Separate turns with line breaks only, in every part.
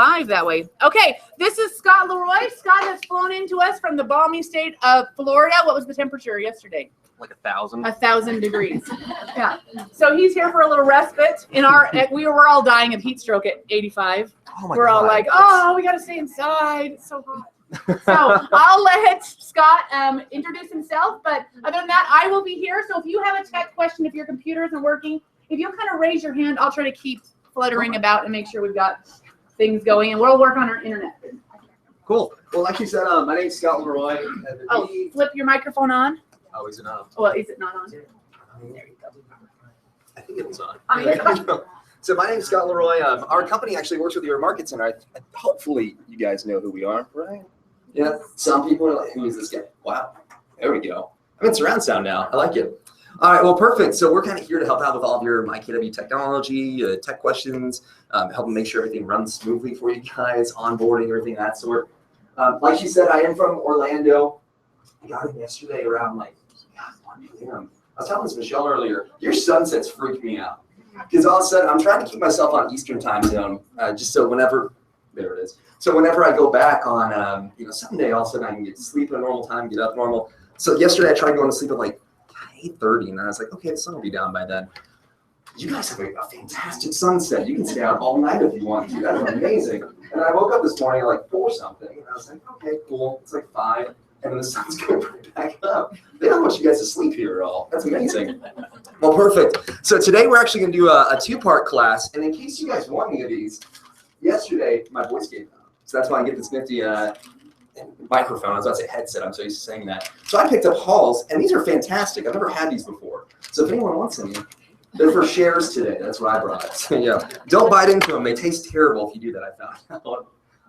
live that way. Okay, this is Scott LeRoy. Scott has flown into us from the balmy state of Florida. What was the temperature yesterday?
Like 1,000.
1,000 degrees. Yeah. So he's here for a little respite. We were all dying of heat stroke at 85.
Oh my
we're
God.
all like, oh, we got to stay inside. It's so hot. So I'll let Scott introduce himself. But other than that, I will be here. So if you have a tech question, if your computer isn't working, if you'll kind of raise your hand, I'll try to keep fluttering about and make sure we've got things going, and we'll work on our internet.
Cool. Well, like you said, my name's Scott LeRoy.
Oh, flip your microphone on.
Oh, is it on?
Well, is it not on? There you go.
I think it was on.
Oh,
So my name's Scott LeRoy. Our company actually works with your market center. Hopefully you guys know who we are, right? Yeah. Some people are like, who is this guy? Wow. There we go. I'm in surround sound now. I like it. All right, well, perfect. So we're kind of here to help out with all of your MyKW technology, tech questions, helping make sure everything runs smoothly for you guys, onboarding, everything of that sort. Like she said, I am from Orlando. I got it yesterday around like 1 p.m. I was telling this Michelle earlier, your sunsets freak me out. Because all of a sudden, I'm trying to keep myself on Eastern time zone, just so whenever, there it is. So whenever I go back on, someday all of a sudden I can get to sleep at a normal time, get up normal. So yesterday I tried going to sleep at like 8:30, and I was like, okay, the sun will be down by then. You guys have a fantastic sunset. You can stay out all night if you want to. That's amazing. And I woke up this morning at like 4 something, and I was like, okay, cool. It's like 5, and then the sun's going right back up. They don't want you guys to sleep here at all. That's amazing. Well, perfect. So today we're actually going to do a 2-part class, and in case you guys want any of these, yesterday my voice gave out. So that's why I get this nifty microphone. I was about to say headset. I'm so used to saying that. So I picked up Halls, and these are fantastic. I've never had these before. So if anyone wants any, they're for shares today. That's what I brought. So yeah, don't bite into them. They taste terrible if you do that, I found. All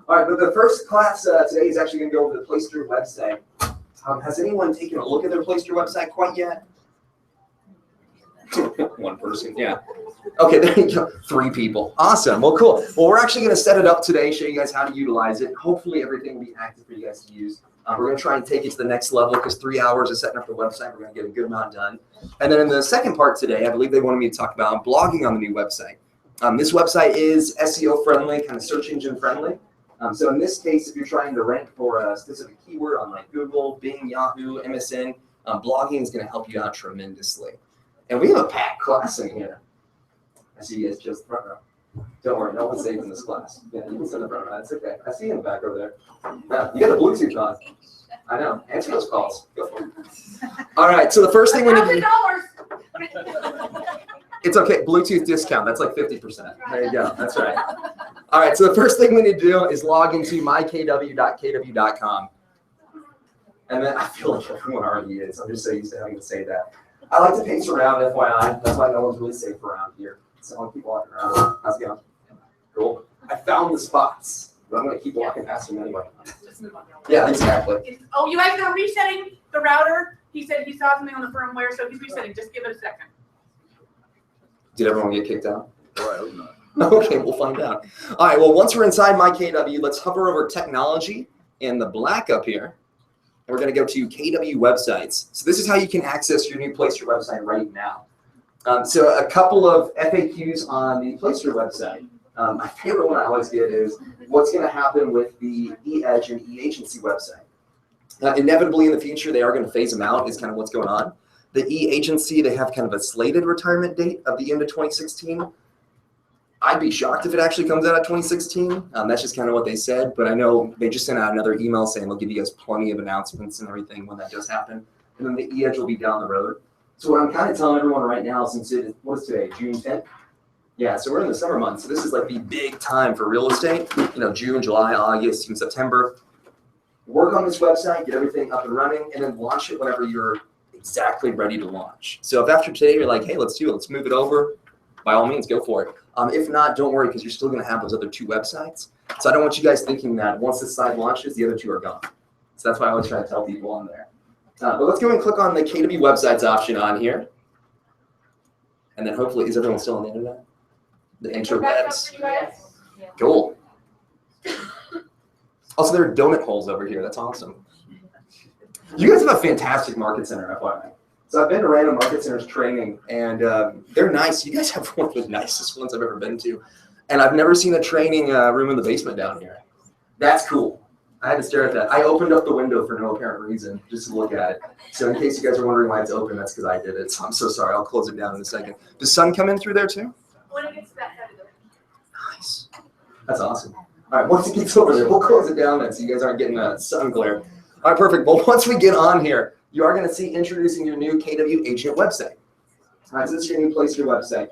right, but the first class today is actually going to go over the Placester website. Has anyone taken a look at their Placester website quite yet? One person, yeah. Okay, there you go. 3 people. Awesome. Well, cool. Well, we're actually going to set it up today, show you guys how to utilize it. Hopefully, everything will be active for you guys to use. We're going to try and take it to the next level because 3 hours of setting up the website, we're going to get a good amount done. And then in the second part today, I believe they wanted me to talk about blogging on the new website. This website is SEO friendly, kind of search engine friendly. So in this case, if you're trying to rank for a specific keyword on like Google, Bing, Yahoo, MSN, blogging is going to help you out tremendously. And we have a packed class in here. I see you guys just front row. Don't worry, no one's safe in this class. Yeah, you can sit in the front row. That's okay. I see you in the back over there. Yeah, you got the Bluetooth on. I know. Answer those calls. Go for it. All right. So the first thing we need to do. It's okay. Bluetooth discount. That's like 50%. There you go. That's right. All right. So the first thing we need to do is log into mykw.kw.com. And then I feel like everyone already is. I'm just so used to having to say that. I like to pace around, FYI. That's why no one's really safe around here. So I'll keep walking around. How's it going? Cool. I found the spots, but I'm going to keep walking past them anyway. Yeah, exactly.
Oh, you guys are resetting the router? He said he saw something on the firmware, so he's resetting. Just give it a second.
Did everyone get kicked out? Oh, I hope not. Okay, we'll find out. All right, well, once we're inside MyKW, let's hover over technology in the black up here. And we're going to go to KW websites. So this is how you can access your new Placester website right now. So a couple of FAQs on the Placester website. My favorite one I always get is what's going to happen with the e-edge and e-agency website. Inevitably in the future, they are going to phase them out is kind of what's going on. The e-agency, they have kind of a slated retirement date of the end of 2016. I'd be shocked if it actually comes out of 2016. That's just kind of what they said. But I know they just sent out another email saying they'll give you guys plenty of announcements and everything when that does happen. And then the e-edge will be down the road. So what I'm kind of telling everyone right now, since what is today, June 10th? Yeah, so we're in the summer months. So this is like the big time for real estate. June, July, August, even September. Work on this website, get everything up and running, and then launch it whenever you're exactly ready to launch. So if after today you're like, hey, let's do it, let's move it over, by all means, go for it. If not, don't worry, because you're still going to have those other 2 websites. So I don't want you guys thinking that once this site launches, the other 2 are gone. So that's why I always try to tell people on there. But let's go and click on the KW websites option on here. And then hopefully, is everyone still on the internet? The interwebs. Cool. Also, there are donut holes over here. That's awesome. You guys have a fantastic market center, FYI. So I've been to random market centers training, and they're nice. You guys have one of the nicest ones I've ever been to. And I've never seen a training room in the basement down here. That's cool. I had to stare at that. I opened up the window for no apparent reason, just to look at it. So in case you guys are wondering why it's open, that's because I did it. So I'm so sorry. I'll close it down in a second. Does sun come in through there too?
When it gets to that side of the
Nice. That's awesome. All right, once it gets over there, we'll close it down then so you guys aren't getting sun glare. All right, perfect. Well, once we get on here, you are going to see introducing your new KW Agent website. All right, so this is your new Placester website.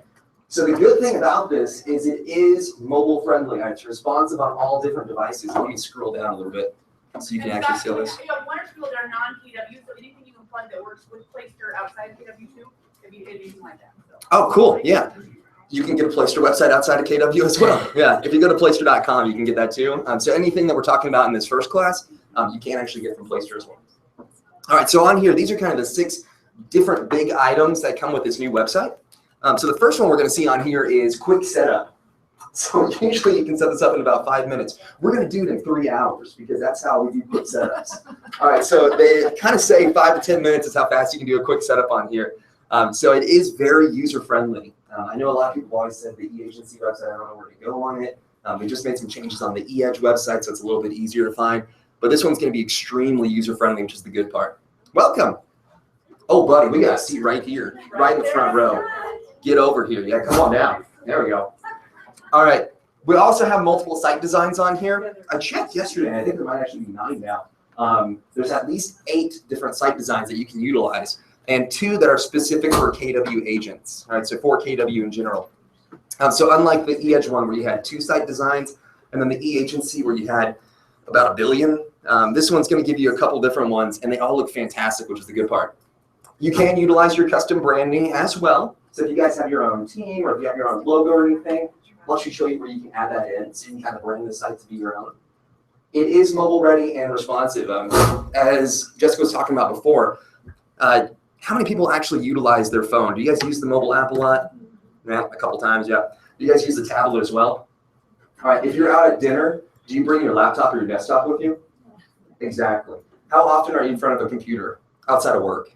So the good thing about this is it is mobile friendly. It's responsive on all different devices. Let me scroll down a little bit so you can actually see this.
You have one or two that are non-KW, so anything you can plug that works with Placester outside KW too, if you anything like that. So.
Oh, cool. Yeah. You can get a Placester website outside of KW as well. Yeah. If you go to Placester.com, you can get that too. So anything that we're talking about in this first class, you can actually get from Placester as well. All right. So on here, these are kind of the 6 different big items that come with this new website. So the first one we're going to see on here is quick setup. So usually you can set this up in about 5 minutes. We're going to do it in 3 hours because that's how we do quick setups. All right, so they kind of say 5 to 10 minutes is how fast you can do a quick setup on here. So it is very user-friendly. I know a lot of people always said the e-agency website, I don't know where to go on it. We just made some changes on the e-edge website, so it's a little bit easier to find. But this one's going to be extremely user-friendly, which is the good part. Welcome. Oh, buddy, we got a seat right here, right in the front row. Get over here. Yeah, come on down. There we go. All right. We also have multiple site designs on here. I checked yesterday, and I think there might actually be 9 now. There's at least 8 different site designs that you can utilize, and 2 that are specific for KW agents. All right, so for KW in general. So unlike the e-edge one where you had 2 site designs, and then the e-agency where you had about 1 billion, this one's going to give you a couple different ones, and they all look fantastic, which is the good part. You can utilize your custom branding as well. So if you guys have your own team or if you have your own logo or anything, I'll actually show you where you can add that in so you can kind of brand the site to be your own. It is mobile ready and responsive. As Jessica was talking about before, how many people actually utilize their phone? Do you guys use the mobile app a lot? Yeah, a couple times, yeah. Do you guys use the tablet as well? All right, if you're out at dinner, do you bring your laptop or your desktop with you? Exactly. How often are you in front of a computer outside of work?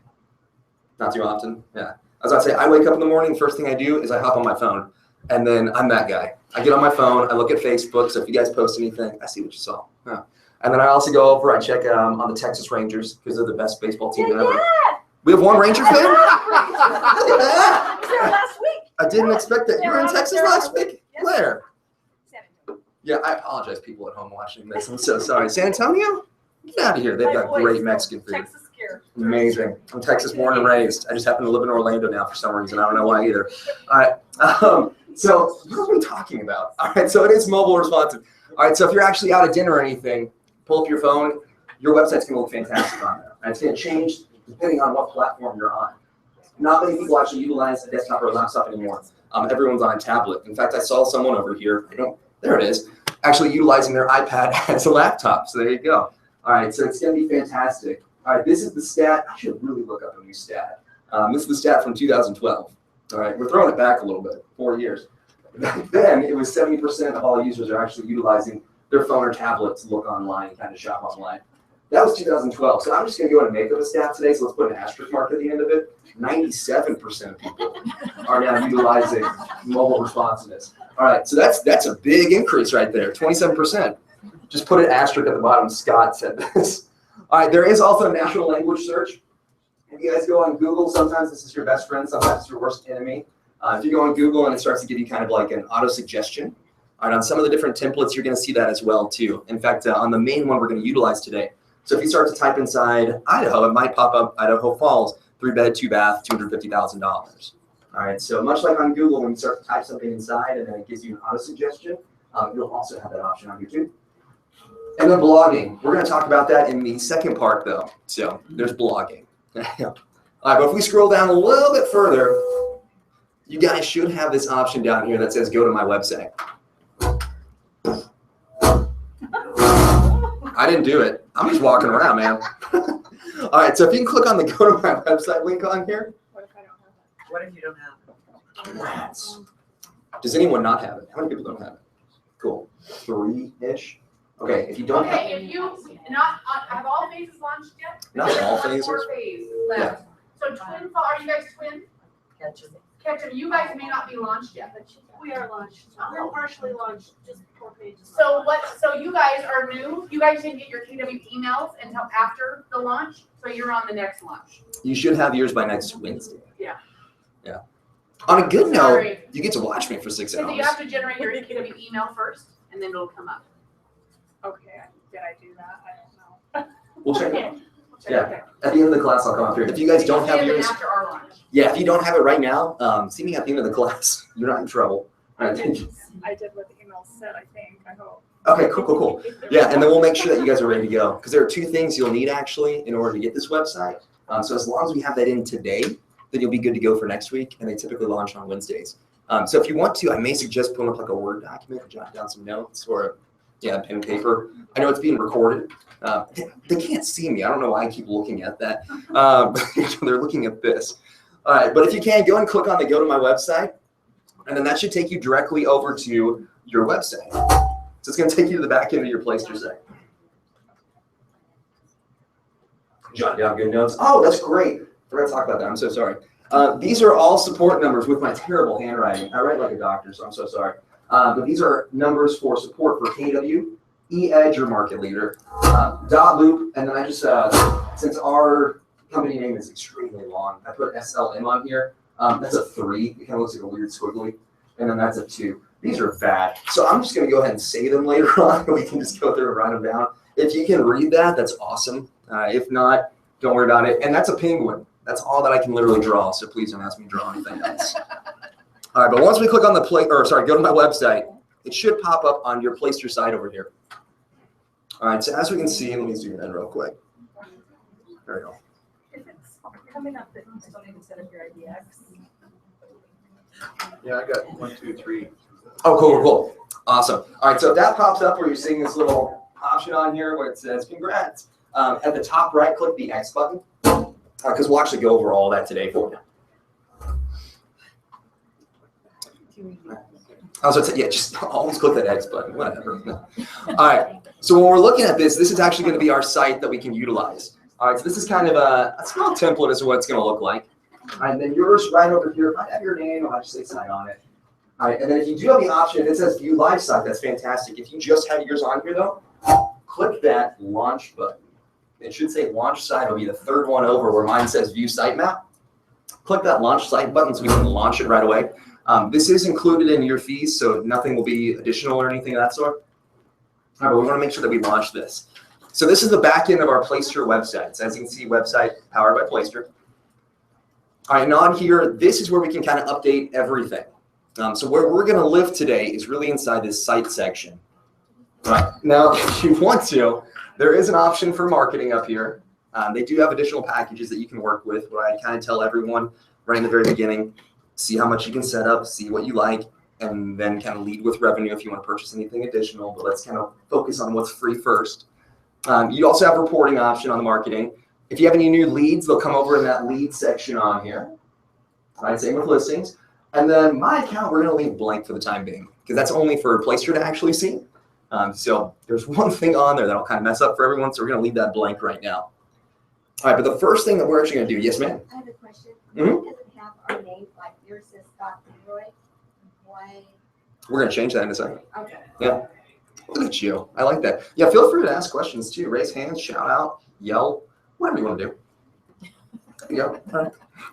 Not too often, yeah. As I say, I wake up in the morning, first thing I do is I hop on my phone, and then I'm that guy. I get on my phone, I look at Facebook, so if you guys post anything, I see what you saw. Yeah. And then I also go over, I check on the Texas Rangers, because they're the best baseball team ever. We have 1 Ranger fan? Look at that.
I was there last week.
I didn't expect that. You were in Texas last week?
Yes.
Where? Yeah, I apologize, people at home watching this. I'm so sorry. San Antonio? Get out of here. They've got great Mexican food.
Texas scare.
Amazing. I'm Texas born and raised. I just happen to live in Orlando now for some reason. I don't know why either. All right. So what are we talking about? All right. So it is mobile responsive. All right. So if you're actually out at dinner or anything, pull up your phone. Your website's going to look fantastic on there. And it's going to change depending on what platform you're on. Not many people actually utilize a desktop or a laptop anymore. Everyone's on a tablet. In fact, I saw someone over here. There it is. Actually utilizing their iPad as a laptop. So there you go. All right. So it's going to be fantastic. All right, this is the stat. I should really look up a new stat. This is the stat from 2012. All right, we're throwing it back a little bit, 4 years. Back then, it was 70% of all users are actually utilizing their phone or tablet to look online and kind of shop online. That was 2012. So I'm just going to go ahead and make up a stat today. So let's put an asterisk mark at the end of it. 97% of people are now utilizing mobile responsiveness. All right, so that's a big increase right there, 27%. Just put an asterisk at the bottom. Scott said this. All right, there is also a natural language search. If you guys go on Google, sometimes this is your best friend, sometimes it's your worst enemy. If you go on Google and it starts to give you kind of like an auto suggestion, all right, on some of the different templates, you're going to see that as well too. In fact, on the main one we're going to utilize today. So if you start to type inside Idaho, it might pop up Idaho Falls, 3-bed, 2-bath, $250,000. All right, so much like on Google, when you start to type something inside and then it gives you an auto suggestion, you'll also have that option on YouTube. And then blogging. We're going to talk about that in the second part, though. So there's blogging. All right, but if we scroll down a little bit further, you guys should have this option down here that says go to my website. I didn't do it. I'm just walking around, man. All right, so if you can click on the go to my website link on here.
What if I don't have that?
What if you don't have it?
Rats. Does anyone not have it? How many people don't have it? Cool. 3-ish. Okay, if you don't have
Okay, if you not have all phases launched yet?
Not all phases.
4 phases left. So twin fall. Are you guys twin? Ketchum, you guys may not be launched yet, but
We are launched. We're partially launched, just 4 pages.
so what? So you guys are new. You guys didn't get your KW emails until after the launch. So you're on the next launch.
You should have yours by next Wednesday.
Yeah.
Yeah. On a good note,
Sorry.
you get to watch me for 6
So
hours.
you have to generate your KW email first, and then it'll come up.
Okay, did I do that? I don't know.
We'll check it
Okay.
out. Yeah. At the end of the class, I'll come up here. If you guys don't have
And then
yours,
after our launch.
yeah, if you don't have it right now, see me at the end of the class. You're not in trouble.
I did what the email said, I think, I hope.
Okay, cool. Yeah, and then we'll make sure that you guys are ready to go. Because there are 2 things you'll need actually in order to get this website. So as long as we have that in today, then you'll be good to go for next week. And they typically launch on Wednesdays. So if you want to, I may suggest pulling up like a Word document and jot down some notes or pen and paper. I know it's being recorded. They can't see me. I don't know why I keep looking at that. They're looking at this. All right, but if you can, go and click on the go to my website. And then that should take you directly over to your website. So it's going to take you to the back end of your Placester site. Jot down good notes. Oh, that's great. Forgot to talk about that. I'm so sorry. These are all support numbers with my terrible handwriting. I write like a doctor, so I'm so sorry. But these are numbers for support for KW, E-Edge, or Market Leader, dot loop, and then I just, since our company name is extremely long, I put SLM on here. That's a 3. It kind of looks like a weird squiggly. And then that's a 2. These are bad. So I'm just going to go ahead and say them later on. We can just go through and write them down. If you can read that, that's awesome. If not, don't worry about it. And that's a penguin. That's all that I can literally draw. So please don't ask me to draw anything else. All right, but once we click on the go to my website, it should pop up on your Placester site over here. All right, so as we can see, let me zoom in real quick. There we go.
If it's coming up that you don't even set up your IDX.
Yeah, I got 1, 2, 3.
Oh, cool. Awesome. All right, so if that pops up where you're seeing this little option on here where it says congrats, at the top right, click the X button, because we'll actually go over all that today for you. Just always click that X button, whatever. All right, so when we're looking at this is actually going to be our site that we can utilize. All right, so this is kind of a small template as to what it's going to look like. All right, and then yours right over here, might have your name, I'll just say site on it. All right, and then if you do have the option, if it says view live site, that's fantastic. If you just have yours on here though, click that launch button. It should say launch site. It'll be the 3rd one over where mine says view sitemap. Click that launch site button so we can launch it right away. This is included in your fees, so nothing will be additional or anything of that sort. All right, but we want to make sure that we launch this. So this is the back end of our Placester website. So as you can see, website powered by Placester. All right, and on here, this is where we can kind of update everything. So where we're going to live today is really inside this site section. All right, now if you want to, there is an option for marketing up here. They do have additional packages that you can work with, where I kind of tell everyone right in the very beginning, see how much you can set up, see what you like, and then kind of lead with revenue if you want to purchase anything additional. But let's kind of focus on what's free first. You also have a reporting option on the marketing. If you have any new leads, they'll come over in that lead section on here. All right, same with listings. And then my account, we're going to leave blank for the time being, because that's only for Placester to actually see. So there's one thing on there that'll kind of mess up for everyone, so we're going to leave that blank right now. All right, but the first thing that we're actually going to do, yes, ma'am?
I have a question.
Mhm.
Why does it have our name, like yours says Scott LeRoy? Why?
We're going to change that in a second.
Okay.
Yeah. Look at you. I like that. Yeah, feel free to ask questions too. Raise hands, shout out, yell, whatever you want to do. Yeah. All right.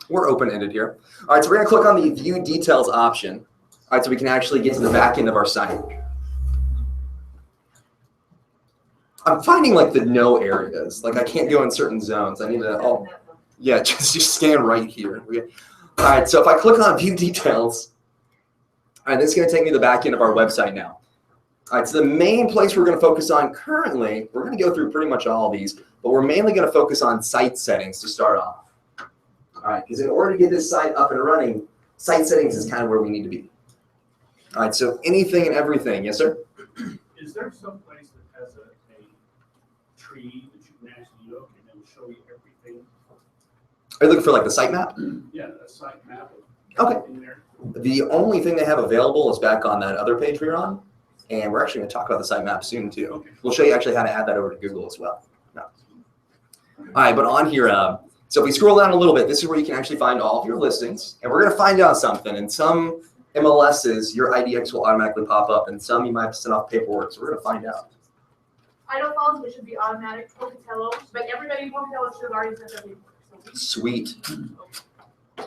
We're open-ended here. All right, so we're going to click on the View Details option. All right, so we can actually get to the back end of our site. I'm finding like the no areas. Like I can't go in certain zones. I need to, just scan right here. All right, so if I click on View Details, all right, this is going to take me to the back end of our website now. All right, so the main place we're going to focus on currently, we're going to go through pretty much all of these, but we're mainly going to focus on site settings to start off. All right, because in order to get this site up and running, site settings is kind of where we need to be. All right, so anything and everything. Yes, sir?
Is there some place that has a tree that you can actually look and it will show you everything?
Are you looking for like the site map?
Yeah, a site map.
Okay.
In there.
The only thing they have available is back on that other page we were on, and we're actually going to talk about the site map soon too.
Okay.
We'll show you actually how to add that over to Google as well. No. All right, but on here, So if we scroll down a little bit, this is where you can actually find all of your listings. And we're going to find out something. In some MLSs, your IDX will automatically pop up, and some you might have to send off paperwork. So we're going to find out.
Idaho Falls, which should be automatic, Pocatello, but everybody in Pocatello should have already sent their paperwork. So
Sweet.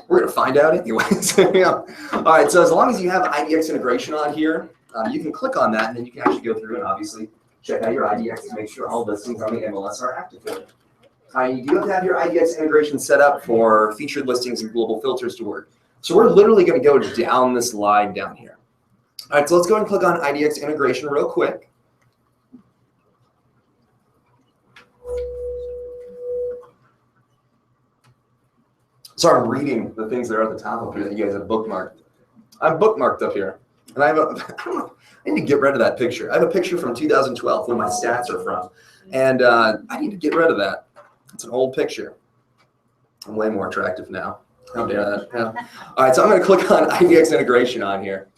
We're going to find out anyways. Yeah. All right, so as long as you have IDX integration on here, you can click on that, and then you can actually go through and obviously check out your IDX to make sure all listings on the MLS are active for you. You do have to have your IDX integration set up for featured listings and global filters to work. So we're literally going to go down this line down here. All right, so let's go ahead and click on IDX integration real quick. So I'm reading the things that are at the top of here that you guys have bookmarked. I'm bookmarked up here. And I have I don't know, I need to get rid of that picture. I have a picture from 2012 where my stats are from. And I need to get rid of that. It's an old picture. I'm way more attractive now. How dare that? Yeah. All right, so I'm going to click on IDX integration on here.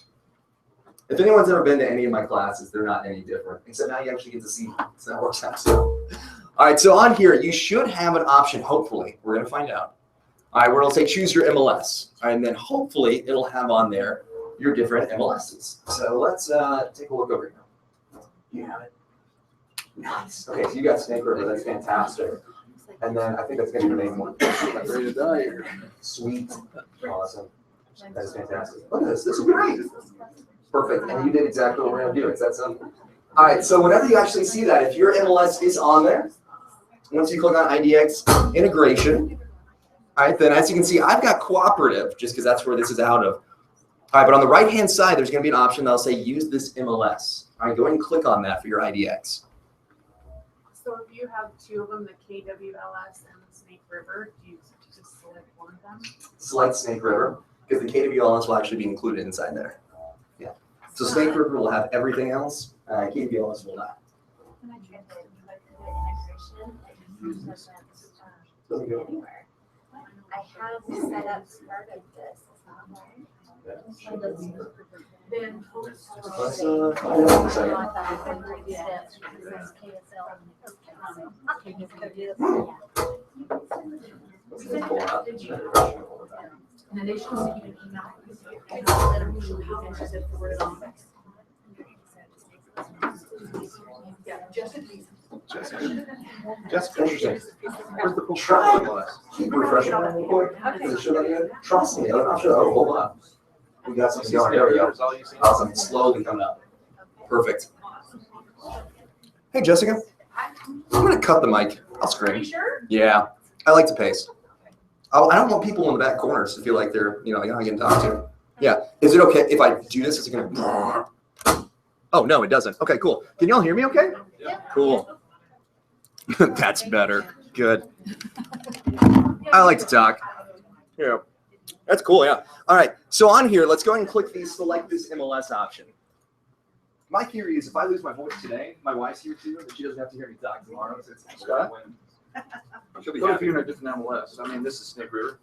If anyone's ever been to any of my classes, they're not any different, except now you actually get to see how that works out. So, all right, so on here, you should have an option, hopefully. We're going to find out. All right, where it'll say choose your MLS. All right, and then hopefully it'll have on there your different MLSs. So let's take a look over here. You have it? Nice. Okay, so you got Snake River. That's fantastic. And then I think that's going to be your main one. I'm ready to die here. Sweet. Awesome. That is fantastic. Look at this. This is great. Perfect. And you did exactly what we're going to do. It's that simple. All right, so whenever you actually see that, if your MLS is on there, once you click on IDX integration, all right, then as you can see, I've got cooperative just because that's where this is out of. All right, but on the right-hand side, there's going to be an option that'll say use this MLS. All right, go ahead and click on that for your IDX.
So if you have two of them, the KWLS and the Snake River, do you just select one of them?
Select Snake River because the KWLS will actually be included inside there. Yeah. So Snake River will have everything else. KWLS will not.
When I tried to integration, anywhere. I have set up start of this. It's not mine.
Then
Let's hold on a second. Pull it up.
and then they should send you an email. And I'll let them know how much is it for it on. Yeah, just in case.
Jessica, interesting. Where's the full try? Keep refreshing on real quick. Does it show that again? Trust me, I'm sure. Oh, hold on. We got something going. There we go. Awesome. Slowly coming up. Perfect. Hey, Jessica. I'm gonna cut the mic. I'll
Are
scream.
you sure?
Yeah, I like to pace. I don't want people in the back corners to feel like they're, like, not getting talked to. Yeah. Is it okay if I do this? Is it gonna? Oh no, it doesn't. Okay, cool. Can y'all hear me? Okay.
Yeah.
Cool. That's better. Good. I like to talk. Yeah. That's cool. Yeah. All right. So on here, let's go ahead and click the select this MLS option. My theory is if I lose my voice today, my wife's here too, and she doesn't have to hear me talk tomorrow. So it's a win. She'll be
What if
happy.
you're in a different MLS? I mean, this is Snake River.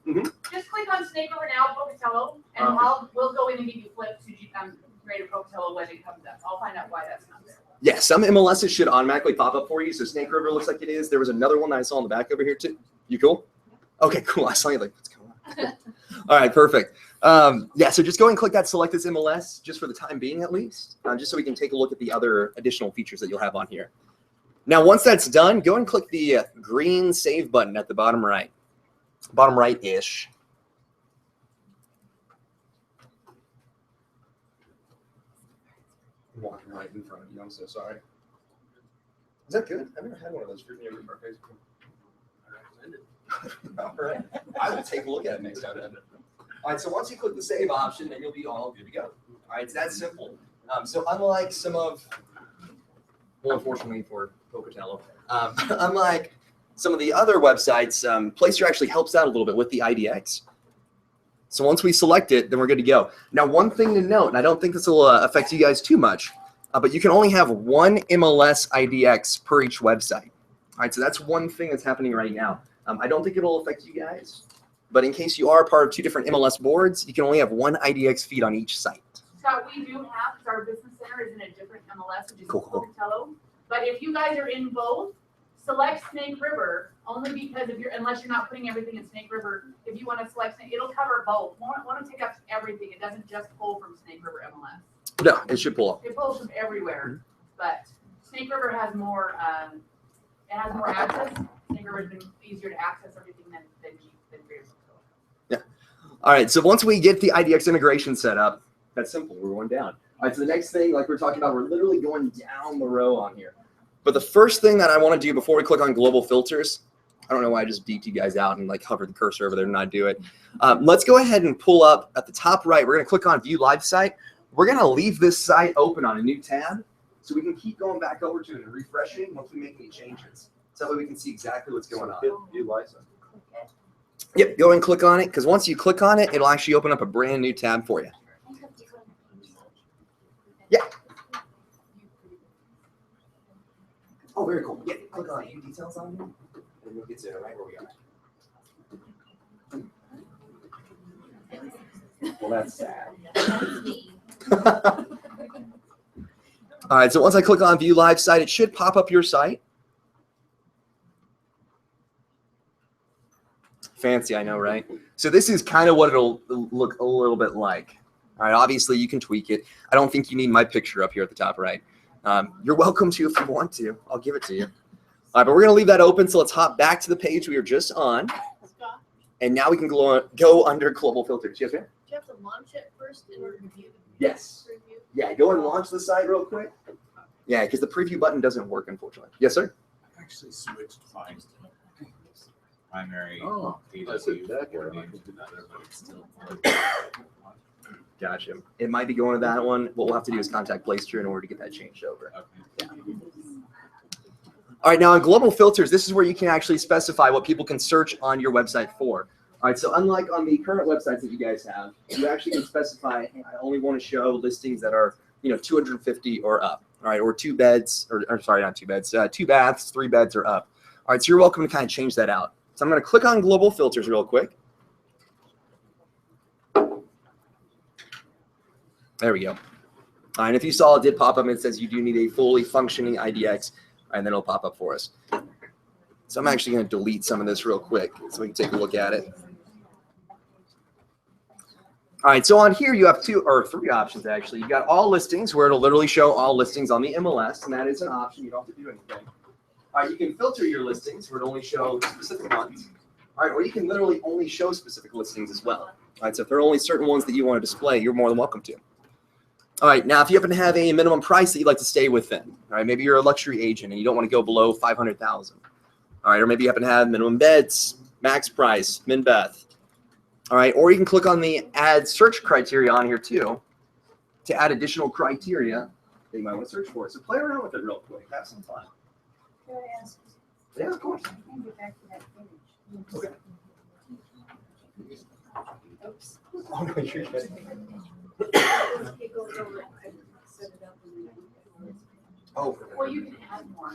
Just click on Snake River now, Pocatello, and we'll go in and give you flips to Greater Pocatello when it comes up. I'll find out why that's not there.
Yeah, some MLSs should automatically pop up for you. So Snake River looks like it is. There was another one that I saw in the back over here too. You cool? Okay, cool. I saw you like, what's going on? All right, perfect. Yeah, so just go and click that select this MLS just for the time being at least, just so we can take a look at the other additional features that you'll have on here. Now, once that's done, go and click the green save button at the bottom right-ish. I'm walking right in front of you. I'm so sorry. Is that good? I've never had one of those for me over Facebook. All right. I will take a look at it next time. All right, so once you click the save option, then you'll be all good to go. All right, it's that simple. So unlike some of, well, unfortunately for Pocatello, unlike some of the other websites, Placester actually helps out a little bit with the IDX. So once we select it, then we're good to go. Now, one thing to note, and I don't think this will affect you guys too much, but you can only have one MLS IDX per each website. All right, so that's one thing that's happening right now. I don't think it'll affect you guys, but in case you are part of two different MLS boards, you can only have one IDX feed on each site.
Scott, we do have, because our business center is in a different MLS, which is
Cool.
Pocatello. But if you guys are in both, select Snake River only because if unless you're not putting everything in Snake River, if you want to select Snake, it'll cover both. Want to take up everything. It doesn't just pull from Snake River MLS.
No, it should pull up.
It pulls from everywhere, but Snake River has more. It has more access. Snake River has been easier to access everything than Greater.
Yeah. All right. So once we get the IDX integration set up, that's simple. We're going down. All right. So the next thing, like we're talking about, we're literally going down the row on here. But the first thing that I want to do before we click on global filters, I don't know why I just beat you guys out and like hovered the cursor over there and not do it. Let's go ahead and pull up at the top right. We're going to click on View Live Site. We're going to leave this site open on a new tab so we can keep going back over to it and refreshing once we make any changes. So that way we can see exactly what's going on.
View license.
Yep, go and click on it because once you click on it, it'll actually open up a brand new tab for you. Yeah. Oh, very cool. Yeah, click on View Details on here, and you'll get to right where we are. Well, that's sad. All right, so once I click on View Live Site, it should pop up your site. Fancy, I know, right? So this is kind of what it'll look a little bit like. All right, obviously you can tweak it. I don't think you need my picture up here at the top right. You're welcome to if you want to. I'll give it to you. All right, but we're going to leave that open, so let's hop back to the page we were just on. And now we can go under global filters. Yes, ma'am?
Do you have to launch it first in order to view?
Yes. Yeah, go and launch the site real quick. Yeah, because the preview button doesn't work, unfortunately. Yes, sir?
I actually switched mine to primary
Oh, that's
DW
it, that
for
guy.
another, but it's still.
Gotcha. It might be going to that one. What we'll have to do is contact Placester in order to get that changed over.
Okay.
All right, now on global filters, this is where you can actually specify what people can search on your website for. All right, so unlike on the current websites that you guys have, you actually can specify, hey, I only want to show listings that are, 250 or up, all right, or 2 beds, or sorry, not 2 beds, 2 baths, 3 beds or up. All right, so you're welcome to kind of change that out. So I'm going to click on global filters real quick. There we go. All right, and if you saw it did pop up and it says you do need a fully functioning IDX, and then it'll pop up for us. So I'm actually going to delete some of this real quick so we can take a look at it. All right, so on here you have 2 or 3 options actually. You've got all listings where it'll literally show all listings on the MLS, and that is an option. You don't have to do anything. All right, you can filter your listings where it only shows specific ones. All right, or you can literally only show specific listings as well. All right, so if there are only certain ones that you want to display, you're more than welcome to. All right, now if you happen to have a minimum price that you'd like to stay within, all right, maybe you're a luxury agent and you don't want to go below 500,000. All right, or maybe you happen to have minimum beds, max price, min beth. All right, or you can click on the add search criteria on here too to add additional criteria that you might want to search for. So play around with it real quick, have some fun.
Can I ask?
Yeah, of course.
Can I get back to that image?
Okay.
Oops.
Oh, no, you're good.
It goes over and I set it up and then-
Oh,
Well, you can add more.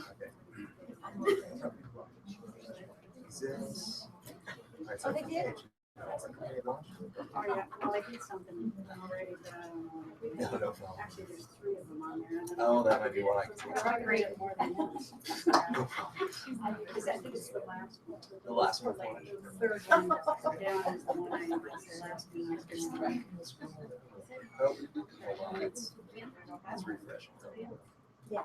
Oh, they did? Oh, yeah, well, I did something already, but I don't know.
No, no problem.
Actually, there's 3 of them on there.
Oh, that might be one I can take.
I created more than one.
No problem.
Because I think it's the last one.
The last one.
Like, the third one down is the one I, it's the last one I was doing.
Oh, hold on. It's refreshing.
Yes.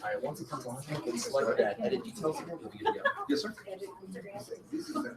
All right, once it comes on, you can select that edit details again. We'll be good to go. Yes, sir.
Edit Instagram.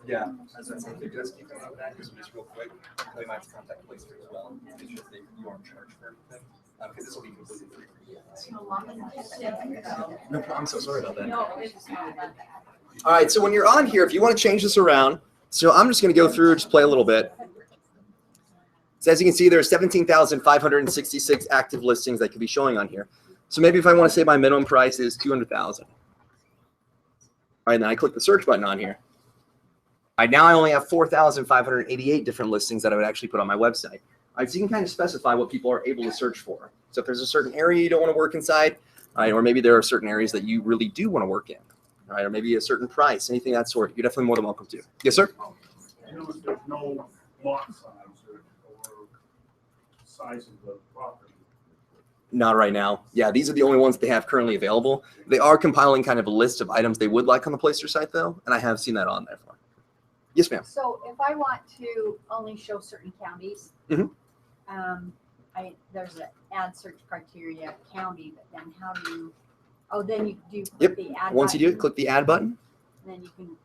Yeah, as I said, just keep an eye on that, just real quick. They might have to contact Placester as well, make sure that you aren't charged for everything, because this will be completely free for you. No problem, I'm so sorry about that. All right, so when you're on here, if you want to change this around, so I'm just going to go through, just play a little bit. So as you can see, there are 17,566 active listings that could be showing on here. So maybe if I want to say my minimum price is 200,000. All right, then I click the search button on here. Now I only have 4,588 different listings that I would actually put on my website. So you can kind of specify what people are able to search for. So if there's a certain area you don't want to work inside, or maybe there are certain areas that you really do want to work in, or maybe a certain price, anything of that sort, you're definitely more than welcome to. Yes, sir?
You know, there's no lot size or size of the property.
Not right now. Yeah, these are the only ones they have currently available. They are compiling kind of a list of items they would like on the Placester site, though, and I have seen that on there for. Yes, ma'am.
So if I want to only show certain counties,
Mhm.
There's an ad search criteria county, but then how do you, then you do
Yep.
the ad
Once you do it,
button,
click the add button.
then you can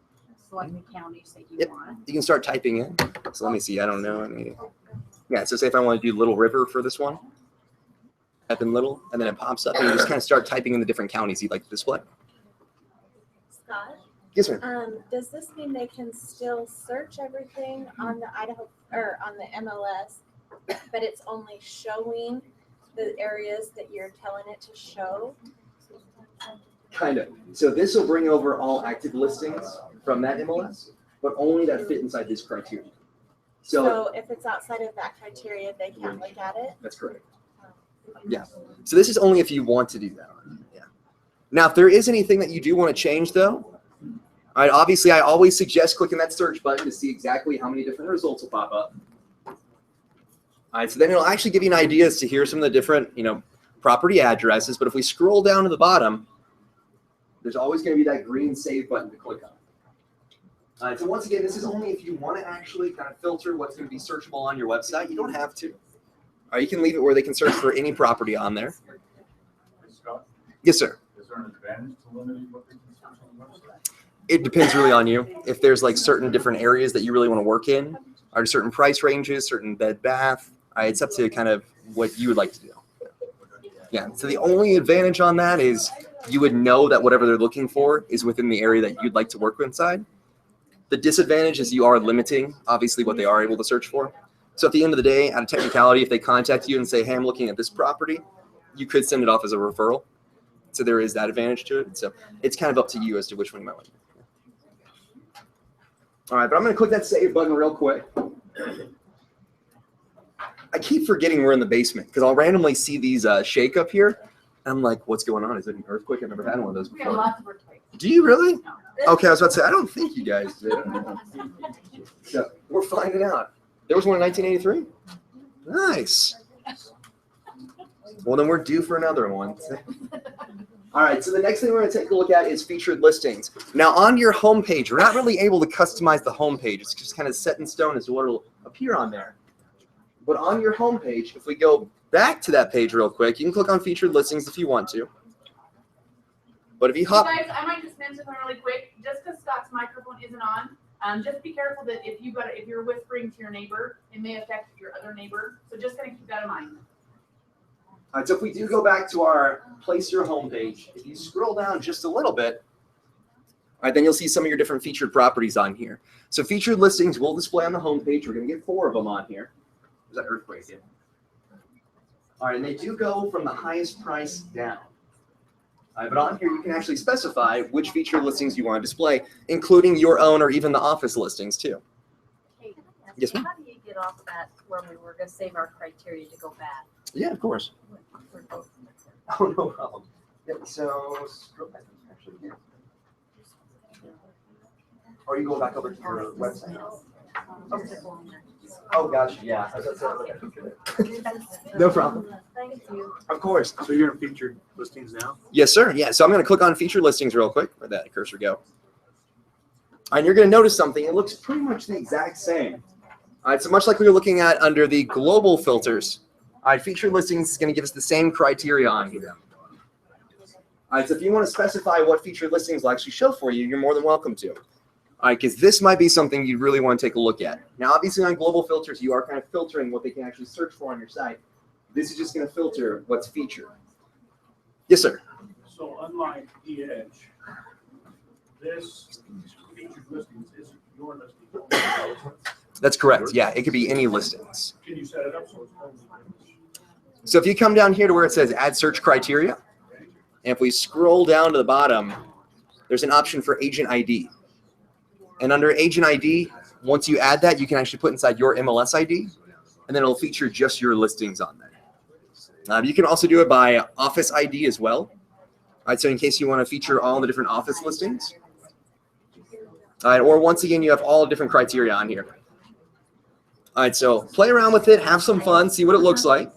select the counties that you
Yep.
want.
You can start typing in. So let me see. I don't know. Yeah, so say if I want to do Little River for this one, type in Little, and then it pops up, and you just kind of start typing in the different counties you'd like to display.
Scott,
Yes, ma'am.
does this mean they can still search everything on the Idaho or on the MLS, but it's only showing the areas that you're telling it to show?
Kind of. So this will bring over all active listings from that MLS, but only that fit inside this criteria.
So if it's outside of that criteria, they can't look at it?
That's correct. Yeah. So this is only if you want to do that. Yeah. Now, if there is anything that you do want to change, though, obviously I always suggest clicking that search button to see exactly how many different results will pop up. All right. So then it'll actually give you an idea as to here's some of the different, property addresses. But if we scroll down to the bottom, there's always going to be that green save button to click on. So once again, this is only if you want to actually kind of filter what's going to be searchable on your website. You don't have to. You can leave it where they can search for any property on there.
Scott,
Yes, sir.
is there an advantage to limiting what they can search on the website?
It depends really on you. If there's like certain different areas that you really want to work in, or certain price ranges, certain bed bath, it's up to kind of what you would like to do. Yeah. So the only advantage on that is you would know that whatever they're looking for is within the area that you'd like to work inside. The disadvantage is you are limiting, obviously, what they are able to search for. So at the end of the day, out of technicality, if they contact you and say, hey, I'm looking at this property, you could send it off as a referral. So there is that advantage to it. So it's kind of up to you as to which one you might want to do. All right, but I'm going to click that save button real quick. I keep forgetting we're in the basement because I'll randomly see these shake up here. I'm like, what's going on? Is it an earthquake? I've never had one of those
We have
before.
lots of earthquakes.
Do you really? Okay, I was about to say, I don't think you guys did. So we're finding out. There was one in 1983? Nice. Well, then we're due for another one. All right, so the next thing we're going to take a look at is featured listings. Now, on your homepage, we're not really able to customize the homepage. It's just kind of set in stone as to what will appear on there. But on your homepage, if we go back to that page real quick, you can click on featured listings if you want to. But if you hop...
Guys, I might just mention really quick, just because Scott's microphone isn't on, just be careful that if you're whispering to your neighbor, it may affect your other neighbor. So just kind of keep that in mind.
All right, so if we do go back to our Placester homepage, if you scroll down just a little bit, all right, then you'll see some of your different featured properties on here. So featured listings will display on the homepage. We're going to get 4 of them on here. There's that earthquake in. All right, and they do go from the highest price down. But on here, you can actually specify which featured listings you want to display, including your own or even the office listings too.
Hey,
Yes, ma'am.
how do you get off that when we were gonna save our criteria to go back?
Yeah, of course.
For both?
Oh, no problem. Yep, so scroll back actually here. Or you go back over to your website. Oh, gotcha. Yeah. No problem.
Thank you.
Of course.
So you're in featured listings now?
Yes, sir. Yeah. So I'm going to click on featured listings real quick. Where'd that cursor go? And you're going to notice something. It looks pretty much the exact same. All right. So much like we were looking at under the global filters, all right, featured listings is going to give us the same criteria on here. All right. So if you want to specify what featured listings will actually show for you, you're more than welcome to. All right, because this might be something you really want to take a look at. Now, obviously on global filters, you are kind of filtering what they can actually search for on your site. This is just going to filter what's featured. Yes, sir.
So unlike Edge, this featured listings is your listing.
That's correct. Yeah, it could be any listings.
Can you set it up so it's only?
So if you come down here to where it says add search criteria, and if we scroll down to the bottom, there's an option for agent ID. And under agent ID, once you add that, you can actually put inside your MLS ID, and then it'll feature just your listings on there. You can also do it by office ID as well. All right, so in case you want to feature all the different office listings. All right, or once again, you have all different criteria on here. All right, so play around with it, have some fun, see what it looks like.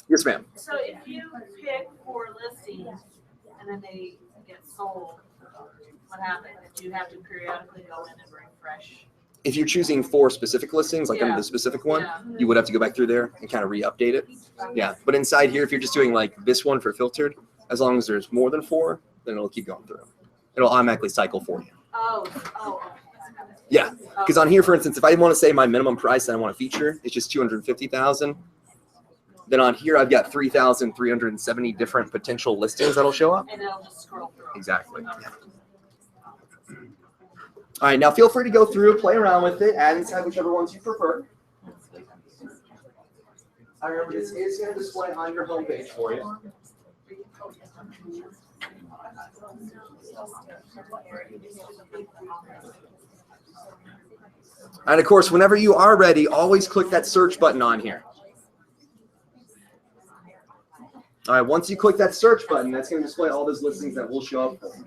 Yes, ma'am.
So if you pick 4 listings and then they get sold, what happens? Do you have to periodically go in and refresh?
If you're choosing 4 specific listings, like under the specific one, you would have to go back through there and kind of re-update it. Yeah, but inside here, if you're just doing like this one for filtered, as long as there's more than 4, then it'll keep going through. It'll automatically cycle for you.
Oh.
Yeah, because on here, for instance, if I want to say my minimum price that I want to feature is just $250,000, then on here I've got 3,370 different potential listings that'll show up.
And it'll just scroll through.
Exactly. Yeah. All right, now feel free to go through, play around with it, add inside whichever ones you prefer. I remember this is going to display on your homepage for you. And of course, whenever you are ready, always click that search button on here. All right, once you click that search button, that's going to display all those listings that will show up for you.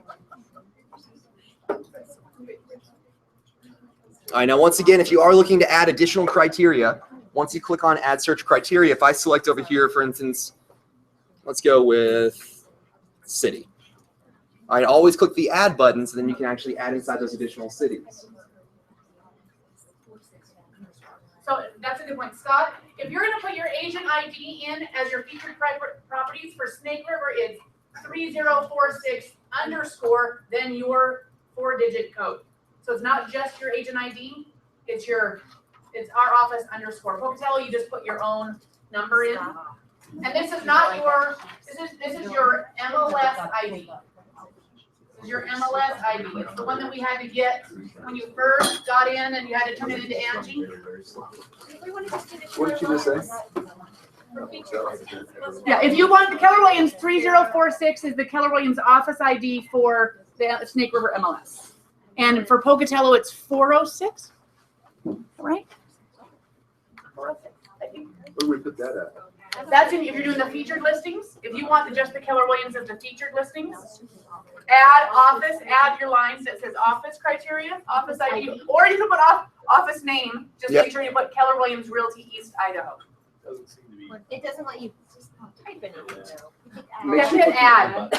All right, now once again, if you are looking to add additional criteria, once you click on Add Search Criteria, if I select over here, for instance, let's go with city. All right, always click the Add button so then you can actually add inside those additional cities.
So that's a good point, Scott. If you're going to put your agent ID in as your featured properties for Snake River, it's 3046 _ then your 4-digit code. So it's not just your agent ID, it's our office _ Pocatello, you just put your own number in. And this is not your, this is your MLS ID. This is your MLS ID. It's the one that we had to get when you first got in and you had to turn it into Angie.
What did you just say?
Yeah, if you want the Keller Williams 3046 is the Keller Williams office ID for the Snake River MLS. And for Pocatello, it's 406, right? 406, I think.
Where do we put that at?
That's if you're doing the featured listings. If you want just the Keller Williams as the featured listings, add office, add your lines that says office criteria, office ID, or you can put office name. Just make sure you put Keller Williams Realty East Idaho.
Doesn't seem to be.
It doesn't let you type it in though.
You have to hit add.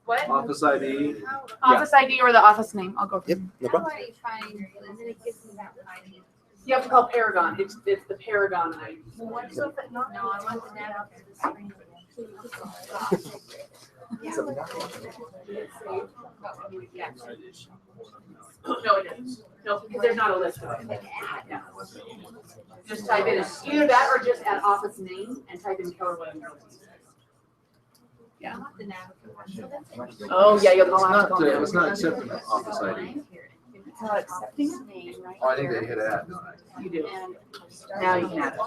What?
Office ID.
Office ID or the office name. I'll go.
Yep, no
How
problem.
do I find, and then it gives me that ID.
You have to call Paragon. It's the Paragon ID.
No, I want to add up to the screen.
No, it isn't. No, because there's not a list of it. Yeah. Just type in either that or just add office name and type in Keller Williams. Yeah. Oh, yeah, you'll have to call them.
It's not accepting the office ID.
It's not accepting it?
Oh, I think they hit add, don't I?
You do. Now you can add it.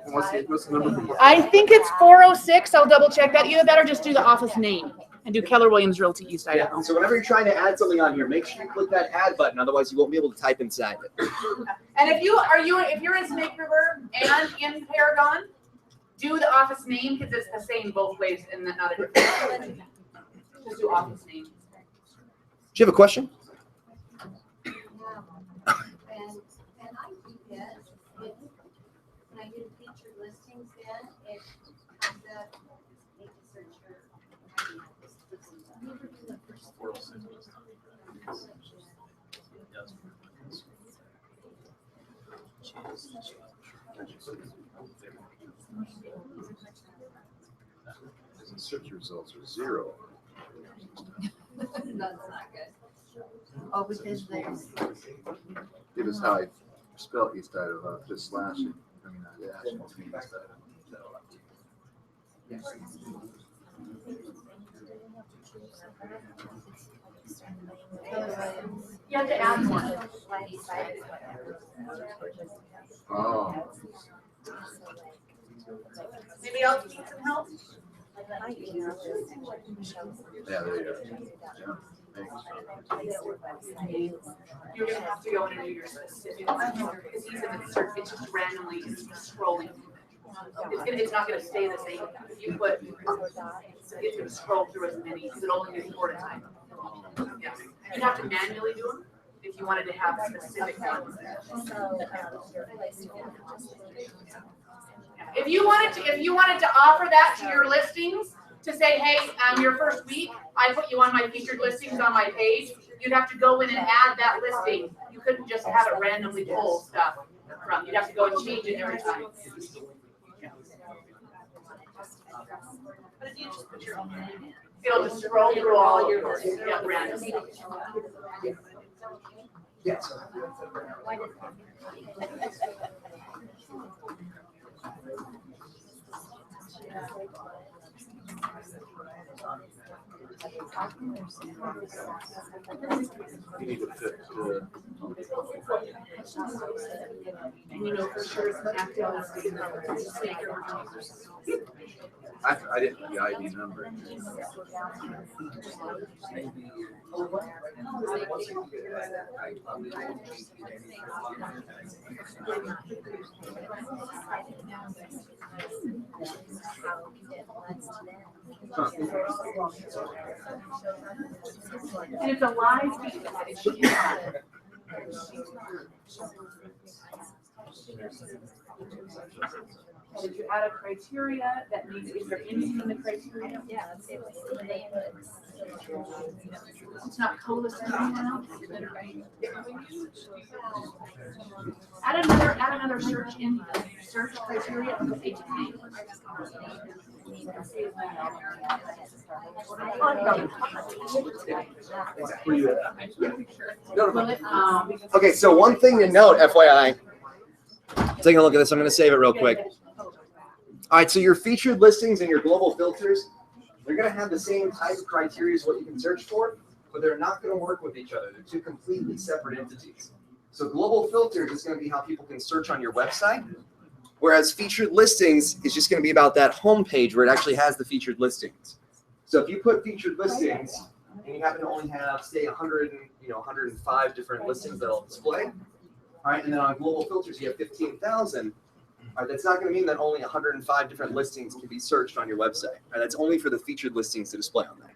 And what's the number?
I think it's 406. I'll double check that. Either that or just do the office name and do Keller Williams Realty East Idaho.
Yeah, so whenever you're trying to add something on here, make sure you click that Add button. Otherwise, you won't be able to type inside it.
And if you're in Snake River and in Paragon, do the office name because it's the same both ways and not a different. Just do office name.
Do you have a question?
And I keep it, when I do featured listings in, it comes up, make a search
Search results are 0.
That's not good. Oh, because there's.
It is how I spell East Idaho, just slash it. I mean,
You have to add one.
Oh.
Maybe else need some help?
Yeah, there you go. Yeah.
You're gonna have to go in and do your specific, because he's in the search, it's just randomly, it's scrolling. It's not gonna stay the same. If you put, it's gonna scroll through as many, because it only gets 4 at a time. Yeah. You'd have to manually do them if you wanted to have specific ones. If you wanted to offer that to your listings, to say, hey, your first week, I put you on my featured listings on my page, you'd have to go in and add that listing. You couldn't just have it randomly pull stuff from. You'd have to go and change it every time.
But if you just put your own name in.
It'll just scroll through all your listings, yeah, randomly.
Yes.
You need to fit,
And you know for sure it's an active listing.
I didn't have the ID number.
And it's a live feed. It should be live. Did you add a criteria that means, is there anything in the criteria?
Yeah,
It's not co-listed anywhere else? Add another search in, search criteria and put agent name.
Okay, so one thing to note, FYI, taking a look at this, I'm going to save it real quick. All right, so your featured listings and your global filters, they're going to have the same type of criteria as what you can search for, but they're not going to work with each other. They're two completely separate entities. So global filters is going to be how people can search on your website, whereas featured listings is just going to be about that homepage where it actually has the featured listings. So if you put featured listings and you happen to only have, say, 105 different listings that'll display, all right, and then on global filters you have 15,000. All right, that's not going to mean that only 105 different listings can be searched on your website. All right, that's only for the featured listings to display on there.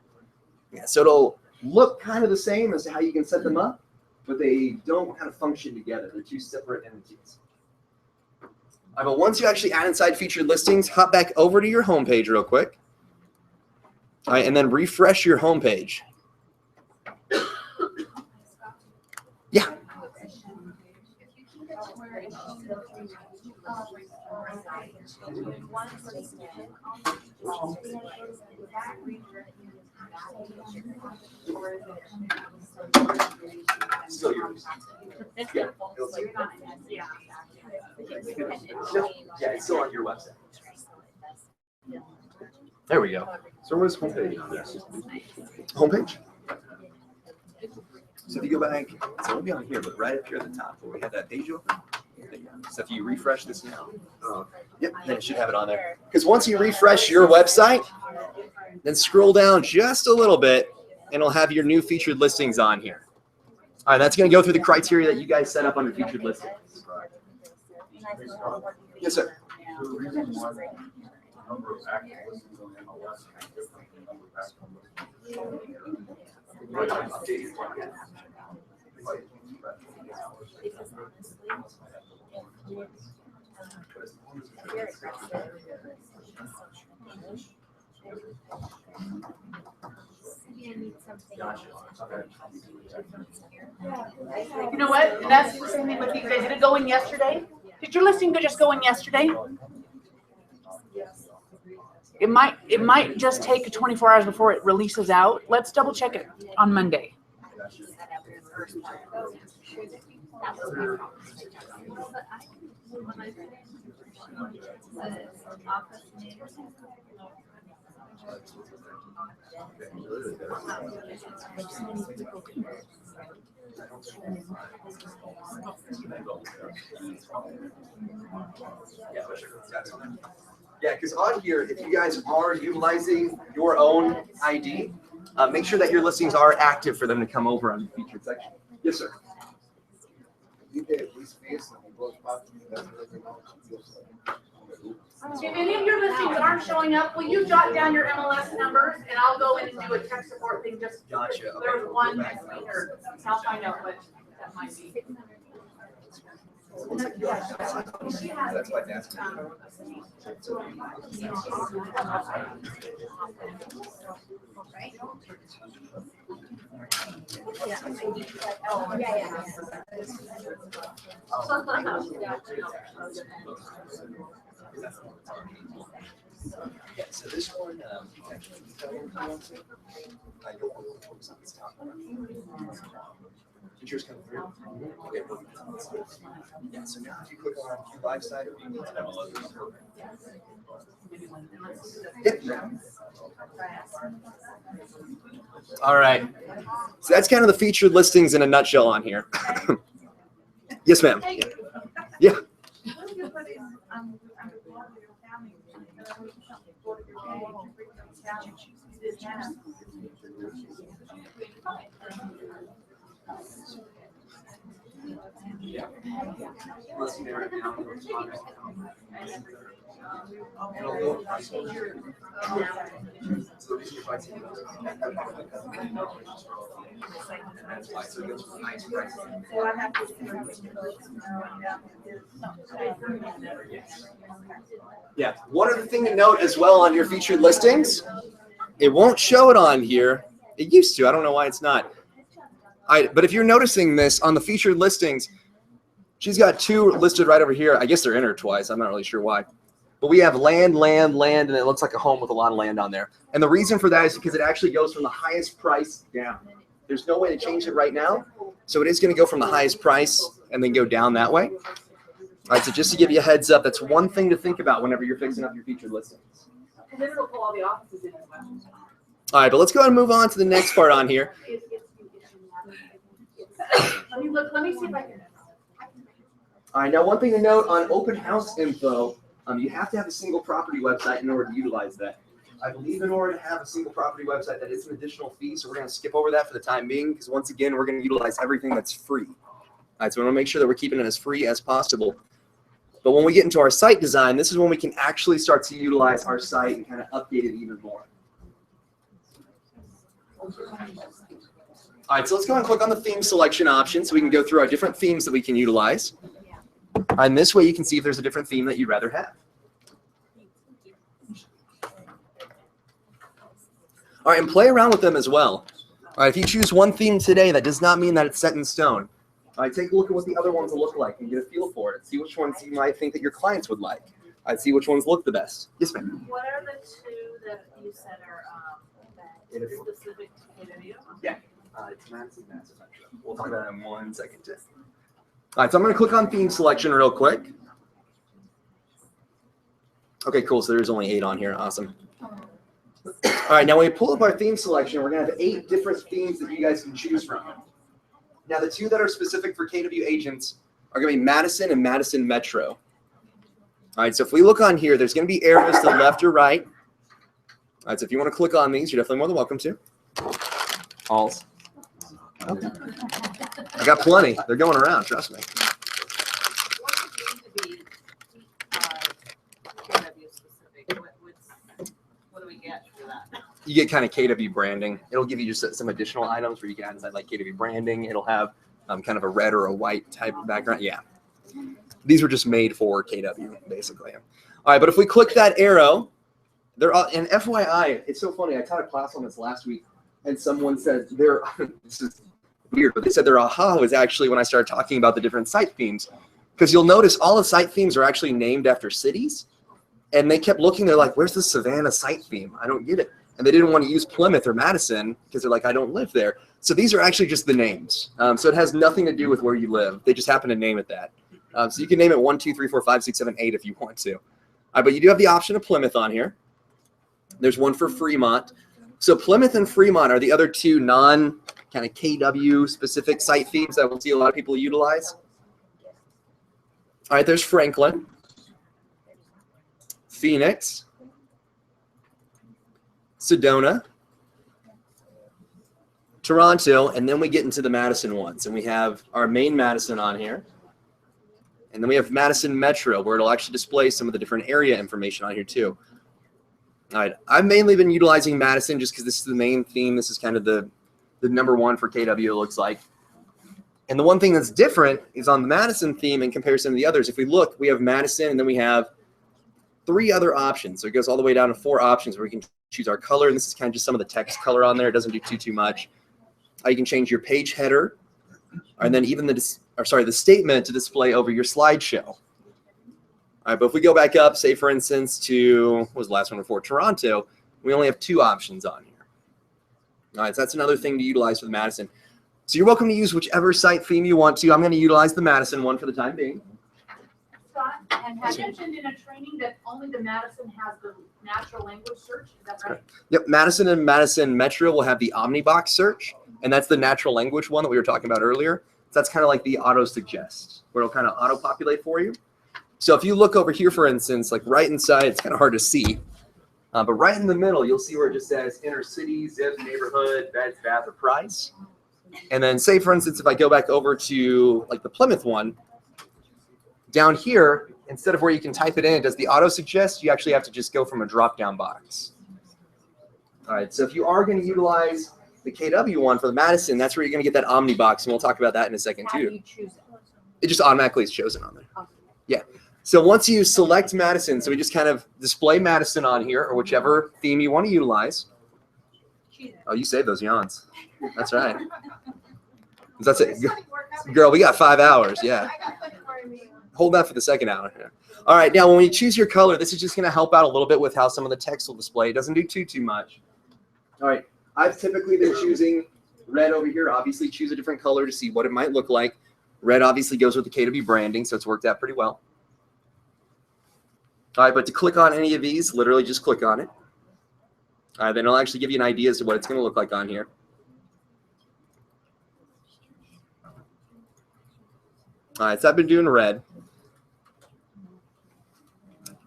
Yeah, so it'll look kind of the same as to how you can set them up, but they don't kind of function together. They're two separate entities. All right, but once you actually add inside featured listings, hop back over to your homepage real quick. All right, and then refresh your homepage. Yeah. Still yours. Yeah. Yeah, it's still on your website. There we go.
So what is homepage on this?
Homepage. So if you go back, so it'll be on here, but right up here at the top where we have that page open. So if you refresh this now, yep, then it should have it on there. Because once you refresh your website, then scroll down just a little bit, and it'll have your new featured listings on here. All right, that's going to go through the criteria that you guys set up under featured listings. Yes, sir.
You know what? And that's the same thing with these. Did it go in yesterday? Did your listing just go in yesterday? It might just take 24 hours before it releases out. Let's double check it on Monday.
Yeah, because on here, if you guys are utilizing your own ID, make sure that your listings are active for them to come over on the featured section. Yes, sir.
If any of your listings aren't showing up, will you jot down your MLS numbers and I'll go in and do a tech support thing just.
Gotcha. Okay.
There's one next week or I'll find out what that might be.
That's why that's. Yeah, so this one, features come through. Okay, yeah, so now if you click on View Live Site, or you Yep. All right. So that's kind of the featured listings in a nutshell on here. Yes, ma'am. Yeah. Yeah. Yeah. One other thing to note as well on your featured listings, it won't show it on here. It used to. I don't know why it's not. But if you're noticing this on the featured listings, she's got two listed right over here. I guess they're intertwined. I'm not really sure why. But we have land, land, land, and it looks like a home with a lot of land on there. And the reason for that is because it actually goes from the highest price down. There's no way to change it right now. So it is going to go from the highest price and then go down that way. All right, so just to give you a heads up, that's one thing to think about whenever you're fixing up your featured listings.
And then it'll pull all the offices in as well.
All right, but let's go ahead and move on to the next part on here.
Let me see if I can.
All right, now one thing to note on open house info, you have to have a single property website in order to utilize that. I believe in order to have a single property website, that is an additional fee, so we're going to skip over that for the time being, because once again, we're going to utilize everything that's free. All right, so we want to make sure that we're keeping it as free as possible. But when we get into our site design, this is when we can actually start to utilize our site and kind of update it even more. All right, so let's go and click on the theme selection option so we can go through our different themes that we can utilize. And this way you can see if there's a different theme that you'd rather have. All right, and play around with them as well. All right, if you choose one theme today, that does not mean that it's set in stone. All right, take a look at what the other ones will look like and get a feel for it. See which ones you might think that your clients would like. I'd see which ones look the best. Yes, ma'am.
What are the two that you said are specific to KW?
Yeah. It's massive. We'll talk about that in 1 second. All right, so I'm going to click on theme selection real quick. Okay, cool. So there's only 8 on here. Awesome. All right, now when we pull up our theme selection, we're going to have 8 different themes that you guys can choose from. Now, the 2 that are specific for KW agents are going to be Madison and Madison Metro. All right, so if we look on here, there's going to be arrows to the left or right. All right, so if you want to click on these, you're definitely more than welcome to. Alls. Okay. I got plenty. They're going around, trust me.
What does it need to be KW specific? What do we get for that?
You get kind of KW branding. It'll give you just some additional items where you can add inside like KW branding. It'll have kind of a red or a white type of background. Yeah. These were just made for KW, basically. All right, but if we click that arrow, they're all, and FYI, it's so funny. I taught a class on this last week, and someone said this is weird, but they said their aha was actually when I started talking about the different site themes. Because you'll notice all the site themes are actually named after cities. And they kept looking, they're like, where's the Savannah site theme? I don't get it. And they didn't want to use Plymouth or Madison because they're like, I don't live there. So these are actually just the names. So it has nothing to do with where you live. They just happen to name it that. So you can name it 1, 2, 3, 4, 5, 6, 7, 8 if you want to. But you do have the option of Plymouth on here. There's one for Fremont. So Plymouth and Fremont are the other 2 non kind of KW specific site themes that we'll see a lot of people utilize. All right, there's Franklin, Phoenix, Sedona, Toronto, and then we get into the Madison ones. And we have our main Madison on here. And then we have Madison Metro, where it'll actually display some of the different area information on here too. All right, I've mainly been utilizing Madison just because this is the main theme. This is kind of the number one for KW, it looks like. And the one thing that's different is on the Madison theme in comparison to the others. If we look, we have Madison, and then we have 3 other options. So it goes all the way down to 4 options where we can choose our color. And this is kind of just some of the text color on there. It doesn't do too much. You can change your page header, and then even the statement to display over your slideshow. All right, but if we go back up, say for instance to, what was the last one before, Toronto, we only have 2 options on here. All right, so that's another thing to utilize for the Madison. So you're welcome to use whichever site theme you want to. I'm going to utilize the Madison one for the time being.
Scott, and had mentioned in a training that only the Madison has the natural language search. Is that right?
Yep, Madison and Madison Metro will have the Omnibox search, and that's the natural language one that we were talking about earlier. So that's kind of like the auto suggest, where it'll kind of auto populate for you. So if you look over here, for instance, like right inside, it's kind of hard to see, but right in the middle, you'll see where it just says inner city, zip, neighborhood, beds, bath, or price. And then say, for instance, if I go back over to like the Plymouth one, down here, instead of where you can type it in, it does the auto suggest, you actually have to just go from a drop-down box. All right, so if you are going to utilize the KW one for the Madison, that's where you're going to get that Omnibox, and we'll talk about that in a second
How do
too.
you choose it?
It just automatically is chosen on there. Yeah. So once you select Madison, so we just kind of display Madison on here, or whichever theme you want to utilize. Oh, you saved those yawns. That's right. That's it. Girl, we got 5 hours. Yeah. Hold that for the second hour. Yeah. All right. Now, when you choose your color, this is just going to help out a little bit with how some of the text will display. It doesn't do too much. All right. I've typically been choosing red over here. Obviously, choose a different color to see what it might look like. Red obviously goes with the KW branding, so it's worked out pretty well. All right, but to click on any of these, literally just click on it. All right, then it'll actually give you an idea as to what it's going to look like on here. All right, so I've been doing red.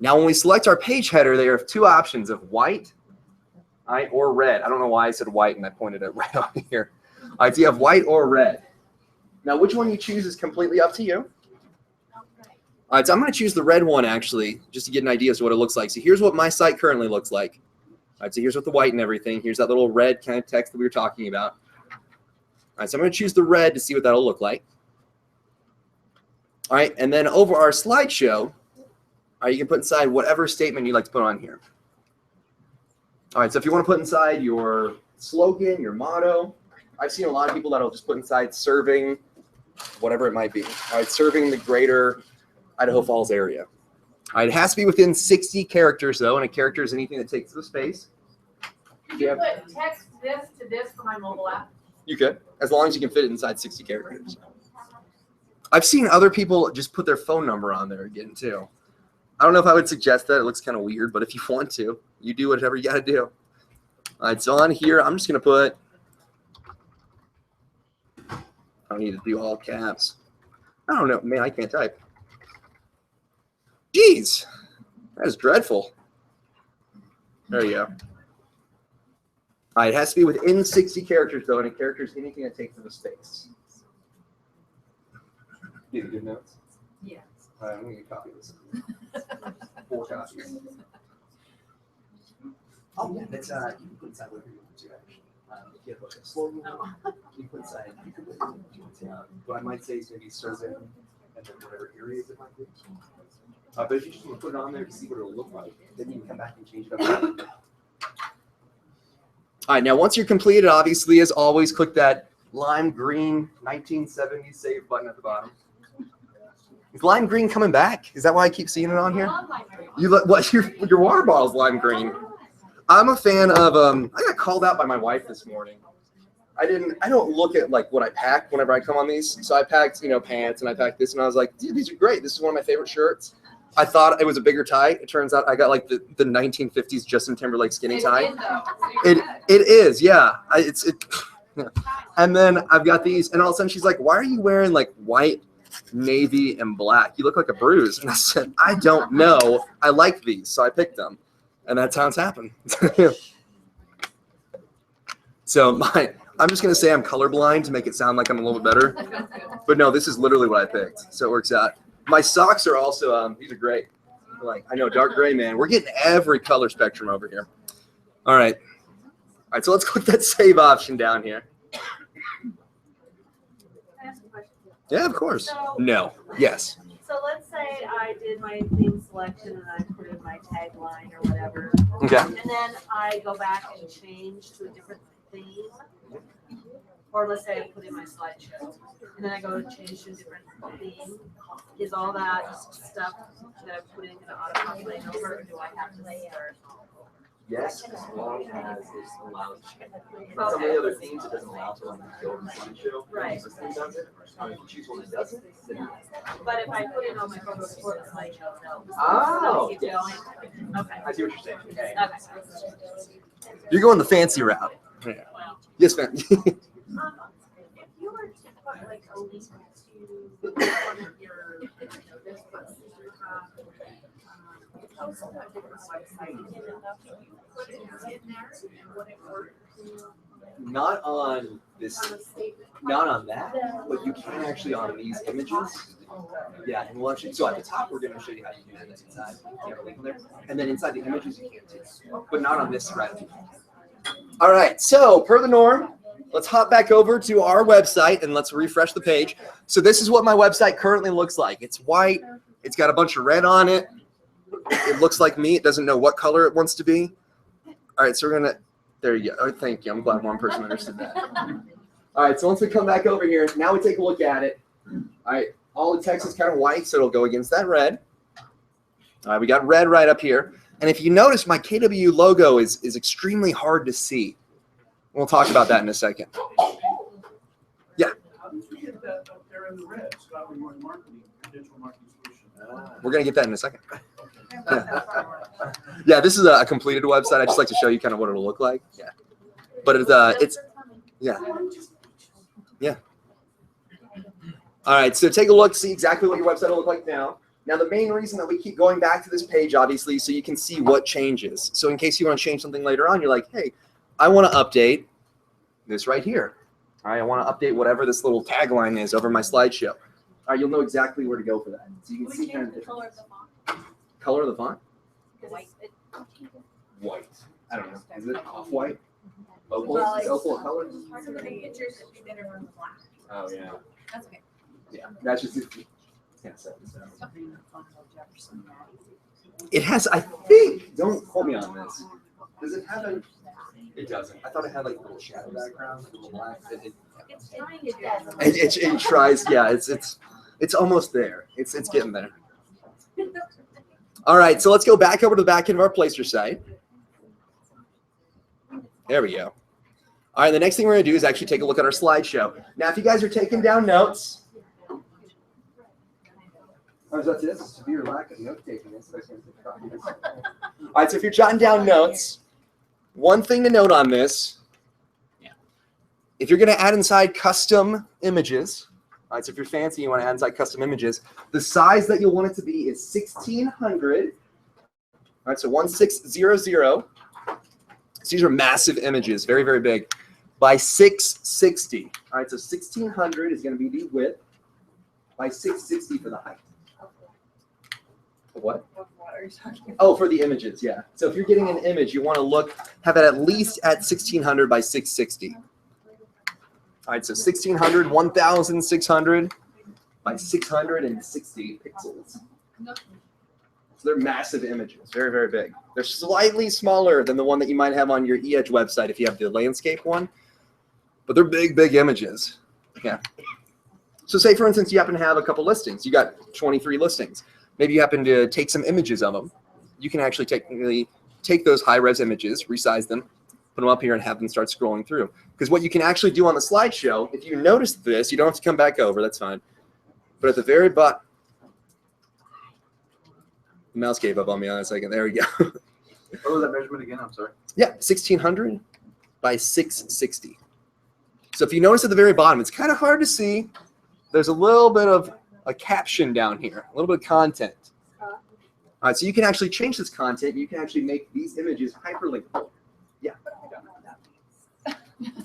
Now, when we select our page header, there are 2 options of white, all right, or red. I don't know why I said white and I pointed at red on here. All right, so you have white or red. Now, which one you choose is completely up to you. All right, so I'm going to choose the red one, actually, just to get an idea as to what it looks like. So here's what my site currently looks like. All right, so here's with the white and everything. Here's that little red kind of text that we were talking about. All right, so I'm going to choose the red to see what that'll look like. All right, and then over our slideshow, you can put inside whatever statement you'd like to put on here. All right, so if you want to put inside your slogan, your motto, I've seen a lot of people that'll just put inside serving, whatever it might be. All right, serving the greater Idaho Falls area. All right, it has to be within 60 characters, though, and a character is anything that takes the space.
Could you put text this to this for my mobile app?
You could, as long as you can fit it inside 60 characters. I've seen other people just put their phone number on there again, too. I don't know if I would suggest that. It looks kind of weird, but if you want to, you do whatever you got to do. All right, so on here, I'm just going to put, I don't need to do all caps. I don't know. Man, I can't type. Jeez, that is dreadful. There you go. All right, it has to be within 60 characters, though, and a character is anything that takes up a space. You have good notes?
Yeah.
All right, I'm going to copy this. 4 copies. Oh, yeah, that's, you can put inside whatever you want to, actually. If you have like a slogan, you can put inside, what I might say is maybe serving, and then whatever areas it might be. But if you just want to put it on there to see what it'll look like, then you can come back and change it up. All right, now once you're completed, obviously, as always, click that lime green 1970s save button at the bottom. Is lime green coming back? Is that why I keep seeing it on here? You look what your water bottle's lime green. I'm a fan of I got called out by my wife this morning. I don't look at like what I pack whenever I come on these. So I packed, pants, and I packed this, and I was like, dude, these are great. This is one of my favorite shirts. I thought it was a bigger tie. It turns out I got like the 1950s Justin Timberlake skinny tie. It is, yeah. And then I've got these, and all of a sudden she's like, why are you wearing like white, navy, and black? You look like a bruise. And I said, I don't know. I like these, so I picked them. And that's how it's happened. So I'm just gonna say I'm colorblind to make it sound like I'm a little bit better. But no, this is literally what I picked, so it works out. My socks are also these are great. Like I know, dark gray, man. We're getting every color spectrum over here. All right. All right, so let's click that save option down here.
Can I ask a question?
Yeah, of course.
So-
No. Yes.
So let's say I did my theme selection and I put in my tagline or whatever.
Okay.
And then I go back and change to a different theme. Or let's say I put in my slideshow and then I go to change to a different theme. Is all that stuff that I put in gonna auto-populate over, or do I have to start?
Yes, as long as it's allowed.
Some of
the other themes it doesn't allow to go in the slideshow.
Right.
If you choose one that doesn't, then
But if I put in all my photos for the slideshow, no.
Oh,
Keep
yes.
going? Okay.
I see what you're saying. Okay.
Okay.
You're going the fancy route. Yeah. Yes, ma'am.
If you were to put like a link to one of your, this book, you have, post on a different website, can you put it in there and would it work
Not on this,
on a statement?
not on that, but you can actually on these images. Yeah, and we'll actually, so at the top, we're gonna show you how you do that inside. You have a link there. And then inside the images, you can too, but not on this thread. All right, so per the norm, let's hop back over to our website and let's refresh the page. So this is what my website currently looks like. It's white. It's got a bunch of red on it. It looks like me. It doesn't know what color it wants to be. All right, so we're gonna, there you go. Oh, thank you. I'm glad one person understood that. All right, so once we come back over here, now we take a look at it. All right, all the text is kind of white, so it'll go against that red. All right, we got red right up here. And if you notice, my KW logo is extremely hard to see. We'll talk about that in a second. Yeah.
How did you get that up there in the red, Scott LeRoy Marketing, digital marketing solution?
We're going to get that in a second. Yeah, this is a completed website. I just like to show you kind of what it'll look like. Yeah. But it's yeah. Yeah. All right, so take a look, see exactly what your website will look like now. Now, the main reason that we keep going back to this page, obviously, so you can see what changes. So in case you want to change something later on, you're like, hey, I want to update this right here. All right, I want to update whatever this little tagline is over my slideshow. All right, you'll know exactly where to go for that. So you can see kind of the
color of the font?
color of the font.
White.
White. I don't know. Is it off-white? Opal?
Well,
Is opal a color?
Some of the pictures would be better on the black.
Oh, yeah.
That's okay.
Yeah, that's just can't set this out. It has, I think, don't quote me on this. Does it have a, it doesn't. I thought it had like a little shadow background, like a little black.
It's trying to.
It tries, yeah, it's almost there. It's getting there. All right, so let's go back over to the back end of our Placester site. There we go. All right, the next thing we're gonna do is actually take a look at our slideshow. Now, if you guys are taking down notes, that's it. Severe lack of note taking. All right, so if you're jotting down notes, one thing to note on this, if you're going to add inside custom images, all right, so if you're fancy, you want to add inside custom images, the size that you'll want it to be is 1600. All right, so 1600. So these are massive images, very, very big, by 660. All right, so 1600 is going to be the width by 660 for the height. What? Oh, for the images, yeah. So if you're getting an image, you want to have it at least at 1600 by 660. All right, so 1600, 1600 by 660 pixels. So they're massive images, very, very big. They're slightly smaller than the one that you might have on your eEdge website if you have the landscape one, but they're big, big images. Yeah. So say, for instance, you happen to have a couple listings. You got 23 listings. Maybe you happen to take some images of them. You can actually technically take those high-res images, resize them, put them up here, and have them start scrolling through. Because what you can actually do on the slideshow, if you notice this, you don't have to come back over, that's fine. But at the very bottom, the mouse gave up on me on a second. There we go.
What was that measurement again? I'm sorry.
Yeah, 1600 by 660. So if you notice at the very bottom, it's kind of hard to see. There's a little bit of a caption down here, a little bit of content. All right, so you can actually change this content. You can actually make these images hyperlinkable. Yeah.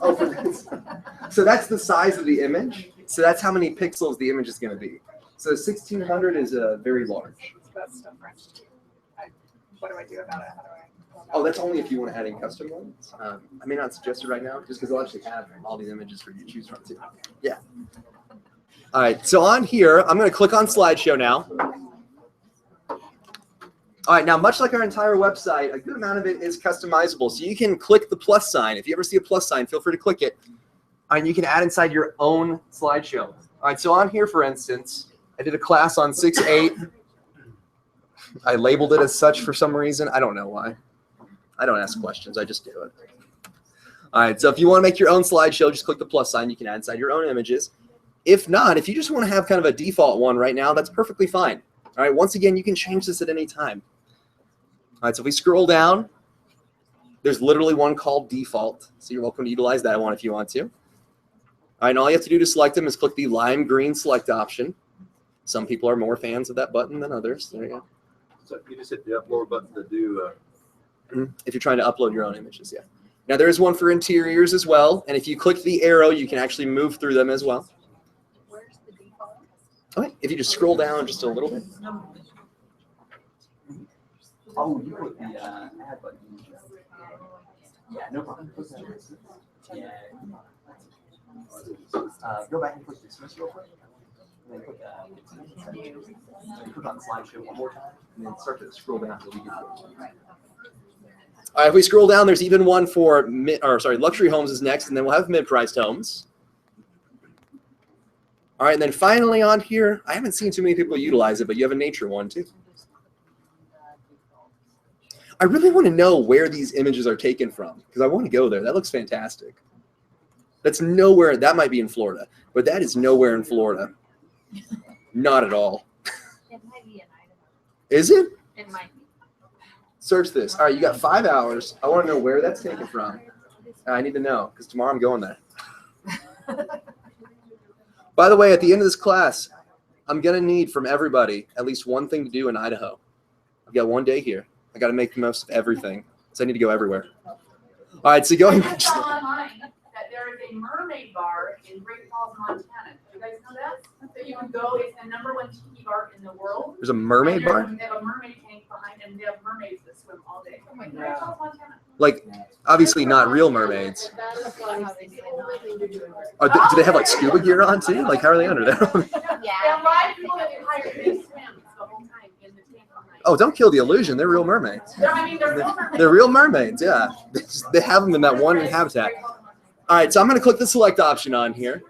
Oh, for this. So that's the size of the image. So that's how many pixels the image is going to be. So 1600 is very large.
That's still French. What do I do about it? How do I?
Oh, that's only if you want to add in custom ones. I may not suggest it right now, just because they'll actually have all these images for you to choose from too. Yeah. All right, so on here, I'm going to click on slideshow now. All right, now much like our entire website, a good amount of it is customizable. So you can click the plus sign. If you ever see a plus sign, feel free to click it. And you can add inside your own slideshow. All right, so on here, for instance, I did a class on 6-8. I labeled it as such for some reason. I don't know why. I don't ask questions. I just do it. All right, so if you want to make your own slideshow, just click the plus sign. You can add inside your own images. If not, if you just want to have kind of a default one right now, that's perfectly fine. All right, once again, you can change this at any time. All right, so if we scroll down, there's literally one called default. So you're welcome to utilize that one if you want to. All right, and all you have to do to select them is click the lime green select option. Some people are more fans of that button than others. There you go.
So you just hit the upload button to do.
If you're trying to upload your own images, yeah. Now there is one for interiors as well, and if you click the arrow, you can actually move through them as well.
Where's the default?
Okay, if you just scroll down just a little bit. Oh, you put the add button. Yeah, no problem. Yeah. Go back and click dismiss real quick. And then click on slideshow one more time, and then start to scroll down until we get to it. All right, if we scroll down, there's even one for luxury homes is next, and then we'll have mid-priced homes. All right, and then finally on here, I haven't seen too many people utilize it, but you have a nature one too. I really want to know where these images are taken from because I want to go there. That looks fantastic. That's nowhere. That might be in Florida, but that is nowhere in Florida. Not at all.
It might be an item.
Is it?
It might be.
Search this. All right, you got 5 hours. I want to know where that's taken from. I need to know because tomorrow I'm going there. By the way, at the end of this class, I'm going to need from everybody at least one thing to do in Idaho. I've got 1 day here. I got to make the most of everything. So I need to go everywhere. All right, so going.
I saw online that there is a mermaid bar in Great Falls, Montana. Do you guys know that? That you can go. It's the #1 tiki bar in the world.
There's a mermaid bar?
They have a mermaid tank behind, and they have mermaids that swim all day. I'm like, Great Falls, Montana.
Like, obviously not real mermaids. Oh, do they have like scuba gear on too? Like, how are they under there?
They have live people that can hire. They swim the whole time in the tank all night.
Oh, don't kill the illusion. They're real mermaids.
I mean, they're real mermaids.
They're real mermaids, yeah. They have them in that one habitat. All right, so I'm going to click the select option on here.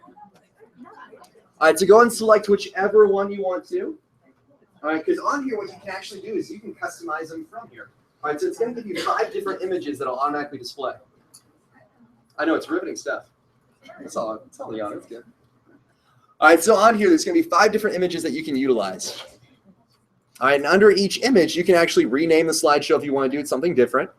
All right, so go and select whichever one you want to. All right, because on here what you can actually do is you can customize them from here. All right, so it's going to give you 5 different images that will automatically display. I know, it's riveting stuff. That's all Leon, it's good. All right, so on here there's going to be 5 different images that you can utilize. All right, and under each image, you can actually rename the slideshow if you want to do something different.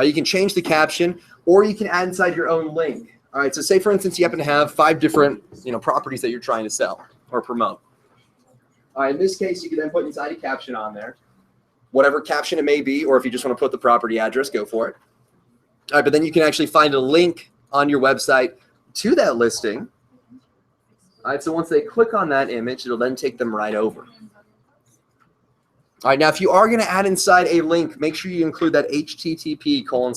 You can change the caption, or you can add inside your own link. All right, so say, for instance, you happen to have 5 different properties that you're trying to sell or promote. All right, in this case, you can then put inside a caption on there, whatever caption it may be, or if you just want to put the property address, go for it. All right, but then you can actually find a link on your website to that listing. All right, so once they click on that image, it'll then take them right over. All right, now if you are going to add inside a link, make sure you include that http://. All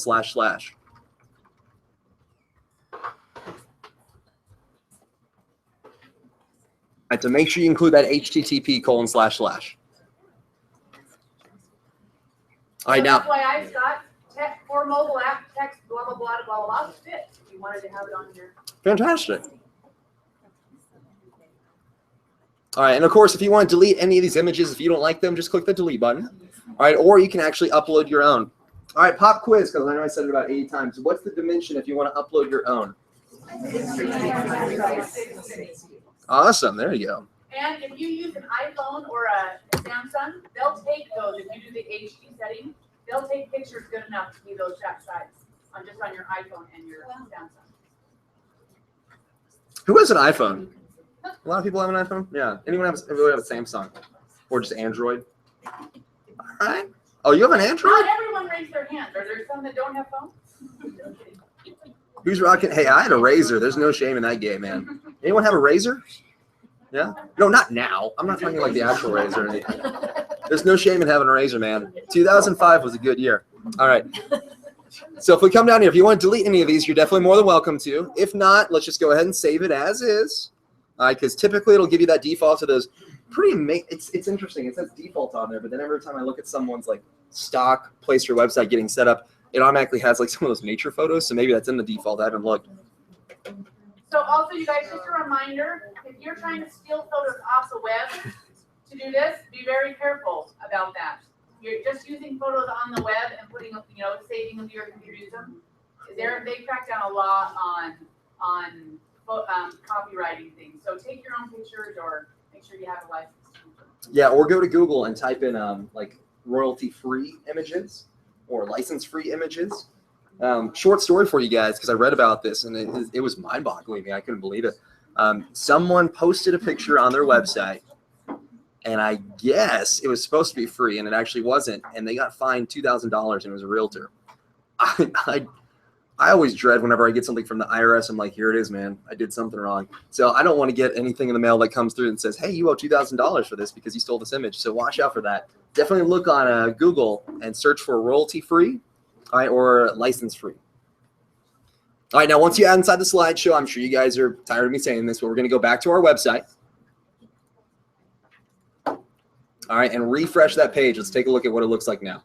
right, so make sure you include that http://. All right, now.
FYI, Scott, text for mobile app, text blah blah blah blah blah fit. If you wanted to have it on your.
Fantastic. All right, and of course, if you want to delete any of these images, if you don't like them, just click the delete button. All right, or you can actually upload your own. All right, pop quiz, because I know I said it about 80 times. What's the dimension if you want to upload your own? Awesome, there you go.
And if you use an iPhone or a Samsung, they'll take those. If you do the HD setting, they'll take pictures good enough to be those exact size on your iPhone and your Samsung.
Who has an iPhone? A lot of people have an iPhone? Yeah. Anyone have a Samsung? Or just Android? All right. Oh, you have an Android?
Not everyone raised their hand. Are there some that don't have phones?
Who's rocking? Hey, I had a razor. There's no shame in that game, man. Anyone have a razor? Yeah? No, not now. I'm not talking like the actual razor or anything. There's no shame in having a razor, man. 2005 was a good year. All right. So if we come down here, if you want to delete any of these, you're definitely more than welcome to. If not, let's just go ahead and save it as is. All right, because typically it'll give you that default to those it's interesting. It says default on there, but then every time I look at someone's like stock Placester website getting set up, it automatically has like some of those nature photos. So maybe that's in the default. I haven't looked.
So also, you guys, just a reminder, if you're trying to steal photos off the web to do this, be very careful about that. You're just using photos on the web and putting, saving them to your computer, use them. They crack down a lot on copywriting things. So take your own pictures or make sure you have a license.
Yeah, or go to Google and type in like royalty-free images or license-free images. Short story for you guys, because I read about this and it was mind-boggling. I couldn't believe it. Someone posted a picture on their website, and I guess it was supposed to be free, and it actually wasn't. And they got fined $2,000, and it was a realtor. I always dread whenever I get something from the IRS. I'm like, here it is, man. I did something wrong. So I don't want to get anything in the mail that comes through and says, hey, you owe $2,000 for this because you stole this image. So watch out for that. Definitely look on Google and search for royalty-free, all right, or license-free. All right, now once you add inside the slideshow, I'm sure you guys are tired of me saying this, but we're going to go back to our website. All right, and refresh that page. Let's take a look at what it looks like now.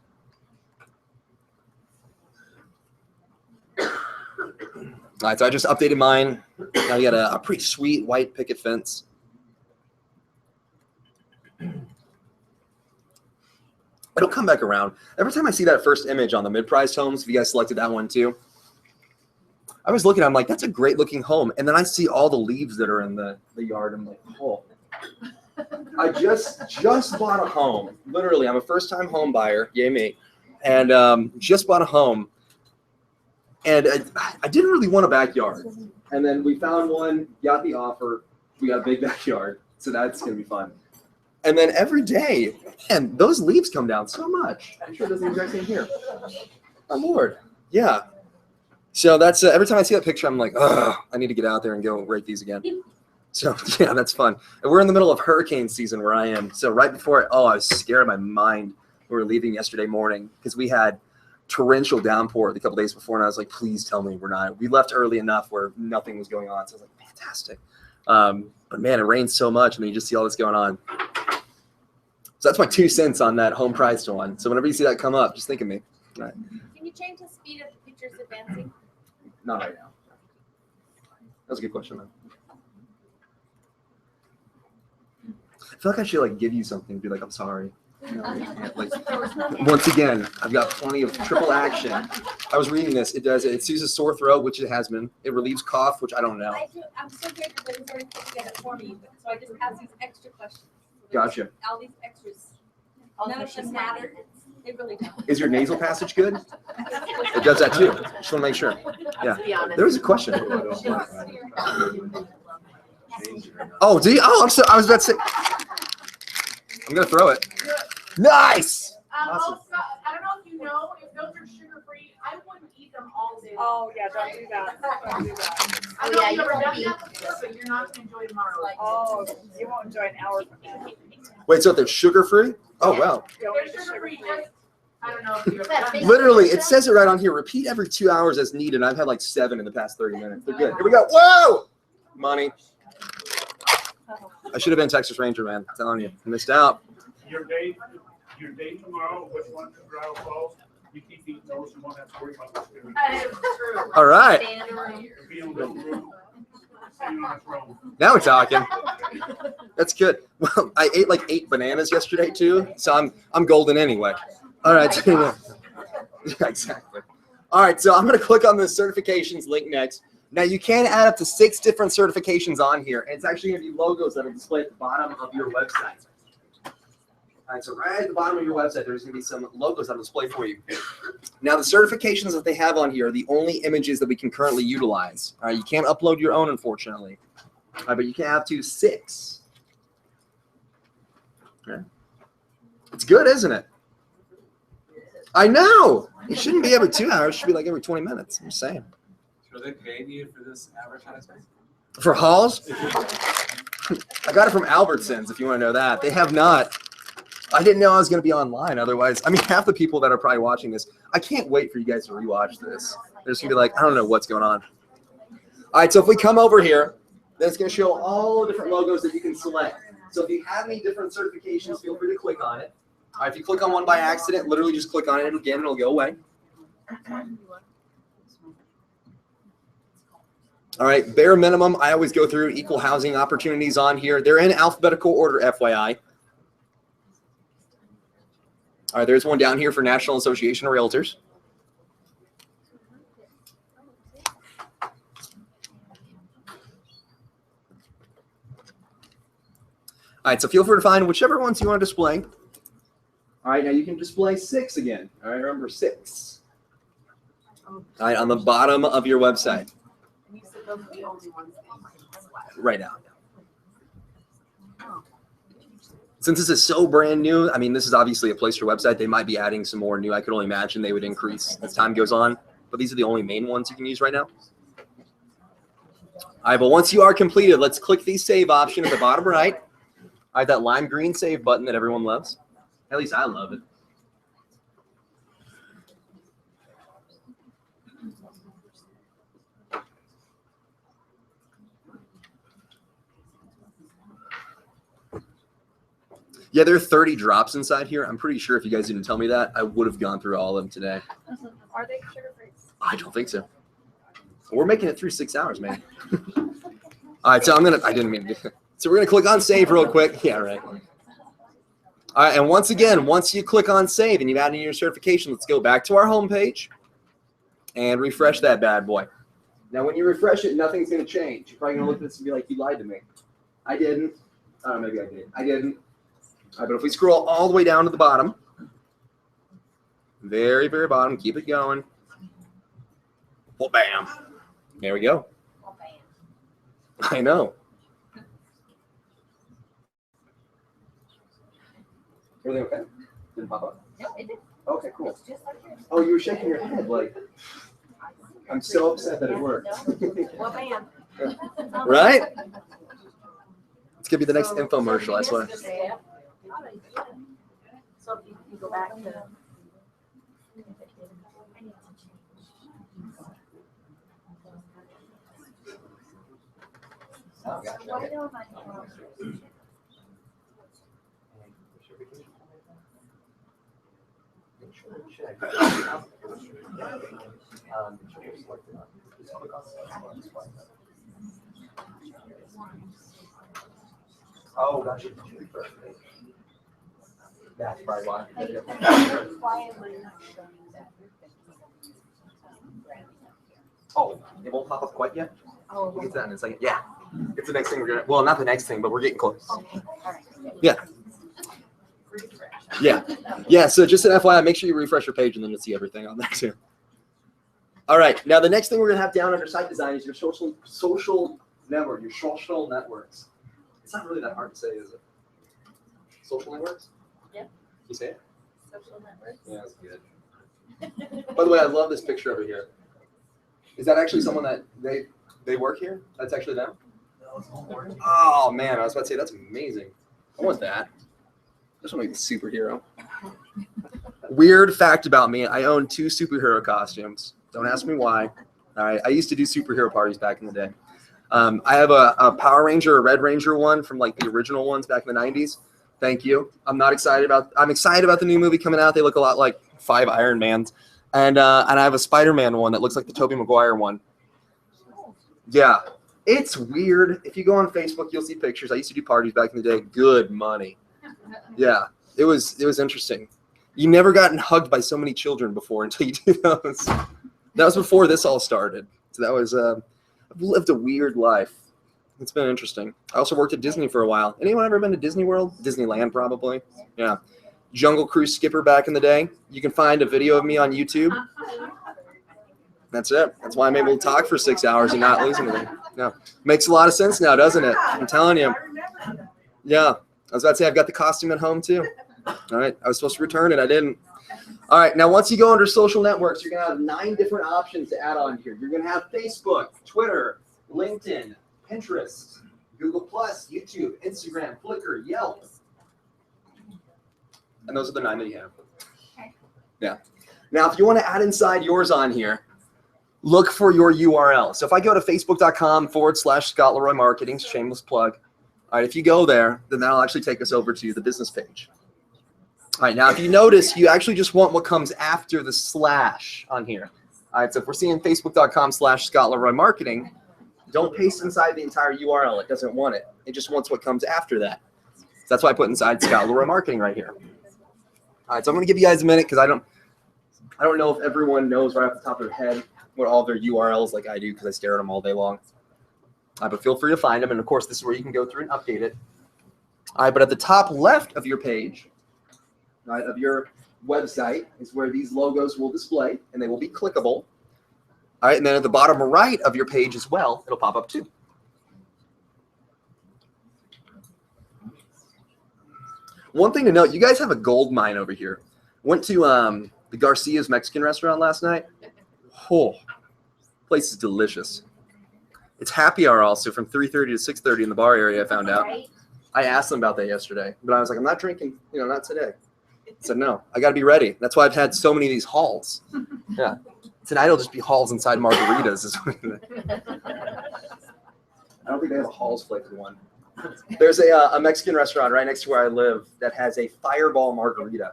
All right, so I just updated mine. Now you got a pretty sweet white picket fence. It'll come back around. Every time I see that first image on the mid-priced homes, if you guys selected that one too, I was looking, I'm like, that's a great looking home. And then I see all the leaves that are in the yard. I'm like, oh. I just bought a home. Literally, I'm a first-time home buyer. Yay me. And just bought a home. And I didn't really want a backyard. And then we found one, got the offer. We got a big backyard. So that's going to be fun. And then every day, man, those leaves come down so much. I'm sure it does the exact same here. Oh, Lord. Yeah. So that's every time I see that picture, I'm like, oh, I need to get out there and go rake these again. So, yeah, that's fun. And we're in the middle of hurricane season where I am. So right before, I was scared of my mind. We were leaving yesterday morning because we had torrential downpour the couple days before, and I was like, please tell me we're not. We left early enough where nothing was going on. So I was like, fantastic. But, man, it rains so much, and you just see all this going on. So that's my 2 cents on that home priced one. So whenever you see that come up, just think of me. All right.
Can you change the speed of the pictures advancing?
Not right now. That was a good question, though. I feel like I should like give you something, be like, I'm sorry. You know, like, once again, I've got plenty of triple action. I was reading this. It soothes sore throat, which it has been. It relieves cough, which I don't know.
I'm so grateful that he's already put together for me, so I just have these extra questions.
Gotcha.
All these extras. None of them matter. They really don't.
Is your nasal passage good? It does that too. Just want to make sure. Yeah. There was a question. Oh, do you? Oh, I was about to say. I'm gonna throw it. Nice. Awesome.
Also, I don't know if you know, if those are sugar-free, I wouldn't eat them all day.
Oh, yeah, don't do that. Don't do that.
I know you've never done that before, but you're not gonna enjoy tomorrow.
Oh, you won't enjoy an hour from now.
Wait, so they're sugar-free? Oh, wow.
They're sugar-free, just, I don't know if you're.
Literally, it says it right on here. Repeat every 2 hours as needed. I've had like 7 in the past 30 minutes. They're good. Here we go. Whoa! Money. I should have been Texas Ranger, man. I'm telling you. I missed out.
Your day tomorrow, which one to Idaho Falls, you keep eating those, you won't have to worry about what's going to
All right.
be in the room. Sitting on a throne.
Now we're talking. That's good. Well, I ate like 8 bananas yesterday too, so I'm golden anyway. All right. Yeah, exactly. All right, so I'm going to click on the certifications link next. Now you can add up to 6 different certifications on here, and it's actually going to be logos that are displayed at the bottom of your website. All right, so right at the bottom of your website, there's going to be some logos on display for you. Now, the certifications that they have on here are the only images that we can currently utilize. All right, you can't upload your own, unfortunately. All right, but you can have to 6. Okay. It's good, isn't it? I know. It shouldn't be every 2 hours. It should be like every 20 minutes. I'm just saying.
Are they paying you for this advertisement?
For Halls? I got it from Albertsons, if you want to know that. They have not. I didn't know I was going to be online. Otherwise, I mean, half the people that are probably watching this, I can't wait for you guys to rewatch this. They're just going to be like, I don't know what's going on. All right, so if we come over here, then it's going to show all the different logos that you can select. So if you have any different certifications, feel free to click on it. All right, if you click on one by accident, literally just click on it again, it'll go away. All right, bare minimum, I always go through equal housing opportunities on here. They're in alphabetical order, FYI. All right, there's one down here for National Association of Realtors. All right, so feel free to find whichever ones you want to display. All right, now you can display 6 again. All right, remember 6. All right, on the bottom of your website.
You said those are the only ones that you might select.
Right now. Since this is so brand new, I mean, this is obviously a Placester website. They might be adding some more new. I could only imagine they would increase as time goes on. But these are the only main ones you can use right now. All right, but once you are completed, let's click the save option at the bottom right. All right, that lime green save button that everyone loves. At least I love it. Yeah, there are 30 drops inside here. I'm pretty sure if you guys didn't tell me that, I would have gone through all of them today.
Are they sugar-free?
I don't think so. We're making it through 6 hours, man. All right, so I didn't mean to do that. So we're going to click on save real quick. Yeah, right. All right, and once again, once you click on save and you've added in your certification, let's go back to our homepage and refresh that bad boy. Now, when you refresh it, nothing's going to change. You're probably going to look at this and be like, you lied to me. I didn't. Oh, maybe I did. I didn't. All right, but if we scroll all the way down to the bottom, very, very bottom, keep it going. Well, bam. There we go. I know. Everything okay? Didn't pop up?
No, it did.
Okay, cool.
It's just like yours.
Oh, you were shaking your head like, I'm so upset that it worked.
Well, bam.
Right? It's going to be the next
So-
infomercial, I
so
swear.
you missed a step. So if you go back to.
Oh, gotcha.
Why don't I-
Oh, gotcha. That's probably why. Oh, it won't pop up quite yet?
Oh,
We'll get to that in a second. Yeah. It's the next thing we're going to, well, not the next thing, but we're getting close.
okay, all right.
Yeah. Yeah. Yeah. So just an FYI, make sure you refresh your page and then you'll see everything on there too. All right. Now the next thing we're gonna have down under site design is your social network, your social networks. It's not really that hard to say, is it? Social networks?
Yep.
You say it?
Social networks.
Yeah, that's good. By the way, I love this picture over here. Is that actually someone that they work here? That's actually them? Oh man, I was about to say that's amazing. I want that. I just want to be a superhero. Weird fact about me, I own 2 superhero costumes. Don't ask me why. All right, I used to do superhero parties back in the day. I have a Power Ranger, a Red Ranger one from like the original ones back in the 90s. Thank you. I'm excited about the new movie coming out. They look a lot like 5 Iron Mans. And I have a Spider-Man one that looks like the Tobey Maguire one. Yeah, it's weird. If you go on Facebook, you'll see pictures. I used to do parties back in the day. Good money. Yeah, it was interesting. You never gotten hugged by so many children before until you do those. That was before this all started. So that was I've lived a weird life. It's been interesting. I also worked at Disney for a while. Anyone ever been to Disney World? Disneyland, probably. Yeah. Jungle Cruise skipper back in the day. You can find a video of me on YouTube. That's it. That's why I'm able to talk for 6 hours and not lose anything. No, makes a lot of sense now, doesn't it? I'm telling you. Yeah. I was about to say I've got the costume at home too. All right, I was supposed to return it, I didn't. All right, now once you go under social networks, you're gonna have 9 different options to add on here. You're gonna have Facebook, Twitter, LinkedIn, Pinterest, Google Plus, YouTube, Instagram, Flickr, Yelp. And those are the 9 that you have. Yeah. Now, if you want to add inside yours on here, look for your URL. So if I go to facebook.com/Scott LeRoy Marketing, shameless plug. All right, if you go there, then that'll actually take us over to the business page. All right, now if you notice, you actually just want what comes after the slash on here. All right, so if we're seeing facebook.com/Scott LeRoy Marketing, don't paste inside the entire URL. It doesn't want it. It just wants what comes after that. So that's why I put inside Scott LeRoy Marketing right here. All right, so I'm going to give you guys a minute because I don't know if everyone knows right off the top of their head what all their URLs like I do because I stare at them all day long. But feel free to find them. And, of course, this is where you can go through and update it. All right, but at the top left of your page, right, of your website is where these logos will display, and they will be clickable. All right, and then at the bottom right of your page as well, it'll pop up too. One thing to note, you guys have a gold mine over here. Went to the Garcia's Mexican restaurant last night. Oh, place is delicious. It's happy hour also from 3:30 to 6:30 in the bar area, I found out. I asked them about that yesterday, but I was like, I'm not drinking, not today. I said, no, I got to be ready. That's why I've had so many of these halls. Yeah. Tonight it'll just be halls inside margaritas. I don't think they have a Halls flavored one. There's a Mexican restaurant right next to where I live that has a fireball margarita.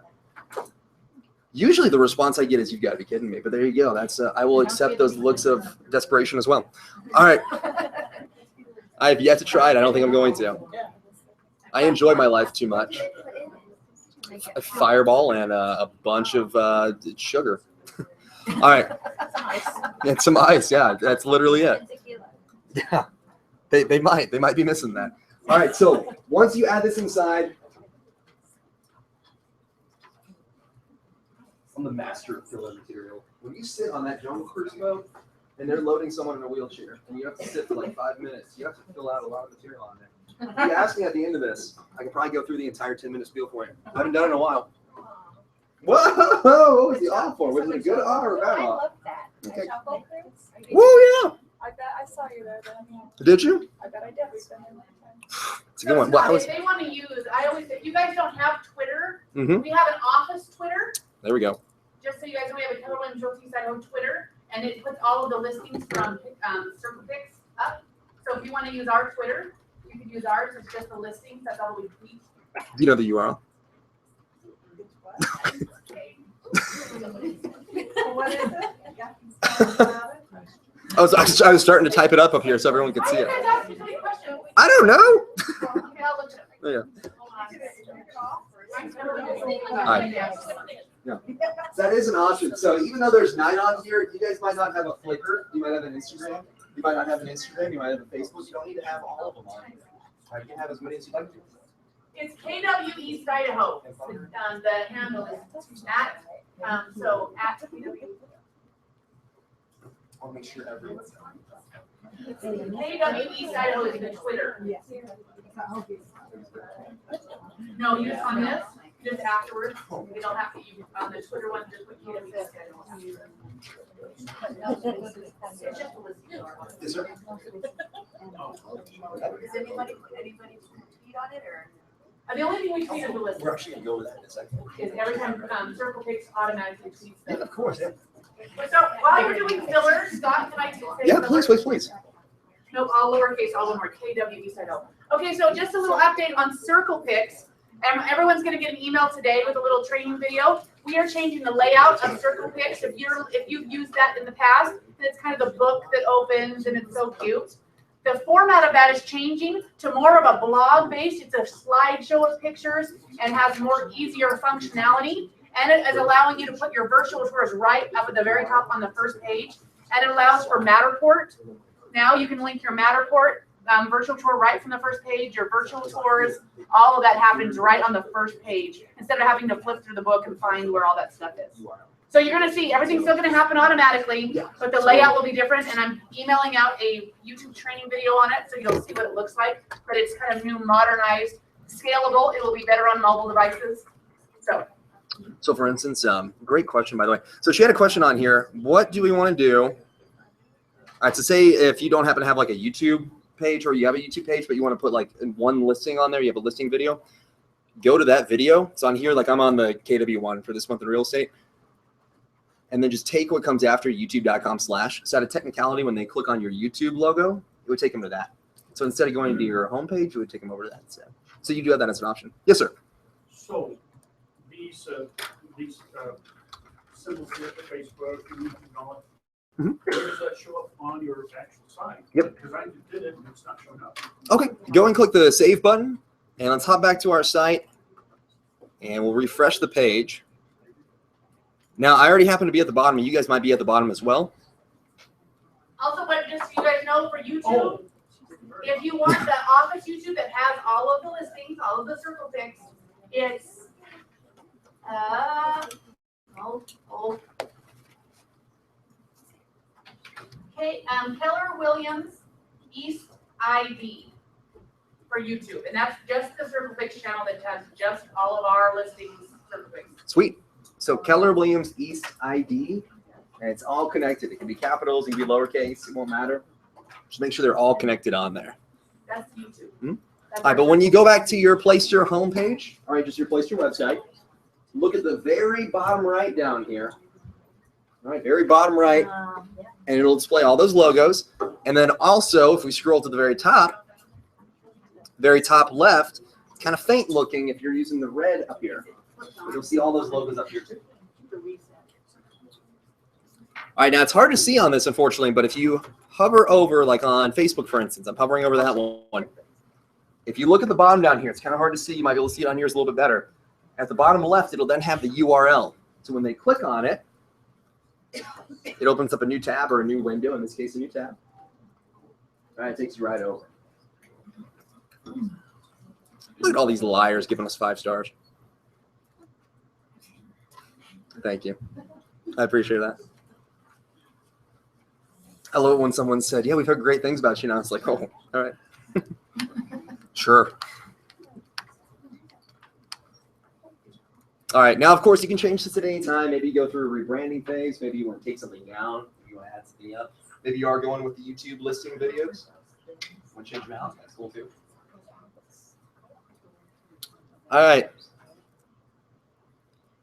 Usually the response I get is, "You've got to be kidding me," but there you go. That's I will accept those looks of desperation as well. All right, I have yet to try it. I don't think I'm going to. I enjoy my life too much. A fireball and a bunch of sugar. All right, and some ice. Yeah, that's literally it. Yeah, they might be missing that. All right, so once you add this inside, I'm the master of filler material. When you sit on that jungle cruise boat and they're loading someone in a wheelchair and you have to sit for like 5 minutes, you have to fill out a lot of material on there. If you ask me at the end of this, I can probably go through the entire 10-minute spiel for you. I haven't done it in a while. Whoa! What was the off for? Was it a good off or a bad
I
off?
love that.
Okay.
Jungle cruise?
Woo, yeah!
I bet I saw you there then.
Did you?
I bet I did. We've been there one time.
It's a good one. Well,
If they want to use, I always say, if you guys don't have Twitter,
Mhm.
we have an office Twitter.
There we go.
Just so you guys know, we have a Keller Williams Realty Idaho Twitter, and it puts all of the listings from Circle Picks up. So if you want to use our Twitter, you can use ours. It's just the listings. That's all we tweet.
Do you know the URL?
What is it?
I was starting to type it up here so everyone could see
Why
it.
you guys asking so many questions?
I don't know.
Okay, I'll look it up.
Yeah.
All
right. Yeah. That is an option. So even though there's 9 on here, you guys might not have a Flickr. You might have an Instagram. You might not have an Instagram. You might have a Facebook. You don't need to have all of them on here. You can have as many as you like to.
It's KW East Idaho. The handle is at, so at KW.
I'll make sure everyone's on.
KW East Idaho is the Twitter. No, use on this, just afterwards. You don't have to use on the Twitter one, just put KW East Idaho. It's just a listing.
Is there?
Does anybody tweet on it or?
The only thing we tweet is the listing.
We're actually going to go over that in a second.
Is every time Circle Picks automatically tweets
Yeah,
them.
of course. Yeah,
So while you're doing fillers, Scott, can I say
yeah,
fillers?
please.
Nope, all lowercase, all one word, KW East Idaho. Okay, so just a little update on Circle Picks. Everyone's gonna get an email today with a little training video. We are changing the layout of Circle Picks. If you've used that in the past, and it's kind of the book that opens and it's so cute. The format of that is changing to more of a blog based. It's a slideshow of pictures and has more easier functionality. And it is allowing you to put your virtual tours right up at the very top on the first page. And it allows for Matterport. Now you can link your Matterport virtual tour right from the first page, your virtual tours, all of that happens right on the first page instead of having to flip through the book and find where all that stuff is. So you're going to see everything's still going to happen automatically, but the layout will be different. And I'm emailing out a YouTube training video on it so you'll see what it looks like. But it's kind of new, modernized, scalable. It will be better on mobile devices.
So for instance, great question, by the way. So she had a question on here. What do we want to do? All right, so say if you don't happen to have like a YouTube page, or you have a YouTube page, but you want to put like one listing on there, you have a listing video, go to that video. It's on here, like I'm on the KW one for this month in real estate. And then just take what comes after youtube.com/. So out of technicality, when they click on your YouTube logo, it would take them to that. So instead of going to your homepage, it would take them over to that instead. So you do have that as an option. Yes, sir.
So these symbols here for Facebook and all that, where does that show up on your actual site?
Yep.
Because I did it and it's not showing up.
Okay, go and click the save button, and let's hop back to our site, and we'll refresh the page. Now, I already happen to be at the bottom, and you guys might be at the bottom as well.
Also, but just so you guys know, for YouTube, if you want the office YouTube that has all of the listings, all of the circle picks, it's Keller Williams East ID for YouTube, and that's just the circle picks channel that has just all of our listings circle picks.
Sweet. So Keller Williams East ID, and it's all connected. It can be capitals, it can be lowercase, it won't matter. Just make sure they're all connected on there.
That's YouTube.
All right, but when you go back to your Placester homepage, all right, just your Placester website, look at the very bottom right down here. All right, very bottom right, and it'll display all those logos. And then also, if we scroll to the very top left, kind of faint looking if you're using the red up here. But you'll see all those logos up here too. All right, now it's hard to see on this, unfortunately, but if you hover over, like on Facebook, for instance, I'm hovering over that one. If you look at the bottom down here, it's kind of hard to see. You might be able to see it on yours a little bit better. At the bottom left, it'll then have the URL. So when they click on it, it opens up a new tab or a new window, in this case, a new tab. All right, it takes you right over. Look at all these liars giving us 5 stars. Thank you. I appreciate that. I love it when someone said, yeah, we've heard great things about you. Now it's like, oh, all right. Sure. All right. Now, of course, you can change this at any time. Maybe you go through a rebranding phase. Maybe you want to take something down. Maybe you want to add something up. Maybe you are going with the YouTube listing videos. Want to change them out? That's cool too. All right.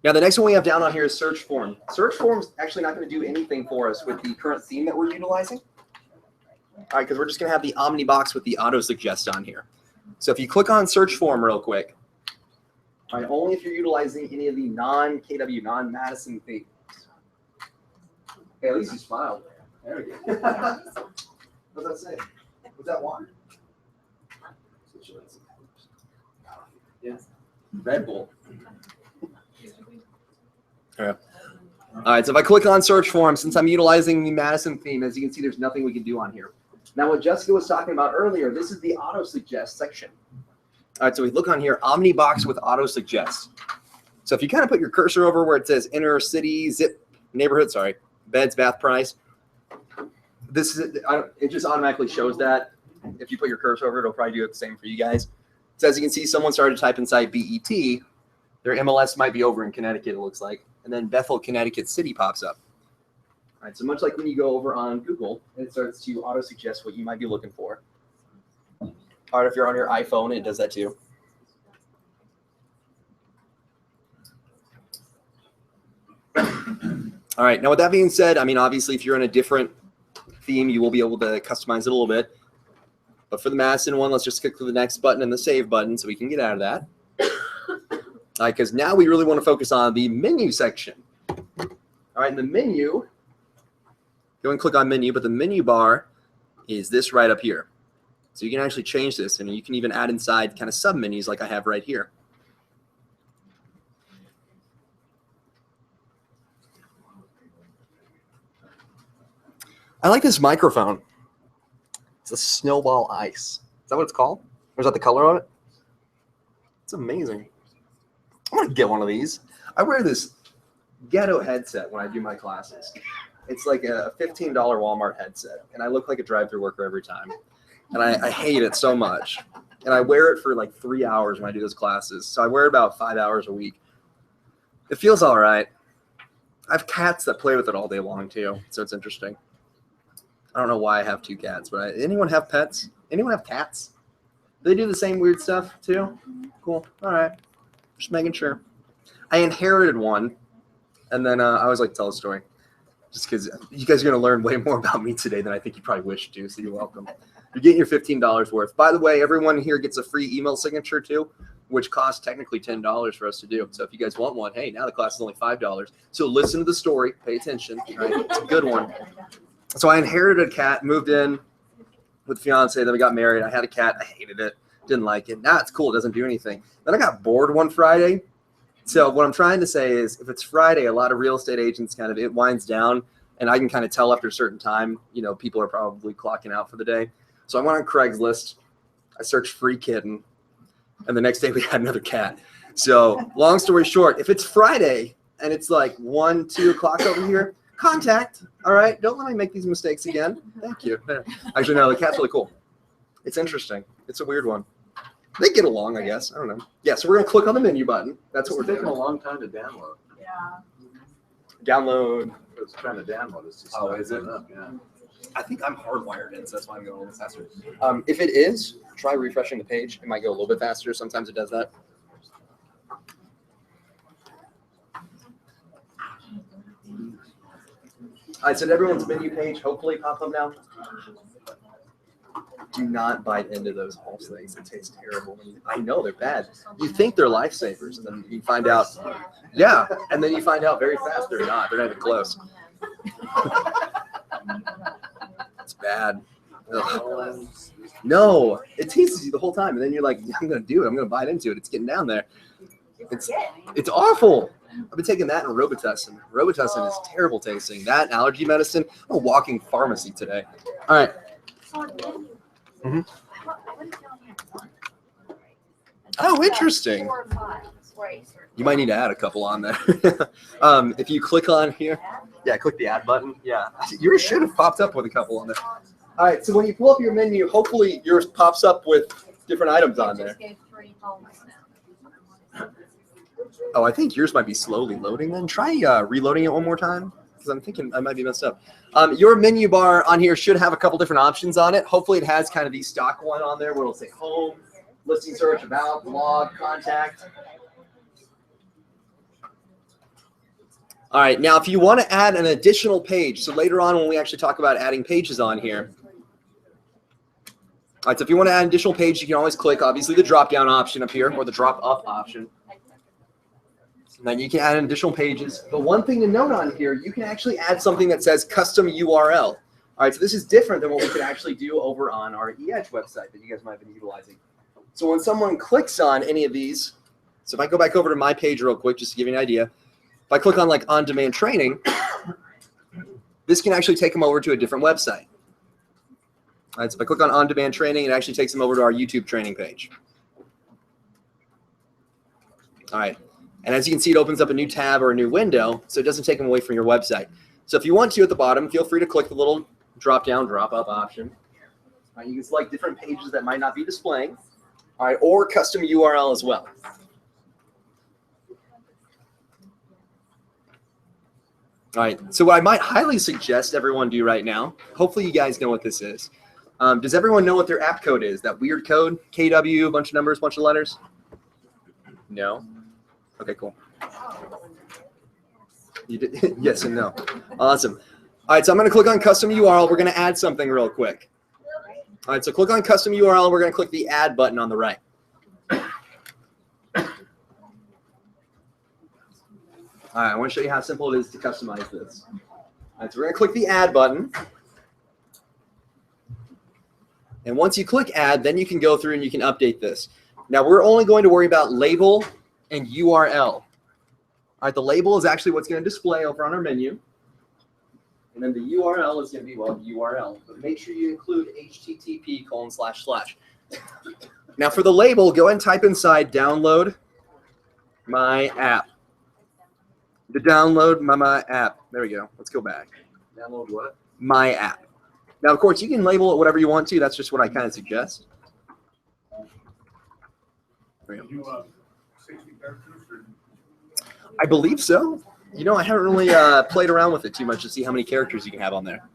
Now, the next one we have down on here is search form. Search form's actually not going to do anything for us with the current theme that we're utilizing. All right, because we're just going to have the Omni box with the auto suggest on here. So if you click on search form real quick, all right, only if you're utilizing any of the non-KW, non-Madison themes. Hey, at least you smiled. There we go. What's that say? Was that water? Yeah. Red Bull. All right, so if I click on search form, since I'm utilizing the Madison theme, as you can see, there's nothing we can do on here. Now, what Jessica was talking about earlier, this is the auto suggest section. All right, so we look on here, Omni box with auto suggest. So if you kind of put your cursor over where it says inner city, zip, neighborhood, sorry, beds, bath price, this is it just automatically shows that. If you put your cursor over it, it'll probably do it the same for you guys. So as you can see, someone started to type inside BET. Their MLS might be over in Connecticut, it looks like. And then Bethel, Connecticut city pops up. All right, so much like when you go over on Google, it starts to auto-suggest what you might be looking for. All right, if you're on your iPhone, it does that too. All right, now with that being said, I mean, obviously, if you're in a different theme, you will be able to customize it a little bit. But for the Madison one, let's just click to the next button and the save button so we can get out of that. All right, because now we really want to focus on the menu section. All right, in the menu, go and click on menu, but the menu bar is this right up here. So you can actually change this, and you can even add inside kind of sub-menus like I have right here. I like this microphone. It's a snowball ice. Is that what it's called? Or is that the color on it? It's amazing. I want to get one of these. I wear this ghetto headset when I do my classes. It's like a $15 Walmart headset, and I look like a drive-thru worker every time. And I hate it so much. And I wear it for like 3 hours when I do those classes. So I wear it about 5 hours a week. It feels all right. I have cats that play with it all day long too, so it's interesting. I don't know why I have 2 cats, but anyone have pets? Anyone have cats? Do they do the same weird stuff too? Cool. All right. Just making sure. I inherited one, and then I always like to tell a story, just because you guys are going to learn way more about me today than I think you probably wish to, so you're welcome. You're getting your $15 worth. By the way, everyone here gets a free email signature too, which costs technically $10 for us to do. So if you guys want one, hey, now the class is only $5. So listen to the story, pay attention. Right? It's a good one. So I inherited a cat, moved in with fiance, then we got married. I had a cat. I hated it. Didn't like it. Now it's cool. It doesn't do anything. Then I got bored one Friday. So what I'm trying to say is if it's Friday, a lot of real estate agents kind of, it winds down, and I can kind of tell after a certain time, you know, people are probably clocking out for the day. So I went on Craigslist. I searched free kitten. And the next day we had another cat. So long story short, if it's Friday and it's like 1, 2 o'clock over here, contact. All right. Don't let me make these mistakes again. Thank you. Actually, no, the cat's really cool. It's interesting. It's a weird one. They get along, I guess. I don't know. Yeah. So we're going to click on the menu button. That's what we're
taking
doing.
a long time to download.
Yeah.
Download.
It's trying to download. It's just
Oh,
not
is it?
going up, yeah.
I think I'm hardwired in, so that's why I'm going a little bit faster. If it is, try refreshing the page. It might go a little bit faster. Sometimes it does that. I said everyone's menu page hopefully pop up now. Do not bite into those Halls things. It tastes terrible. I know they're bad. You think they're lifesavers, and then you find out, yeah, and then you find out very fast they're not. They're not even close. It's bad. Ugh. No, it teases you the whole time, and then you're like, yeah, I'm gonna do it. I'm gonna bite into it. It's getting down there. It's awful. I've been taking that and Robitussin. Robitussin is terrible tasting. That allergy medicine. I'm a walking pharmacy today. All right. Mhm. Oh, interesting. You might need to add a couple on there. If you click on here, yeah, click the add button. Yeah, yours should have popped up with a couple on there. All right, so when you pull up your menu, hopefully yours pops up with different items on there. Oh, I think yours might be slowly loading then. Try reloading it one more time, because I'm thinking I might be messed up. Your menu bar on here should have a couple different options on it. Hopefully it has kind of the stock one on there where it'll say home, listing search, about, blog, contact. All right, now if you want to add an additional page, so later on when we actually talk about adding pages on here. All right, so if you want to add an additional page, you can always click, obviously, the drop-down option up here, or the drop-up option. And then you can add additional pages. But one thing to note on here, you can actually add something that says custom URL. All right, so this is different than what we could actually do over on our EH website that you guys might have been utilizing. So when someone clicks on any of these, so if I go back over to my page real quick, just to give you an idea, if I click on like on-demand training, this can actually take them over to a different website. All right, so if I click on on-demand training, it actually takes them over to our YouTube training page. All right. And as you can see, it opens up a new tab or a new window, so it doesn't take them away from your website. So if you want to at the bottom, feel free to click the little drop-down, drop-up option. All right, you can select different pages that might not be displaying, all right, or custom URL as well. All right, so what I might highly suggest everyone do right now, hopefully you guys know what this is. Does everyone know what their app code is? That weird code, KW, a bunch of numbers, bunch of letters? No? Okay, cool. You did, yes and no. Awesome. All right, so I'm going to click on custom URL. We're going to add something real quick. All right, so click on custom URL. We're going to click the add button on the right. All right, I want to show you how simple it is to customize this. All right, so we're going to click the add button. And once you click add, then you can go through and you can update this. Now, we're only going to worry about label and URL. All right, the label is actually what's going to display over on our menu. And then the URL is going to be, well, URL. But make sure you include http://. Now, for the label, go ahead and type inside download my app. To download my app. There we go. Let's go back.
Download what?
My app. Now, of course, you can label it whatever you want to. That's just what I kind of suggest. There we go.
60 characters
I believe so. You know, I haven't really played around with it too much to see how many characters you can have on there.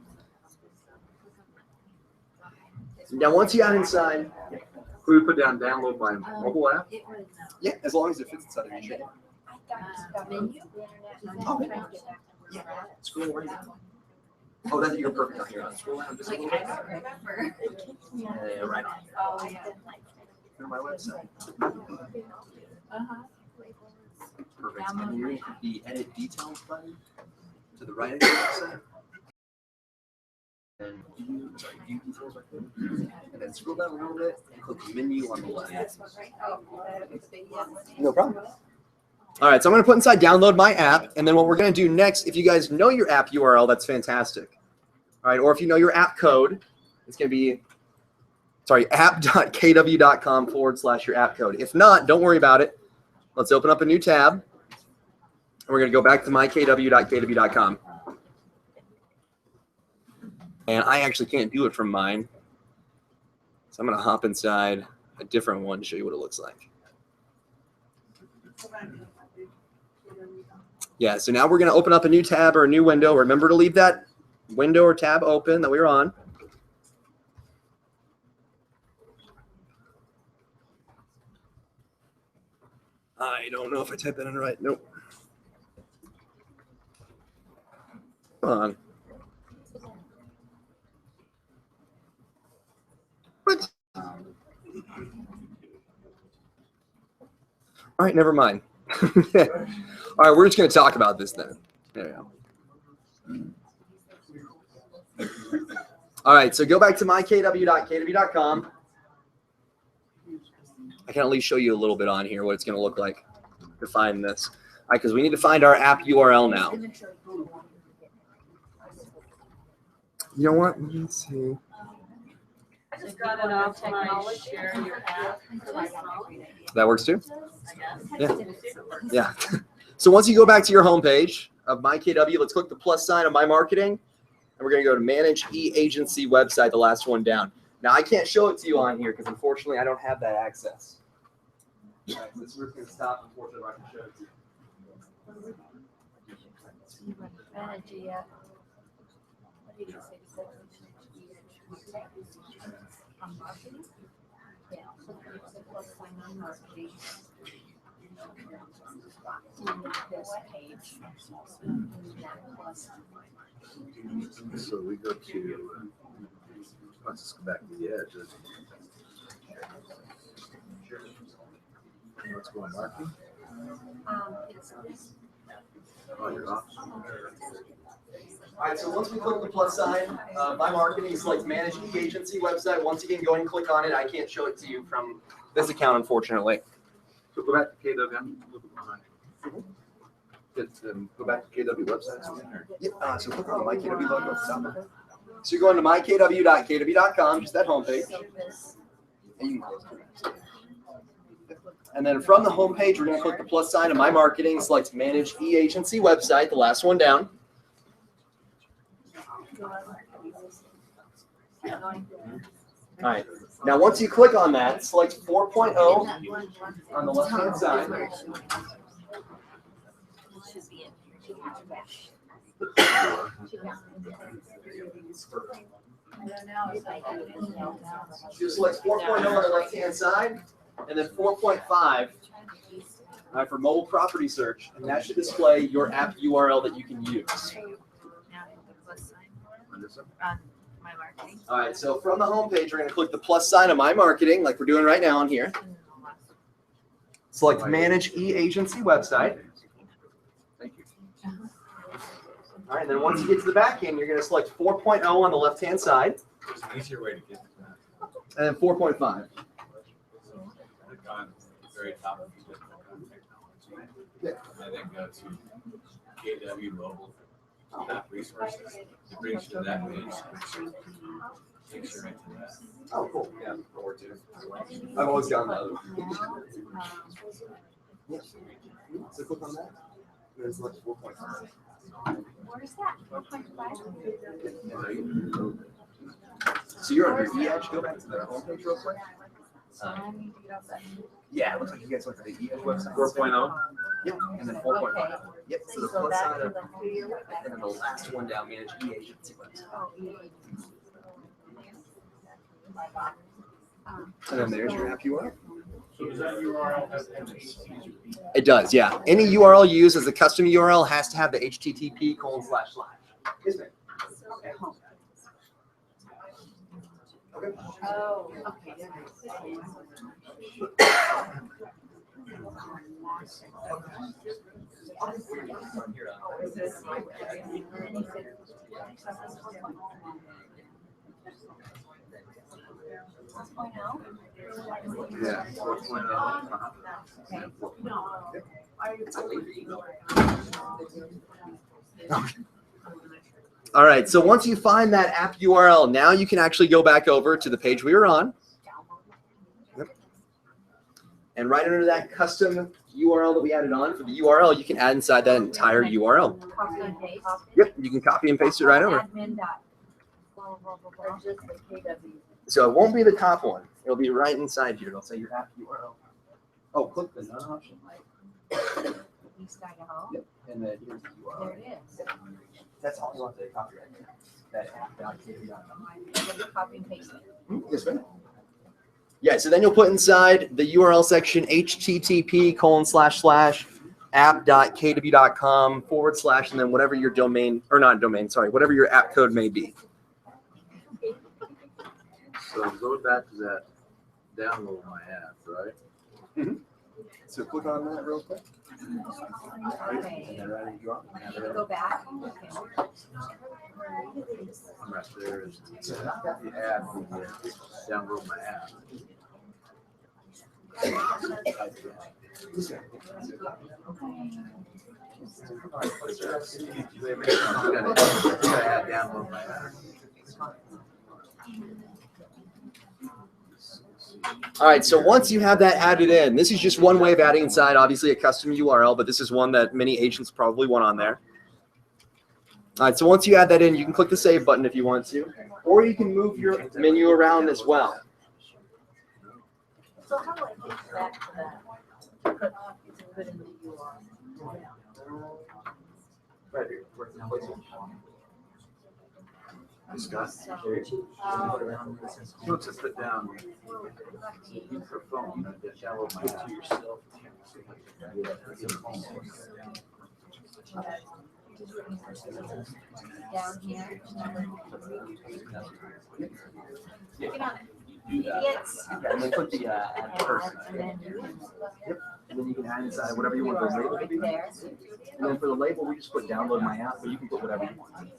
Now, once you got inside,
We put down download my mobile app.
yeah, as long as it fits inside of your chain. Okay. Yeah, scroll right down. Oh, that's you're perfect on here. Scroll down just a little bit.
remember.
Yeah, right on.
Oh, yeah.
Through my website.
Uh-huh.
Perfect. And then you're going to hit the edit details button to the right of the website. And view details right there. And then scroll down a little bit and click menu on the left. No problem. All right, so I'm going to put inside download my app. And then what we're going to do next, if you guys know your app URL, that's fantastic. All right, or if you know your app code, it's going to be, app.kw.com/your app code. If not, don't worry about it. Let's open up a new tab. And we're going to go back to mykw.kw.com. And I actually can't do it from mine. So I'm going to hop inside a different one to show you what it looks like. Yeah, so now we're going to open up a new tab or a new window. Remember to leave that window or tab open that we were on. I don't know if I typed that in right. Nope. Come on. What? All right, never mind. All right, we're just going to talk about this then. There we go. All right, so go back to mykw.kw.com. I can at least show you a little bit on here what it's going to look like to find this. All right, because we need to find our app URL now. You know what? Let's see.
I just got it off my share your app.
That works too? Yeah. Yeah. So once you go back to your homepage of MyKW, let's click the plus sign of My Marketing, and we're going to go to Manage E-Agency website, the last one down. Now, I can't show it to you on here because, unfortunately, I don't have that access. All right, so this is where it's going to stop. Unfortunately, I can show it to you.
So we go to, let's just go back to the edge. Let's go on marketing. Oh, you're off.
All right, so once we click the plus sign, My Marketing selects Manage E-Agency website. Once again, go ahead and click on it. I can't show it to you from this account, unfortunately.
So go back to KW. I'm a little bit behind. Go back to KW website.
Yep, so click on the MyKW logo at the top. So you're going to mykw.kw.com, just that homepage. And you can close it. And then from the homepage, we're going to click the plus sign of My Marketing, select Manage E-Agency website, the last one down. All right. Now, once you click on that, select 4.0 on the left-hand side. Just select 4.0 on the left-hand side, and then 4.5 for mobile property search, and that should display your app URL that you can use. All right, so from the home page, we're going to click the plus sign of My Marketing, like we're doing right now on here. Select Manage E-Agency website.
Thank you.
All right, and then once you get to the back end, you're going to select 4.0 on the left-hand side.
There's an easier way to get to that.
And then 4.5.
So click on the very top of the technology. And then go to KW Mobile App Resources. It brings you to that page. Takes you right to that.
Oh, cool. Yeah, or two. I've always gotten the other one. Yeah. So click on that. And then select 4.5.
Where's that? 4.5?
So you're under E-Edge. Go back to the homepage real quick. Yeah, it looks like you guys went to the E-Edge website.
4.0.
Yep, and then 4.5.
Okay.
Yep, so the
So
plus
that
side
for
of,
the 2-year.
and then the last one down, manage e-agency funds. And then there's your app URL.
So does that URL have images?
It does, yeah. Any URL you use as a custom URL has to have the HTTP:// Yes, ma'am. Okay.
Oh, okay.
Yeah. 4.0.
All right, so once you find that app URL, now you can actually go back over to the page we were on. Yep. And right under that custom URL that we added on, for the URL, you can add inside that entire URL.
Copy and paste.
Yep, you can copy and paste it right over.
Admin dot. Or just the KW.
So it won't be the top one. It'll be right inside here. It'll say your app URL. Oh, click the none option.
East Idaho.
Yep. And then here's the URL.
There it is.
That's all you want to copy right there. That app.kb.com.
Copy and paste it.
Yes, ma'am. Yeah, so then you'll put inside the URL section http://app.kw.com / and then whatever your domain, or not domain, sorry, whatever your app code may be.
So go back to that download my app, right?
So click on that real quick.
Okay.
And then right you are.
Go back.
I'm right there. It's the app. Download my app. You gotta add download my app.
All right, so once you have that added in, this is just one way of adding inside, obviously a custom URL, but this is one that many agents probably want on there. All right, so once you add that in, you can click the save button if you want to, or you can move your menu around as well.
So how do I get back to that? Put in the URL.
Right here.
Scott,
So,
just put down your phone and download my app.
down here.
Get on it.
Yes.
And then put the add person.
And then
Yep. And then you can add inside whatever you want the label to be.
there.
And then for the label, we just put download my app, but you can put whatever you want.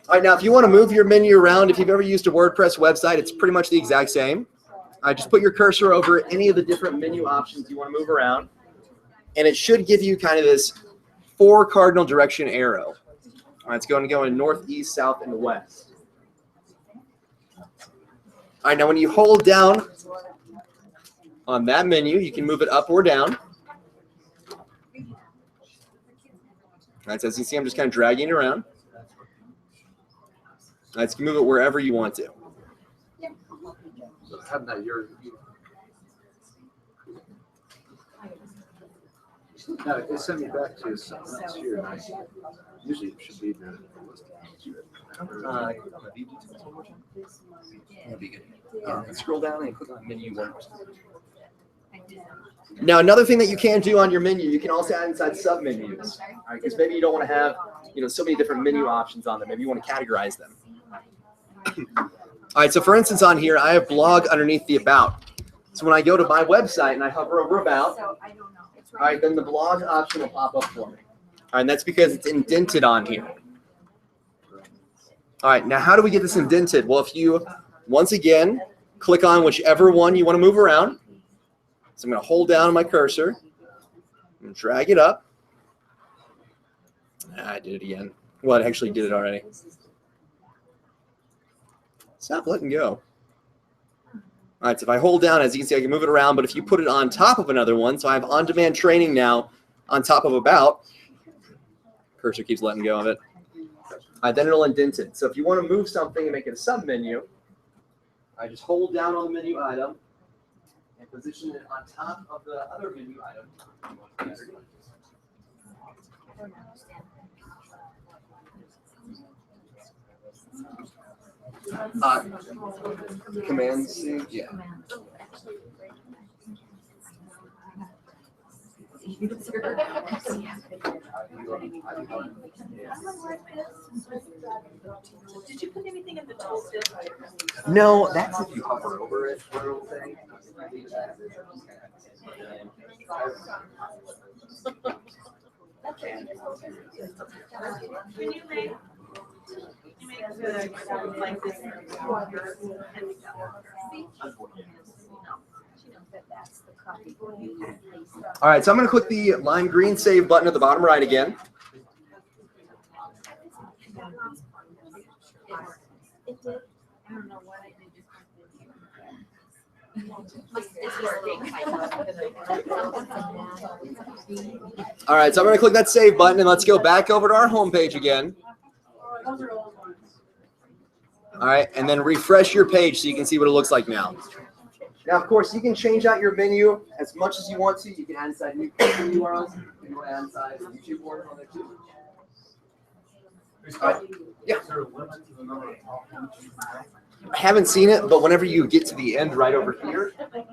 All right, now if you want to move your menu around, if you've ever used a WordPress website, it's pretty much the exact same. Just put your cursor over any of the different menu options you want to move around, and it should give you kind of this 4 cardinal direction arrow. All right, it's going to go in north, east, south, and west. All right, now when you hold down on that menu, you can move it up or down. All right, so as you see, I'm just kind of dragging it around. All right, so you can move it wherever you want to.
So having that your now it sent me back to something else here. And usually it should be the
That'd be good. Scroll down and click on menu 1. Now, another thing that you can do on your menu, you can also add inside submenus. All right, because maybe you don't want to have, so many different menu options on there. Maybe you want to categorize them. All right, so for instance, on here, I have blog underneath the about. So when I go to my website and I hover over about, all right, then the blog option will pop up for me. All right, and that's because it's indented on here. All right, now how do we get this indented? Well, if you, once again, click on whichever one you want to move around. So I'm going to hold down my cursor and drag it up. I did it again. Well, I actually did it already. Stop letting go. All right, so if I hold down, as you can see, I can move it around, but if you put it on top of another one, so I have on-demand training now on top of about, cursor keeps letting go of it, all right, then it'll indent it. So if you want to move something and make it a sub-menu, I just hold down on the menu item and and position it on top of the other menu item. you want to be underneath. Command C, yeah.
Did you put anything in the tooltip?
No, that's if you hover over it for a little thing.
Can you make the like this?
All right, so I'm going to click the lime green save button at the bottom right again.
It did. I don't know what I did.
All right, so I'm going to click that save button and let's go back over to our home page again. All right, and then refresh your page so you can see what it looks like now. Now, of course, you can change out your menu as much as you want to. You can add inside new URLs. You can add inside YouTube boards on there too. All right. Yeah. I haven't seen it, but whenever you get to the end right over here, then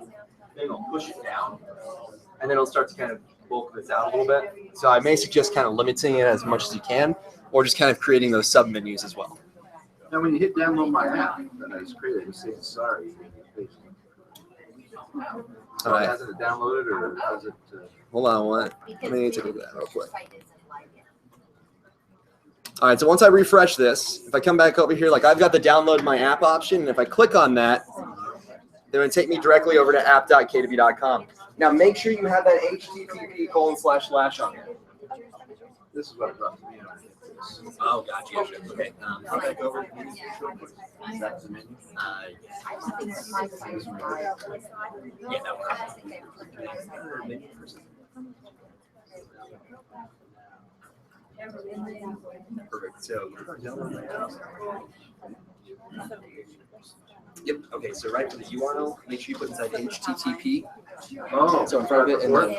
it'll push it down, and then it'll start to kind of bulk this out a little bit. So I may suggest kind of limiting it as much as you can, or just kind of creating those sub menus as well.
Now, when you hit download my app that I just created, it says sorry.
All right.
Hasn't it downloaded or has it?
Hold on, what? Let me take a look at that real quick. All right, so once I refresh this, if I come back over here, like I've got the download my app option, and if I click on that, they're going to take me directly over to app.kw.com. Now, make sure you have that http:// on here.
This is what it brought to me.
Oh, gotcha. Okay. Come back over.
Is that the menu?
Yeah, that works. Perfect. So, yep. Okay. So, right for the URL, make sure you put inside HTTP.
Oh,
So in front of it, and then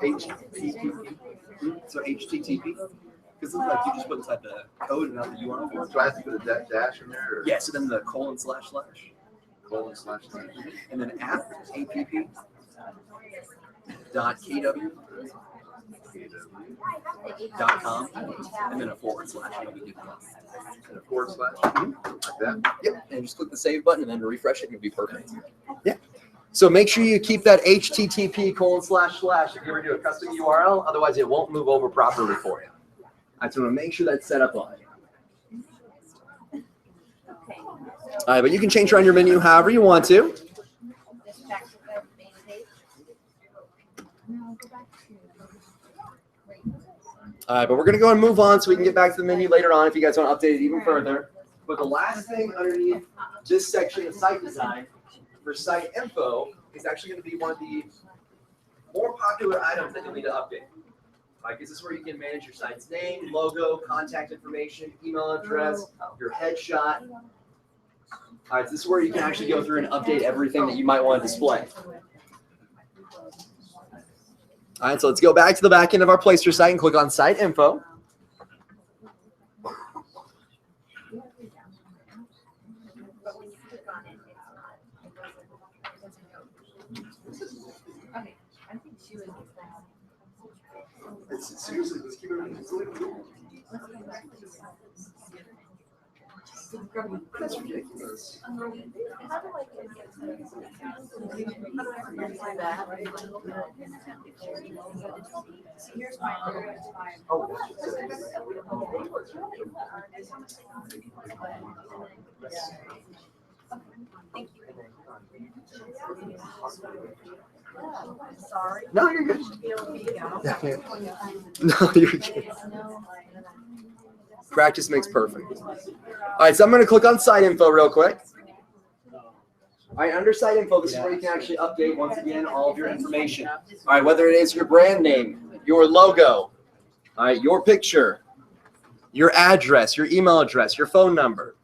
HTTP. So HTTP. Because it looks like you just put inside the code and not the URL.
do I have to put a dash in there? Or
Yeah. So then the :// :// and then app.kw. .com and then a // You'll be good to go.
And a // like that.
Yep, and just click the save button and then refresh it and you'll be perfect. Yeah. So make sure you keep that HTTP :// if you ever do a custom URL, otherwise it won't move over properly for you. I just want to make sure that's set up on it. All right, but you can change around your menu however you want to. All right, but we're going to go and move on so we can get back to the menu later on if you guys want to update it even further. But the last thing underneath this section of site design for site info is actually going to be one of the more popular items that you'll need to update. Like, this is where you can manage your site's name, logo, contact information, email address, your headshot. All right, so this is where you can actually go through and update everything that you might want to display. All right, so let's go back to the back end of our Placester site and click on Site Info.
Seriously, let's keep it. That's ridiculous.
Sorry.
No, you're good.
Yeah.
No, you're good. Practice makes perfect. All right, so I'm going to click on Site Info real quick. All right, under Site Info, this is where you can actually update, once again, all of your information. All right, whether it is your brand name, your logo, all right, your picture, your address, your email address, your phone number.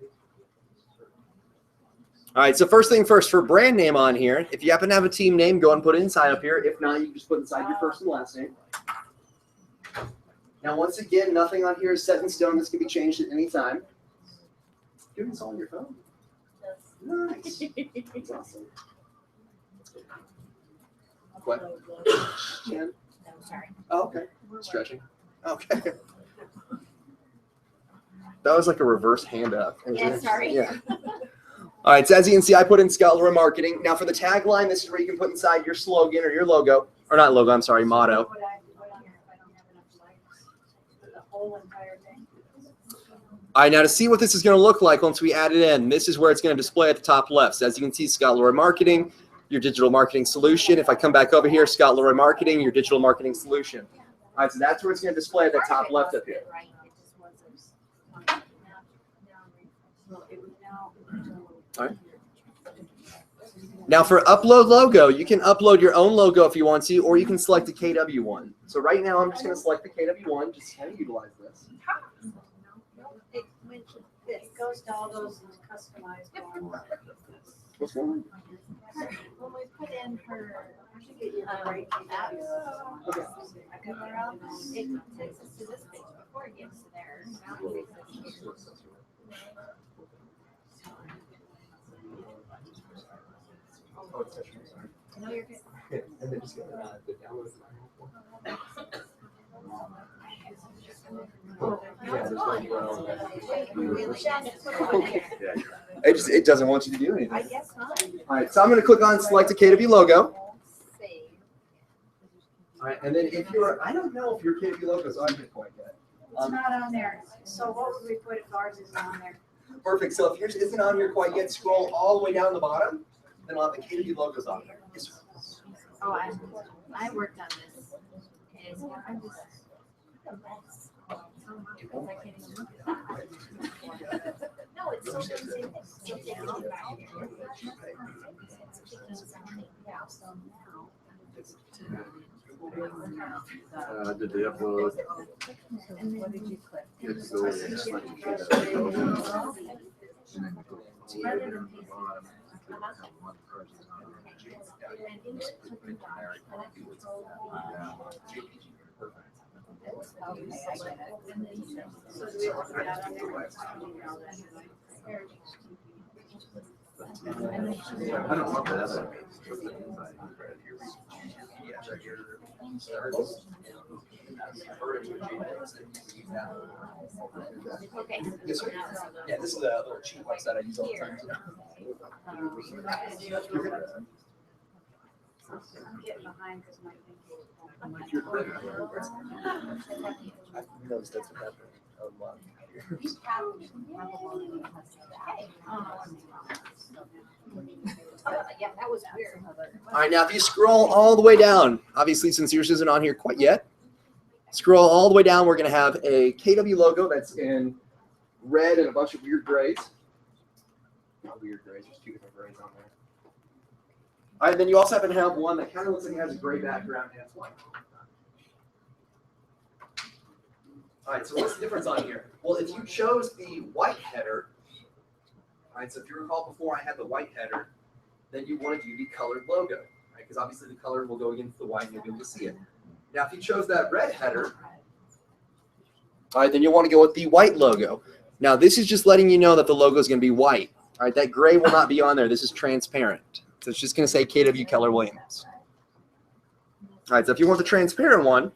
All right, so first thing first, for brand name on here, if you happen to have a team name, go and put it inside up here. If not, you can just put inside your first and last name. Now, once again, nothing on here is set in stone. This can be changed at any time. Doing this all on your phone? Nice. That's awesome. What? Jen?
No, sorry.
Oh, okay. Stretching. Okay. That was like a reverse hand up.
Yeah, sorry.
Yeah. All right, so as you can see, I put in Scott LeRoy Marketing. Now for the tagline, this is where you can put inside your slogan or your logo, or not logo, I'm sorry, motto.
What I put on here if I don't have enough likes for the whole entire thing.
All right, now to see what this is going to look like once we add it in, this is where it's going to display at the top left. So as you can see, Scott LeRoy Marketing, your digital marketing solution. If I come back over here, Scott LeRoy Marketing, your digital marketing solution. All right, so that's where it's going to display at the top left up here. All right. Now for upload logo, you can upload your own logo if you want to, or you can select the KW one. So right now, I'm just going to select the KW one, just kind of utilize this.
It goes to all those customized ones.
What's wrong?
When we put in her, apps, it takes us to this page before it gets to there. Now it takes us here. No, you're good.
And then just go to the download. It doesn't want you to do anything.
I guess not.
All right, so I'm going to click on select a KW logo. All right, and then if you're, I don't know if your KW logo is on here quite yet.
It's not on there. So what would we put if ours isn't on there?
Perfect. So if yours isn't on here quite yet, scroll all the way down the bottom. Then we'll have the KW logos on there. Yes, sir.
Oh, I worked on this. Okay, so I'm just. No, it's so basic.
Did they upload?
What did you click?
You have to go in and select your KW logo. And then go all the way down to the bottom. Click on one person on it. Just click the generic copy that's down.
So do we want that on there?
I don't want that other page.
Okay.
Yes, sir. Yeah, this is a little cheap website I use all the time.
I'm getting behind because my
I've noticed that's what happened a lot.
Yeah, that was weird.
All right, now if you scroll all the way down, obviously since yours isn't on here quite yet, scroll all the way down, we're going to have a KW logo that's in red and a bunch of weird grays. Not weird grays, there's two different grays on there. All right, then you also happen to have one that kind of looks like it has a gray background and it's white. All right, so what's the difference on here? Well, if you chose the white header, all right, so if you recall before I had the white header, then you want to do the colored logo, right? Because obviously the color will go against the white and you'll be able to see it. Now, if you chose that red header, all right, then you'll want to go with the white logo. Now, this is just letting you know that the logo is going to be white. All right, that gray will not be on there. This is transparent. So it's just going to say KW Keller Williams. All right, so if you want the transparent one,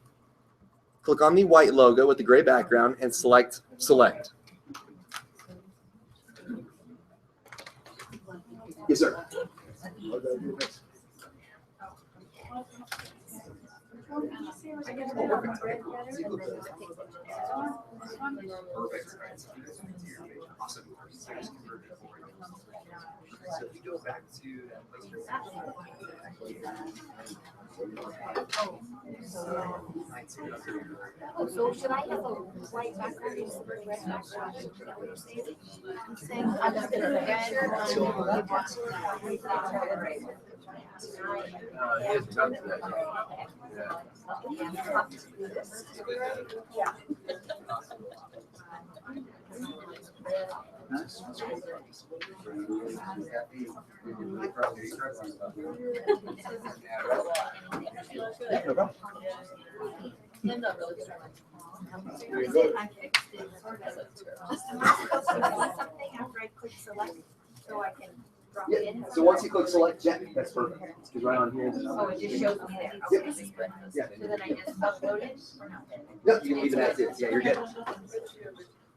click on the white logo with the gray background and select select. Yes, sir. Perfect. Awesome. So if you go back to that
So should I have a white background instead of red background? Is that what you're saying? I'm saying I'm just gonna
Yeah, no problem. Yeah. So once you click select, yeah, that's perfect. Because right on here.
Oh, it just shows me there.
Yep.
Okay.
Yeah.
So then I just upload it or not?
No, you can leave it as is. Yeah, you're good.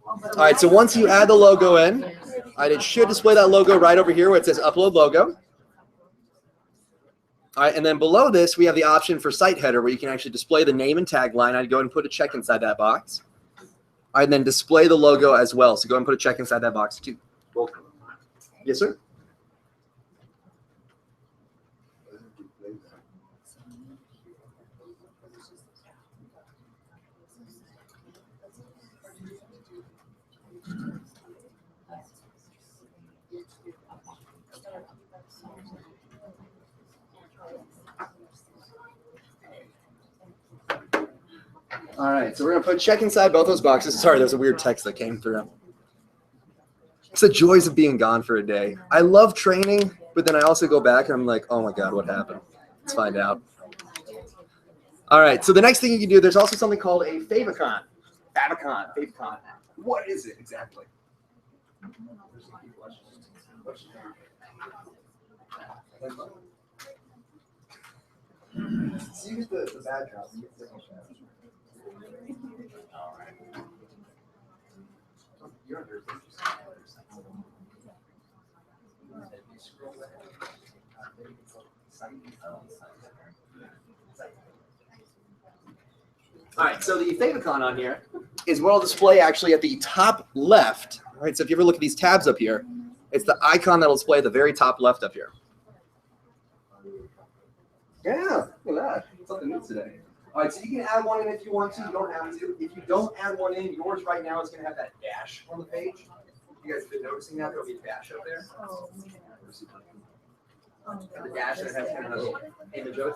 All right, so once you add the logo in, it should display that logo right over here where it says upload logo. All right, and then below this, we have the option for site header where you can actually display the name and tagline. I'd go ahead and put a check inside that box. All right, and then display the logo as well. So go ahead and put a check inside that box too. Yes, sir. All right, so we're gonna put check inside both those boxes. Sorry, there's a weird text that came through. It's the joys of being gone for a day. I love training, but then I also go back and I'm like, oh my God, what happened? Let's find out. All right, so the next thing you can do, there's also something called a favicon. Favicon. What is it exactly? Use the bad drop. All right, so the favicon on here is what I'll display actually at the top left. All right, so if you ever look at these tabs up here, it's the icon that'll display at the very top left up here. Yeah, look at that. Something new today. All right, so you can add one in if you want to. You don't have to. If you don't add one in, yours right now is going to have that dash on the page. You guys have been noticing that? There'll be a dash up there. And the dash that has kind of a little image of it.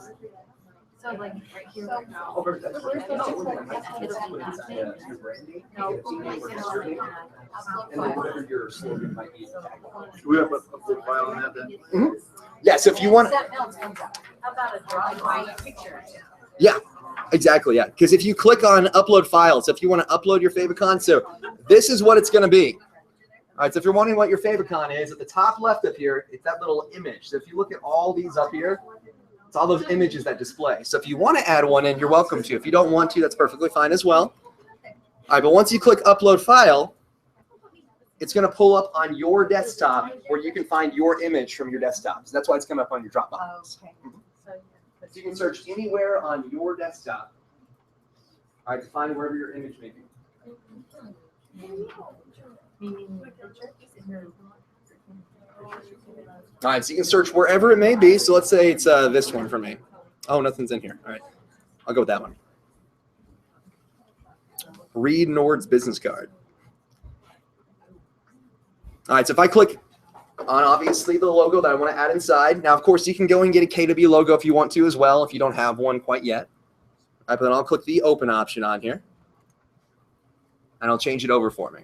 So like right here, right now.
Oh, perfect. That's perfect. Your branding, and then whatever your slogan might be.
Do we have a full file on that then?
Mm-hmm. Yeah, so if you want.
How about a drawing picture?
Yeah, exactly. Yeah, because if you click on upload files, if you want to upload your favicon, so this is what it's going to be. All right, so if you're wondering what your favicon is, at the top left up here, it's that little image. So if you look at all these up here, it's all those images that display. So if you want to add one in, you're welcome to. If you don't want to, that's perfectly fine as well. All right, but once you click upload file, it's going to pull up on your desktop where you can find your image from your desktop. So that's why it's coming up on your Dropbox.
Okay.
So you can search anywhere on your desktop, all right, to find wherever your image may be. All right, so you can search wherever it may be. So let's say it's this one for me. Oh, nothing's in here. All right, I'll go with that one. Read Nord's business card. All right, so if I click on obviously the logo that I want to add inside. Now, of course, you can go and get a KW logo if you want to as well, if you don't have one quite yet. All right, but then I'll click the open option on here, and I'll change it over for me.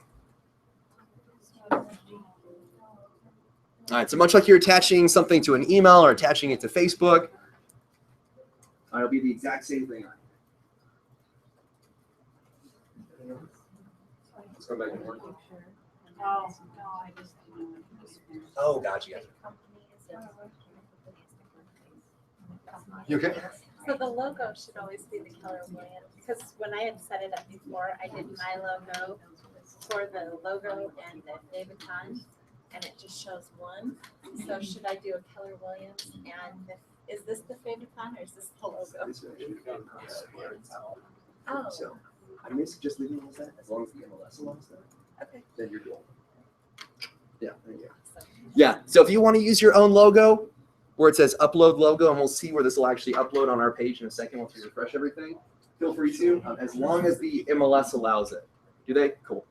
All right, so much like you're attaching something to an email or attaching it to Facebook, it'll be the exact same thing. Let's go back and work.
Oh, no, I just.
Oh, gotcha. You okay?
So the logo should always be the Keller Williams, because when I had set it up before, I did my logo for the logo and the favicon, and it just shows one. So should I do a Keller Williams and is this the favicon or is this the logo? Oh,
So I'm going to suggest leaving it as that, as long as the MLS allows that.
okay.
Then you're good. Yeah, there you go. Yeah, so if you want to use your own logo where it says upload logo, and we'll see where this will actually upload on our page in a second once we refresh everything, feel free to, as long as the MLS allows it. Do they? Cool.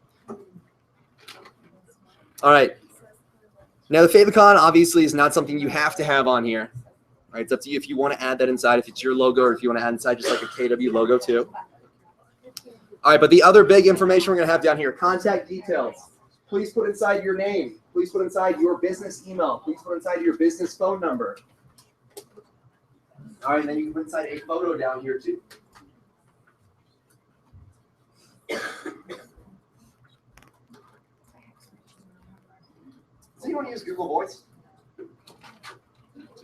All right. Now the favicon obviously is not something you have to have on here. All right, it's up to you if you want to add that inside, if it's your logo, or if you want to add inside just like a KW logo too. All right, but the other big information we're going to have down here, contact details. Please put inside your name. Please put inside your business email. Please put inside your business phone number. All right, and then you can put inside a photo down here too. Does anyone use Google Voice? 2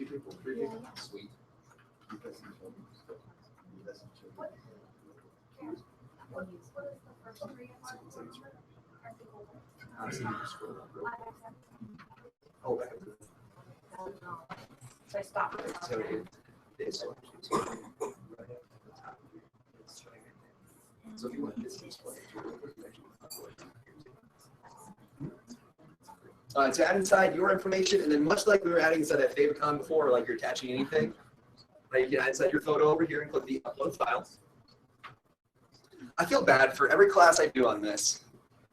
people, 3 people. Sweet. Oh,
So I stopped.
so it is. So if you want this display, to add inside your information, and then much like we were adding inside that favicon before, like you're attaching anything, you can add inside your photo over here and click the upload files. I feel bad for every class I do on this.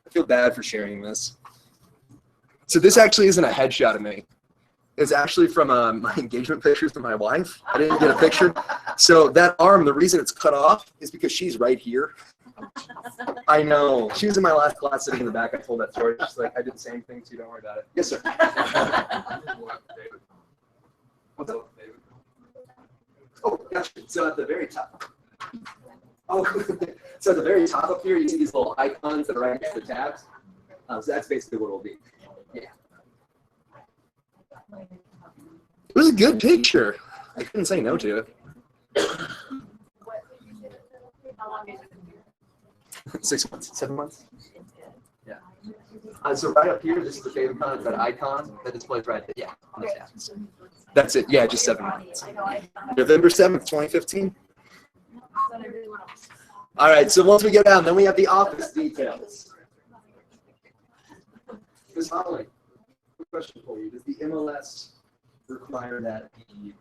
I feel bad for sharing this. So this actually isn't a headshot of me. It's actually from my engagement pictures with my wife. I didn't get a picture. So that arm, the reason it's cut off is because she's right here. I know. She was in my last class sitting in the back. I told that story. She's like, I did the same thing too. Don't worry about it. Yes, sir. What's up? Oh, gotcha. So at the very top. Oh, so at the very top up here, you see these little icons that are right next to the tabs. So that's basically what it'll be. Yeah. It was a good picture. I couldn't say no to it.
How long is it?
6 months, 7 months. Yeah. So right up here, this is the favicon. It's that icon that displays right there. Yeah. On the tabs. That's it. Yeah, just 7 months. November 7th, 2015. All right. So once we get down, then we have the office details. Ms. Holly, quick question for you. Does the MLS require that the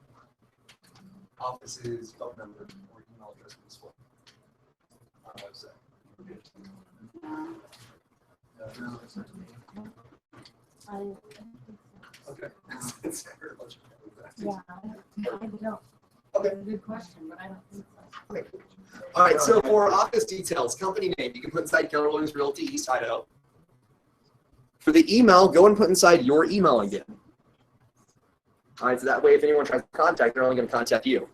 office's phone number or email address be displayed on the website? Okay.
Yeah, I don't know.
Okay.
Good question, but I don't think so.
Okay. All right. So for office details, company name, you can put inside Keller Williams Realty East Idaho. For the email, go and put inside your email again. All right. So that way, if anyone tries to contact, they're only going to contact you.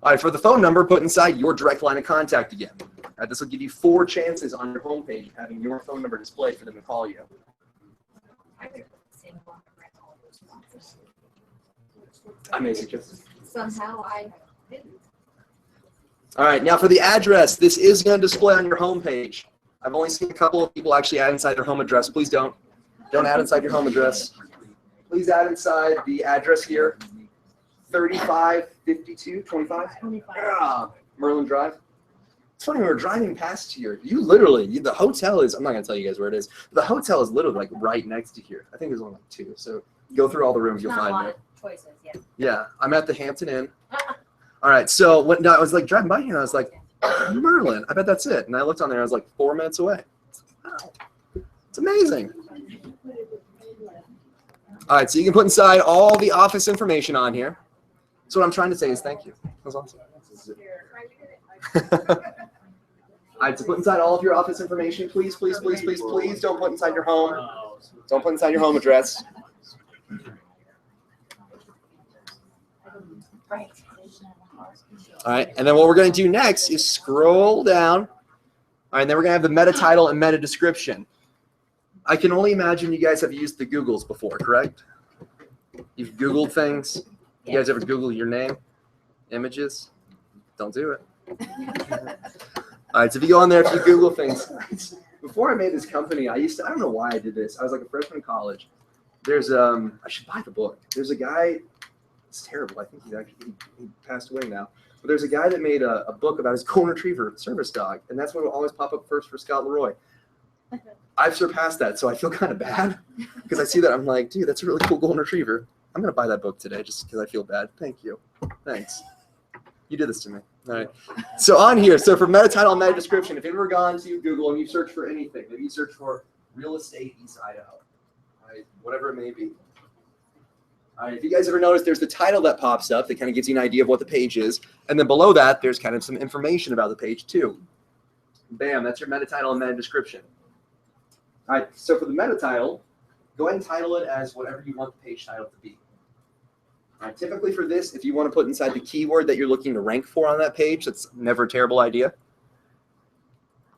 All right, for the phone number, put inside your direct line of contact again. All right, this will give you 4 chances on your homepage of having your phone number displayed for them to call you. Amazing.
Somehow I didn't.
All right, now for the address, this is going to display on your homepage. I've only seen a couple of people actually add inside their home address. Please don't add inside your home address. Please add inside the address here. 3552 25 Merlin Drive. It's funny, we were driving past here. You literally, the hotel is, I'm not going to tell you guys where it is. The hotel is literally like right next to here. I think there's only like 2. So go through all the rooms, you'll find it.
Choices, yeah.
Yeah, I'm at the Hampton Inn. All right, so when I was like driving by here, and I was like, Merlin, I bet that's it. And I looked on there, I was like 4 minutes away. Wow, it's amazing. All right, so you can put inside all the office information on here. So what I'm trying to say is thank you. That's awesome. All right, so put inside all of your office information. Please, please, please, please, please don't put inside your home. Don't put inside your home address. All right, and then what we're going to do next is scroll down. All right, and then we're going to have the meta title and meta description. I can only imagine you guys have used the Googles before, correct? You've Googled things. You guys ever Google your name? Images? Don't do it. All right, so if you go on there, if you Google things. Before I made this company, I don't know why I did this. I was like a freshman in college. There's, I should buy the book. There's a guy, it's terrible. I think he passed away now. But there's a guy that made a book about his golden retriever service dog. And that's what will always pop up first for Scott LeRoy. I've surpassed that, so I feel kind of bad because I see that. I'm like, dude, that's a really cool golden retriever. I'm going to buy that book today just because I feel bad. Thank you. Thanks. You did this to me. All right. So on here, so for meta title and meta description, if you've ever gone to Google and you search for anything, maybe you search for real estate East Idaho, right? Whatever it may be. All right. If you guys ever notice, there's the title that pops up that kind of gives you an idea of what the page is. And then below that, there's kind of some information about the page too. Bam, that's your meta title and meta description. All right, so for the meta title, go ahead and title it as whatever you want the page title to be. All right, typically for this, if you want to put inside the keyword that you're looking to rank for on that page, that's never a terrible idea.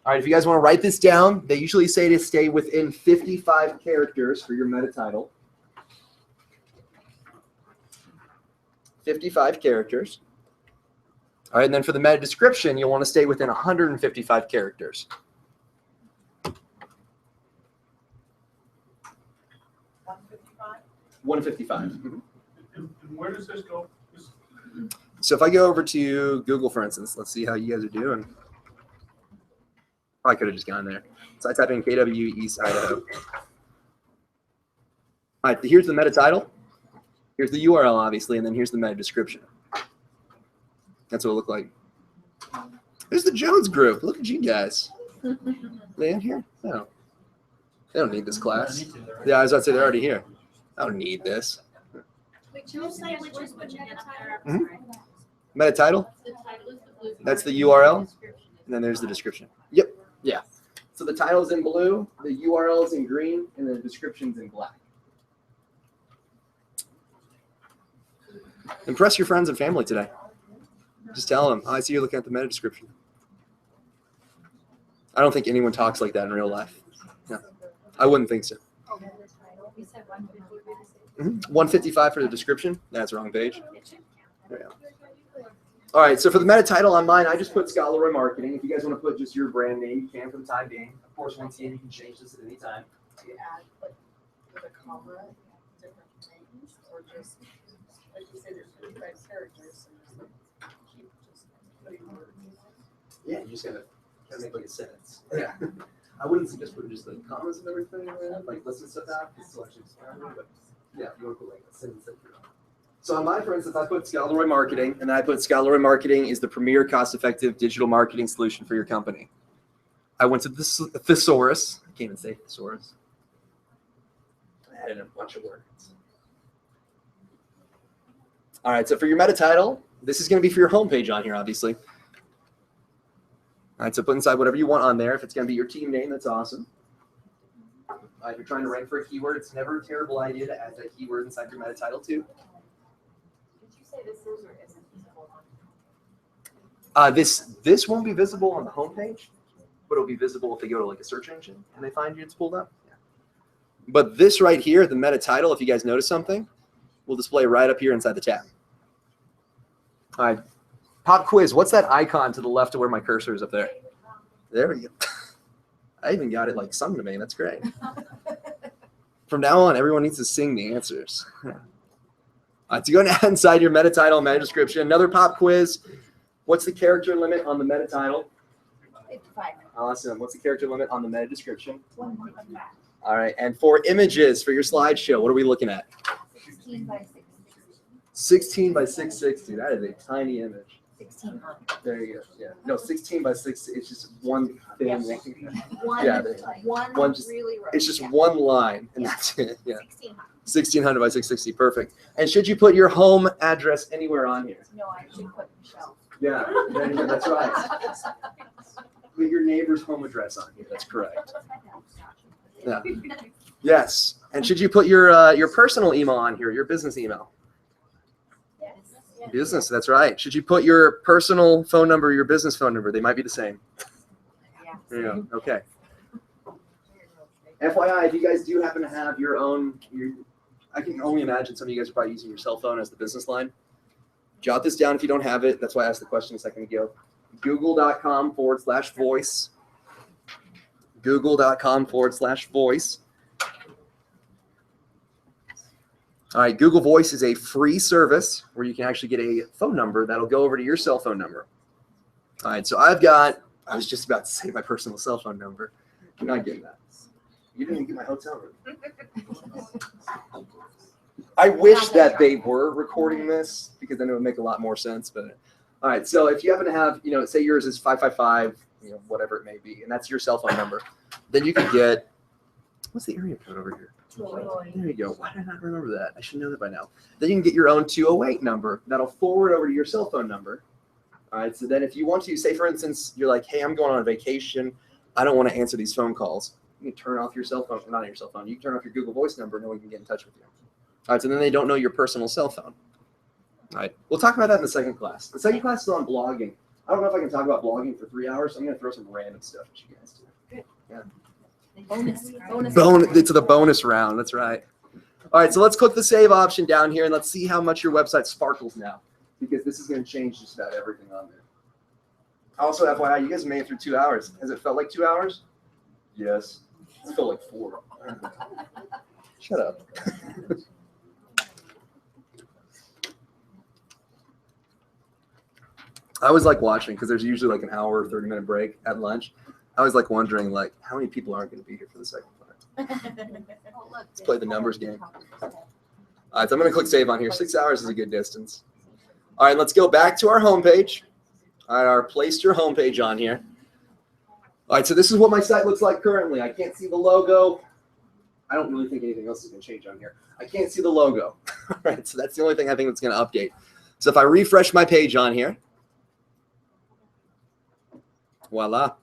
All right, if you guys want to write this down, they usually say to stay within 55 characters for your meta title. 55 characters. All right, and then for the meta description, you'll want to stay within 155 characters. 155. Mm-hmm.
And where does this go?
So if I go over to Google, for instance, let's see how you guys are doing. I could have just gone there. So I type in KW East Idaho. All right, here's the meta title. Here's the URL, obviously, and then here's the meta description. That's what it looked like. There's the Jones group. Look at you guys. They in here? No. They don't need this class. Yeah, I was about to say they're already here. I don't need this.
Wait, can you say which is what you get up there?
Mm-hmm. Meta title. That's the URL. And then there's the description. Yep. Yeah. So the title is in blue, the URL is in green, and the description's in black. Impress your friends and family today. Just tell them, oh, I see you're looking at the meta description. I don't think anyone talks like that in real life. No, I wouldn't think so. 155 for the description. That's the wrong page. There we go. All right, so for the meta title on mine, I just put Scott LeRoy Marketing. If you guys want to put just your brand name, you can for the time being. Of course, once again, you can change this at any time.
Do you add like with a comma, different names, or just like you say, there's 55 characters, so just keep just putting words.
Yeah, you just gotta make like a sentence. Yeah, I wouldn't suggest putting just like commas and everything, like listen stuff out. It's still actually expiring, but yeah, you want to put like a sentence that you're on. So on mine, for instance, I put Scott LeRoy Marketing, and I put Scott LeRoy Marketing is the premier cost-effective digital marketing solution for your company. I went to the thesaurus. I can't even say thesaurus. I added a bunch of words. All right, so for your meta title, this is going to be for your homepage on here, obviously. All right, so put inside whatever you want on there. If it's going to be your team name, that's awesome. If you're trying to rank for a keyword, it's never a terrible idea to add that keyword inside your meta title too.
This is or isn't visible?
This won't be visible on the homepage, but it'll be visible if they go to like a search engine and they find you, it's pulled up. Yeah. But this right here, the meta title, if you guys notice something, will display right up here inside the tab. All right, pop quiz. What's that icon to the left of where my cursor is up there? There we go. I even got it like sung to me. That's great. From now on, everyone needs to sing the answers. To go inside your meta title, meta description, another pop quiz. What's the character limit on the meta title?
55.
Awesome. What's the character limit on the meta description?
155.
All right. And for images for your slideshow, what are we looking at?
16 by 660.
16 by 660. That is a tiny image.
1600.
There you go. Yeah. No, 16 by 6. It's just one thing.
One,
Yeah,
one
just-
really rough.
It's just
yeah.
one line, and that's it. Yeah.
1600.
1600 by 660. Perfect. And should you put your home address anywhere on here?
No, I actually put Michelle.
Yeah. There you go. That's right. Put your neighbor's home address on here. That's correct. Yeah. Yes. And should you put your personal email on here, your business email?
Yes.
Business. That's right. Should you put your personal phone number, your business phone number? They might be the same.
Yeah.
There you go. Okay. FYI, if you guys do happen to have your own, I can only imagine some of you guys are probably using your cell phone as the business line. Jot this down if you don't have it. That's why I asked the question a second ago. Google.com/voice. Google.com/voice. All right, Google Voice is a free service where you can actually get a phone number that'll go over to your cell phone number. All right, so I was just about to say my personal cell phone number. You're not getting that. You didn't even get my hotel room. I wish that they were recording this because then it would make a lot more sense. But all right, so if you happen to have, say yours is 555, whatever it may be, and that's your cell phone number, then you can get, what's the area code over here? 208. There you go. Why did I not remember that? I should know that by now. Then you can get your own 208 number that'll forward over to your cell phone number. All right, so then if you want to, say for instance, you're like, hey, I'm going on a vacation. I don't want to answer these phone calls. You can turn off your cell phone, not your cell phone. You can turn off your Google Voice number, and no one can get in touch with you. All right, so then they don't know your personal cell phone. All right, we'll talk about that in the second class. The second class is on blogging. I don't know if I can talk about blogging for 3 hours, so I'm going to throw some random stuff at you guys too. Yeah. It's the bonus round. That's right. All right, so let's click the save option down here, and let's see how much your website sparkles now, because this is going to change just about everything on there. Also, FYI, you guys made it through 2 hours. Has it felt like 2 hours? Yes. It felt like 4. Shut up. I always like watching, because there's usually like an hour or 30-minute break at lunch. I always like wondering, like, how many people aren't going to be here for the second part. Let's play the numbers game. All right, so I'm going to click save on here. 6 hours is a good distance. All right, let's go back to our homepage. All right, our Placester homepage on here. All right, so this is what my site looks like currently. I can't see the logo. I don't really think anything else is going to change on here. I can't see the logo. All right, so that's the only thing I think that's going to update. So if I refresh my page on here, voila.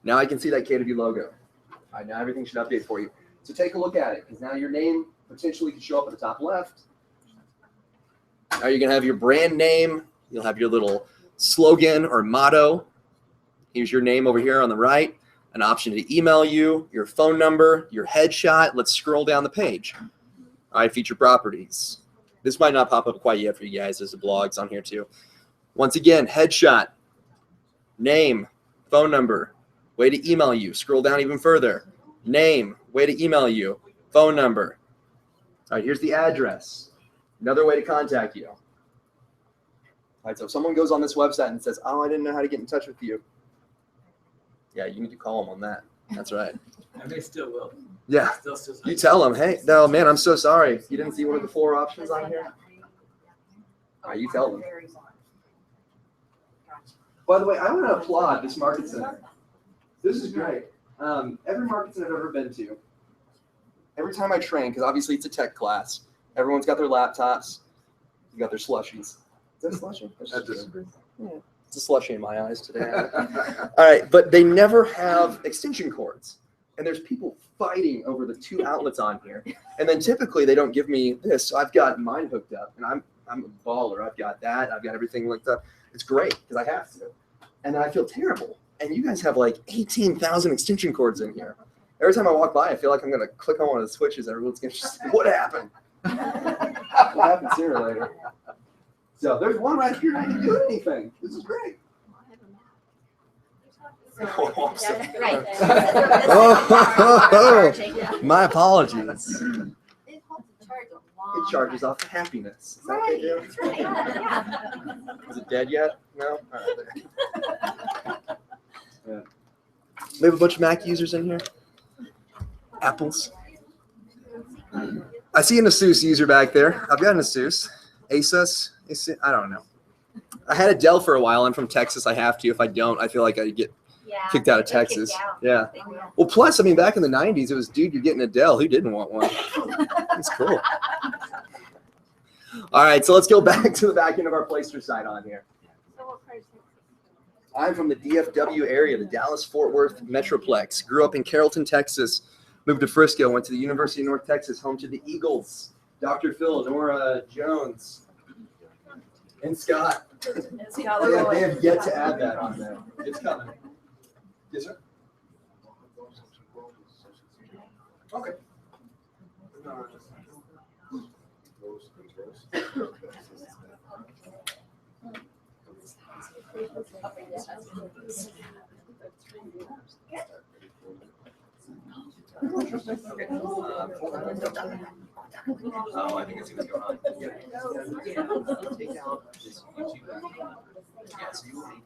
Now I can see that KW logo. All right, now everything should update for you. So take a look at it, because now your name potentially could show up at the top left. Now you're going to have your brand name. You'll have your little slogan or motto. Here's your name over here on the right, an option to email you, your phone number, your headshot. Let's scroll down the page. All right, feature properties. This might not pop up quite yet for you guys. There's the blogs on here too. Once again, headshot, name, phone number, way to email you. Scroll down even further. Name, way to email you, phone number. All right, here's the address. Another way to contact you. All right, so if someone goes on this website and says, oh, I didn't know how to get in touch with you. Yeah, you need to call them on that. That's right.
And they still will.
Yeah.
Still
You tell them, hey, no, man, I'm so sorry. You didn't see one of the 4 options on here? All right, you tell them. By the way, I want to applaud this market center. This is great. Every market center I've ever been to, every time I train, because obviously it's a tech class, everyone's got their laptops, you got their slushies. Is that a slushie? Yeah, it's a slushie in my eyes today. All right, but they never have extension cords. And there's people fighting over the 2 outlets on here. And then typically they don't give me this. So I've got mine hooked up, and I'm a baller. I've got that. I've got everything hooked up. It's great because I have to. And then I feel terrible. And you guys have like 18,000 extension cords in here. Every time I walk by, I feel like I'm going to click on one of the switches. Everyone's going to just say, what happened? What happened sooner or later? So there's one right here. I didn't do anything. This is great. My apologies. It charges off happiness. Is that what they do? Is it dead yet? No? All right. Yeah. We have a bunch of Mac users in here. Apples. I see an Asus user back there. I've got an Asus. Asus. I don't know. I had a Dell for a while. I'm from Texas. I have to. If I don't, I feel like I get kicked out of Texas. Yeah. Well, plus, I mean, back in the 90s, it was, dude, you're getting a Dell. Who didn't want one? It's cool. All right, so let's go back to the back end of our Placester site on here. I'm from the DFW area, the Dallas-Fort Worth Metroplex. Grew up in Carrollton, Texas. Moved to Frisco. Went to the University of North Texas, home to the Eagles. Dr. Phil, Nora Jones, and Scott.
Scott
They
LeRoy.
have yet to add that on there. It's coming. Yes, sir. Okay. Oh, I think it's going to go on. Take out this YouTube. Yeah, so you will make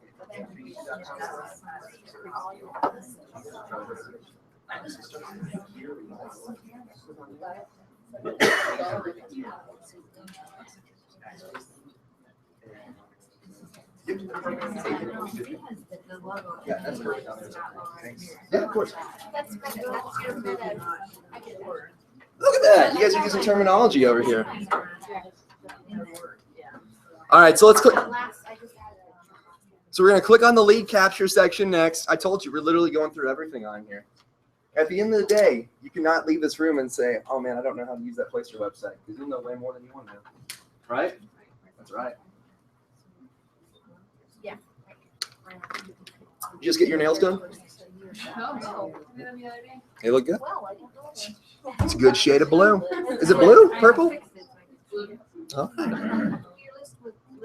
yeah, that's perfect. Yeah, of course. Look at that. You guys are using terminology over here. All right, so let's click. So we're going to click on the lead capture section next. I told you we're literally going through everything on here. At the end of the day, you cannot leave this room and say, oh man, I don't know how to use that Placester website, because you'll know way more than you want to know. Right? That's right.
Yeah.
Did you just get your nails done? They look good. It's a good shade of blue. Is it blue? Purple? Okay.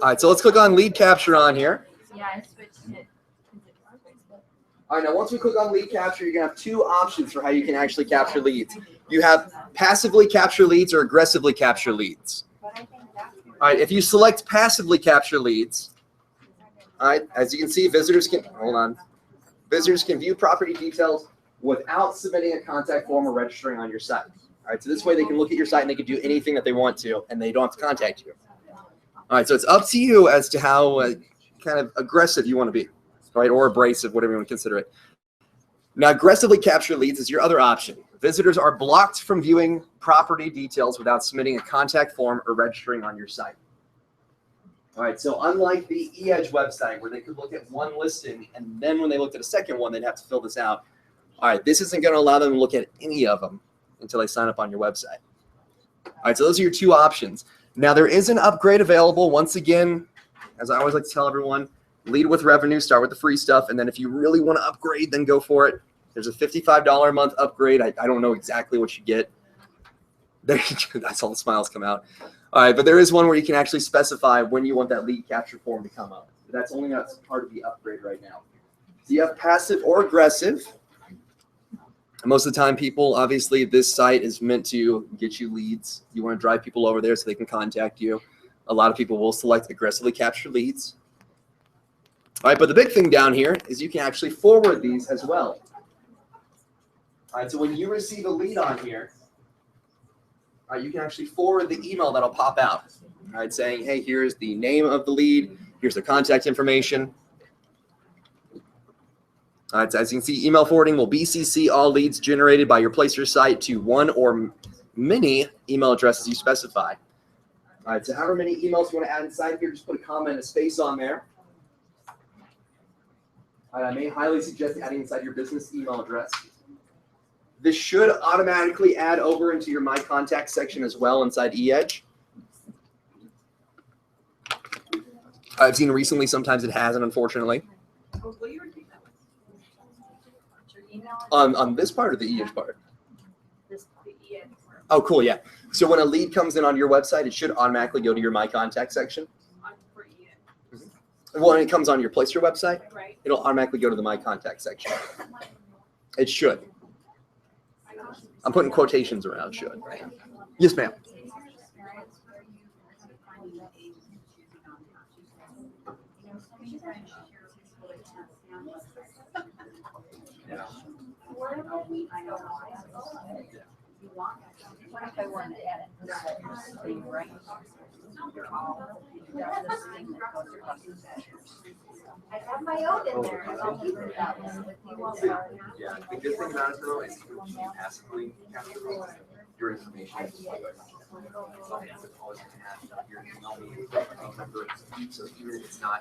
All right, so let's click on lead capture on here.
Yeah, I switched it.
All right, now once we click on lead capture, you're gonna have two options for how you can actually capture leads. You have passively capture leads or aggressively capture leads. All right, if you select passively capture leads, all right, as you can see, visitors can view property details without submitting a contact form or registering on your site. All right, so this way they can look at your site and they can do anything that they want to, and they don't have to contact you. All right, so it's up to you as to how kind of aggressive you want to be, right, or abrasive, whatever you want to consider it. Now, aggressively capture leads is your other option. Visitors are blocked from viewing property details without submitting a contact form or registering on your site. All right, so unlike the eEdge website where they could look at one listing and then when they looked at a second one, they'd have to fill this out. All right, this isn't going to allow them to look at any of them until they sign up on your website. All right, so those are your two options. Now, there is an upgrade available. Once again, as I always like to tell everyone, lead with revenue, start with the free stuff, and then if you really want to upgrade, then go for it. There's a $55 a month upgrade. I don't know exactly what you get. That's all the smiles come out. All right, but there is one where you can actually specify when you want that lead capture form to come up. That's only not part of the upgrade right now. So you have passive or aggressive. Most of the time, people, obviously, this site is meant to get you leads. You want to drive people over there so they can contact you. A lot of people will select aggressively capture leads. All right, but the big thing down here is you can actually forward these as well. All right, so when you receive a lead on here, all right, you can actually forward the email that'll pop out. All right, saying, hey, here's the name of the lead. Here's the contact information. All right, so as you can see, email forwarding will BCC all leads generated by your Placester site to one or many email addresses you specify. All right, so however many emails you want to add inside here, just put a comma and a space on there. All right, I may highly suggest adding inside your business email address. This should automatically add over into your My Contact section as well inside eEdge. I've seen recently sometimes it hasn't, unfortunately. On this part or the eEdge part? Oh, cool, yeah. So when a lead comes in on your website, it should automatically go to your My Contact section. Well, when it comes on your Placester website, it'll automatically go to the My Contact section. It should. I'm putting quotations around should. Yes, ma'am.
What if I wanted to add it? Right. I have my own in there. I'll keep it that way.
Yeah, the good thing about it though is you can passively capture your information. Always have your email me, phone number, so even if it's not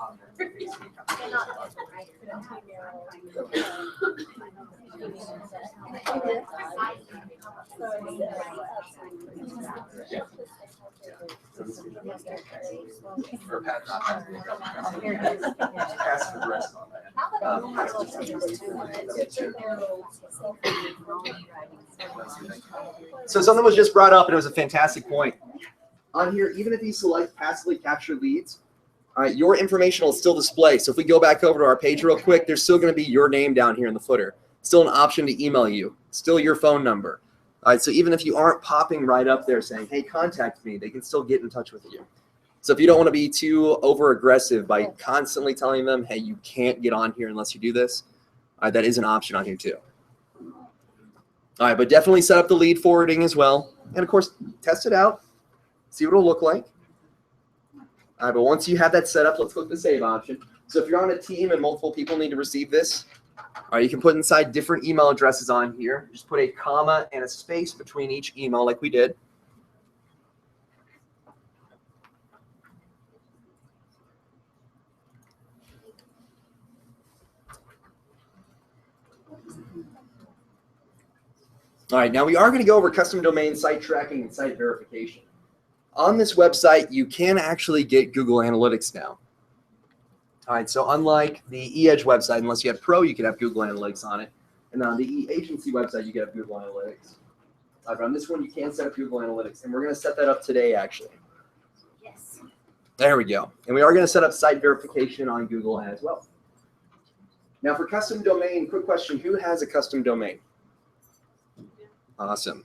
on there, So something was just brought up, and it was a fantastic point. On here, even if you select passively capture leads, all right, your information will still display. So if we go back over to our page real quick, there's still going to be your name down here in the footer. Still an option to email you. Still your phone number. All right, so even if you aren't popping right up there saying, hey, contact me, they can still get in touch with you. So if you don't want to be too over-aggressive by constantly telling them, hey, you can't get on here unless you do this, that is an option on here too. All right, but definitely set up the lead forwarding as well. And, of course, test it out. See what it'll look like. All right, but once you have that set up, let's click the save option. So if you're on a team and multiple people need to receive this, all right, you can put inside different email addresses on here. Just put a comma and a space between each email like we did. All right, now we are going to go over custom domain site tracking and site verification. On this website, you can actually get Google Analytics now. All right, so unlike the eEdge website, unless you have Pro, you can have Google Analytics on it. And on the eAgency website, you can have Google Analytics. But on this one, you can set up Google Analytics, and we're going to set that up today, actually.
Yes.
There we go. And we are going to set up site verification on Google as well. Now for custom domain, quick question, who has a custom domain? Awesome.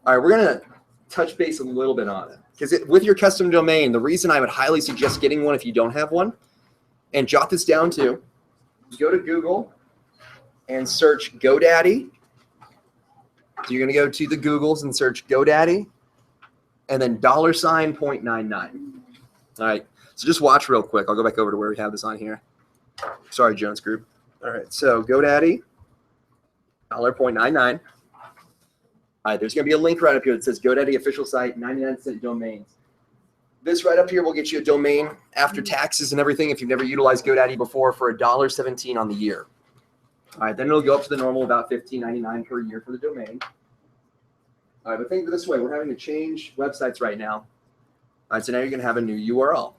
All right, we're going to touch base a little bit on it. Because with your custom domain, the reason I would highly suggest getting one if you don't have one, and jot this down too, go to Google and search GoDaddy. So you're going to go to the Googles and search GoDaddy and then $.99. All right, so just watch real quick. I'll go back over to where we have this on here. Sorry, Jones Group. All right, so GoDaddy, $.99. All right, there's going to be a link right up here that says GoDaddy official site, 99-cent domains. This right up here will get you a domain after taxes and everything if you've never utilized GoDaddy before for $1.17 on the year. All right, then it'll go up to the normal about $15.99 per year for the domain. All right, but think of it this way. We're having to change websites right now. All right, so now you're going to have a new URL. All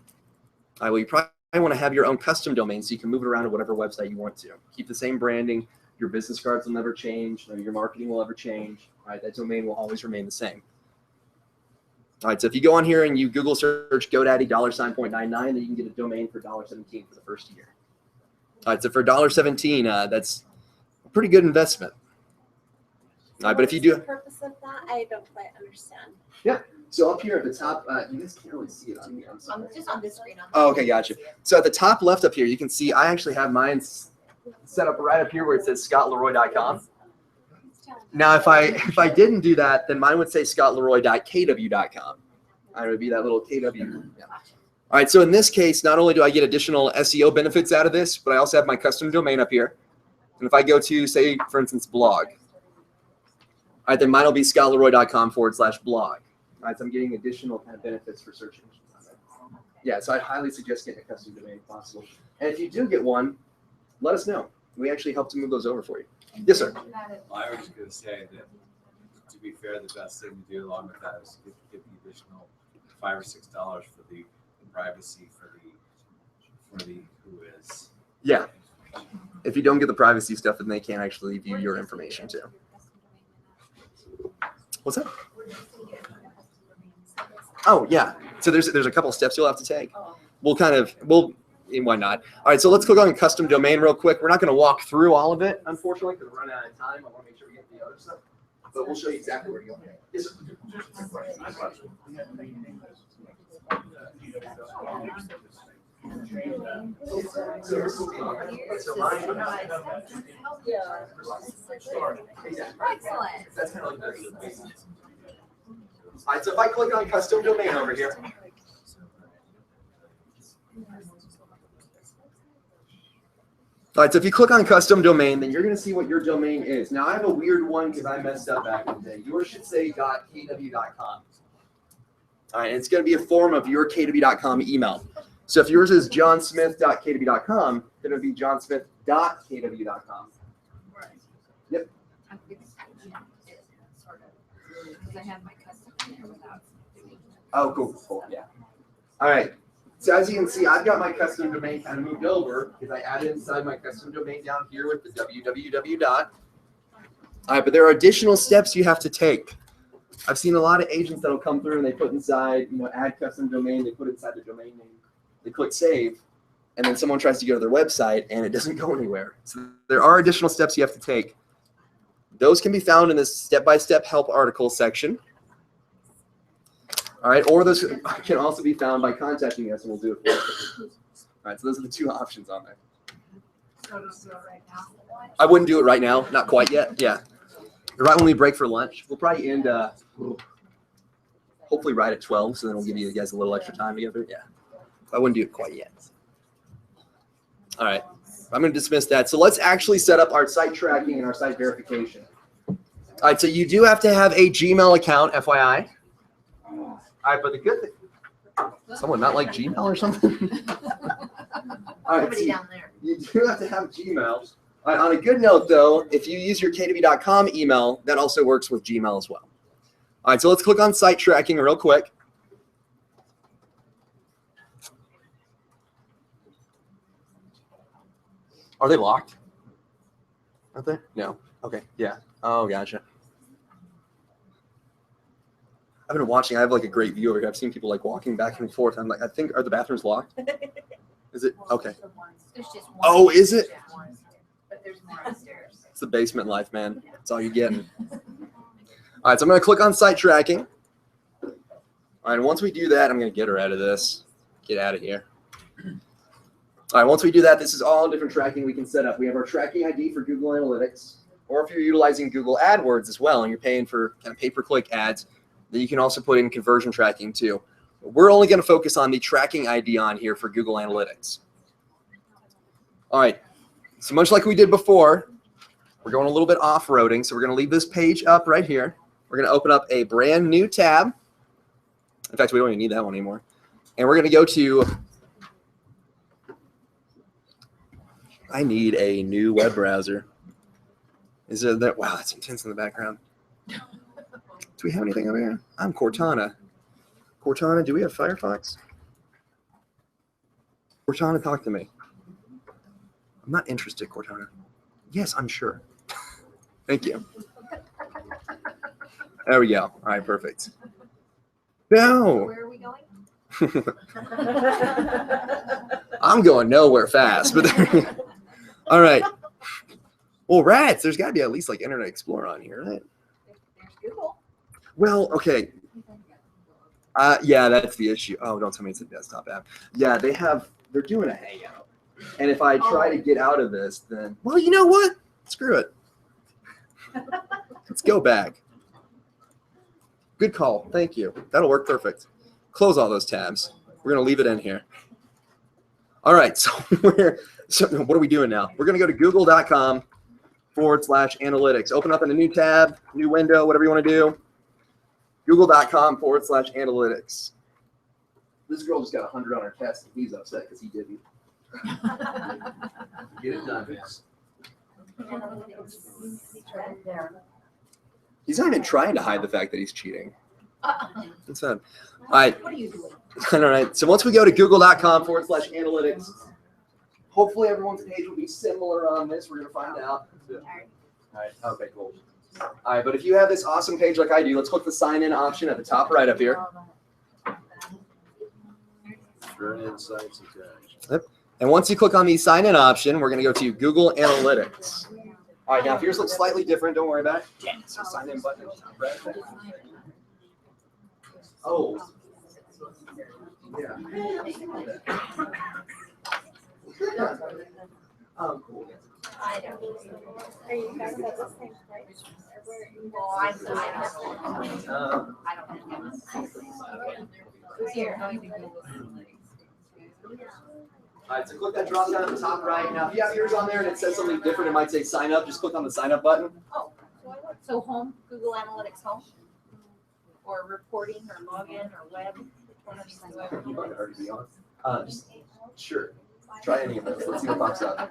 right, well, you probably want to have your own custom domain so you can move it around to whatever website you want to. Keep the same branding. Your business cards will never change. Your marketing will never change. All right, that domain will always remain the same. All right, so if you go on here and you Google search GoDaddy $.99, then you can get a domain for $1.17 for the first year. All right, so for $1.17, that's a pretty good investment. All right, but if you do,
the purpose of that, I don't quite understand.
Yeah. So up here at the top, you guys can't really see it on here. I'm sorry.
Just on this screen.
Oh, okay, gotcha. So at the top left up here, you can see I actually have mine set up right up here where it says ScottLeRoy.com. Now, if I didn't do that, then mine would say ScottLeRoy.kw.com. It would be that little KW. Yeah. All right, so in this case, not only do I get additional SEO benefits out of this, but I also have my custom domain up here. And if I go to, say, for instance, blog, all right, then mine will be ScottLeRoy.com/blog. All right, so I'm getting additional kind of benefits for search engines. Yeah, so I'd highly suggest getting a custom domain if possible. And if you do get one, let us know. We actually help to move those over for you. Yes, sir.
I was just going to say that, to be fair, the best thing to do along with that is to get the additional $5 or $6 for the privacy for the who is.
Yeah. If you don't get the privacy stuff, then they can't actually view your information too. What's that? Oh yeah. So there's a couple steps you'll have to take. Why not? All right, so let's click on custom domain real quick. We're not going to walk through all of it, unfortunately, because we're running out of time. I want to make sure we get the other stuff, but we'll show you exactly where to go. Yes, sir.
Excellent.
All right, so if I click on custom domain over here, all right, so if you click on custom domain, then you're going to see what your domain is. Now, I have a weird one because I messed up back in the day. Yours should say .kw.com. All right, it's going to be a form of your kw.com email. So if yours is johnsmith.kw.com, then it would be johnsmith.kw.com. Yep.
Because I have my custom there without.
Oh, cool. Yeah. All right. So as you can see, I've got my custom domain kind of moved over because I added inside my custom domain down here with the www dot. All right, but there are additional steps you have to take. I've seen a lot of agents that'll come through and they put inside, add custom domain, they put inside the domain name, they click save, and then someone tries to go to their website and it doesn't go anywhere. So there are additional steps you have to take. Those can be found in this step-by-step help article section. All right, or those can also be found by contacting us and we'll do it for you. All right, so those are the two options on there. I wouldn't do it right now, not quite yet. Yeah, right when we break for lunch, we'll probably end hopefully right at 12, so then we'll give you guys a little extra time together. Yeah, I wouldn't do it quite yet. All right, I'm going to dismiss that. So let's actually set up our site tracking and our site verification. All right, so you do have to have a Gmail account, FYI. All right, but the good thing, someone not like Gmail or something? All right,
Somebody down there.
you do have to have Gmail. All right, on a good note, though, if you use your kw.com email, that also works with Gmail as well. All right, so let's click on site tracking real quick. Are they locked? Are they? No. Okay, yeah. Oh, gotcha. I've been watching. I have like a great view over here. I've seen people like walking back and forth. I'm like, I think, are the bathrooms locked? Is it? Okay.
There's just one.
Oh, is it?
But there's more upstairs.
It's the basement life, man. That's all you're getting. All right, so I'm going to click on site tracking. All right, and once we do that, I'm going to get her out of this. Get out of here. All right, once we do that, this is all different tracking we can set up. We have our tracking ID for Google Analytics, or if you're utilizing Google AdWords as well and you're paying for kind of pay-per-click ads, then you can also put in conversion tracking too. We're only going to focus on the tracking ID on here for Google Analytics. All right, so much like we did before, we're going a little bit off-roading, so we're going to leave this page up right here. We're going to open up a brand new tab. In fact, we don't even need that one anymore. And we're going to go to, I need a new web browser. Is it that? Wow, that's intense in the background. Do we have anything over here? I'm Cortana. Cortana, do we have Firefox? Cortana, talk to me. I'm not interested, Cortana. Yes, I'm sure. Thank you. There we go. All right, perfect. No.
Where are we going?
I'm going nowhere fast, but all right. Well, rats, there's got to be at least like Internet Explorer on here, right?
There's Google.
Well, okay. Yeah, that's the issue. Oh, don't tell me it's a desktop app. Yeah, they're doing a Hangout. And if I try to get out of this, then, well, you know what? Screw it. Let's go back. Good call. Thank you. That'll work perfect. Close all those tabs. We're going to leave it in here. All right. So what are we doing now? We're going to go to google.com/analytics. Open up in a new tab, new window, whatever you want to do. Google.com/analytics. This girl just got 100 on her test, and he's upset because he didn't. Get it done, man. He's not even trying to hide the fact that he's cheating. That's sad. All right.
What are you doing?
All right. So once we go to google.com/analytics, hopefully everyone's page will be similar on this. We're going to find out. All right. Okay, cool. All right. But if you have this awesome page like I do, let's click the sign in option at the top right up here. Yep. And once you click on the sign in option, we're going to go to Google Analytics. All right, now if yours looks slightly different, don't worry about it. Yeah, so sign in button. Right there. Oh. Yeah. Cool.
I don't.
Are you guys at the same place?
Well, I don't have here.
All right, so click that drop down at the top right. Now, if you have yours on there and it says something different, it might say sign up. Just click on the sign up button.
Oh, so home, Google Analytics home? Or reporting or login or web?
You might already be on. Just, sure. Try any of those. Let's see what pops up.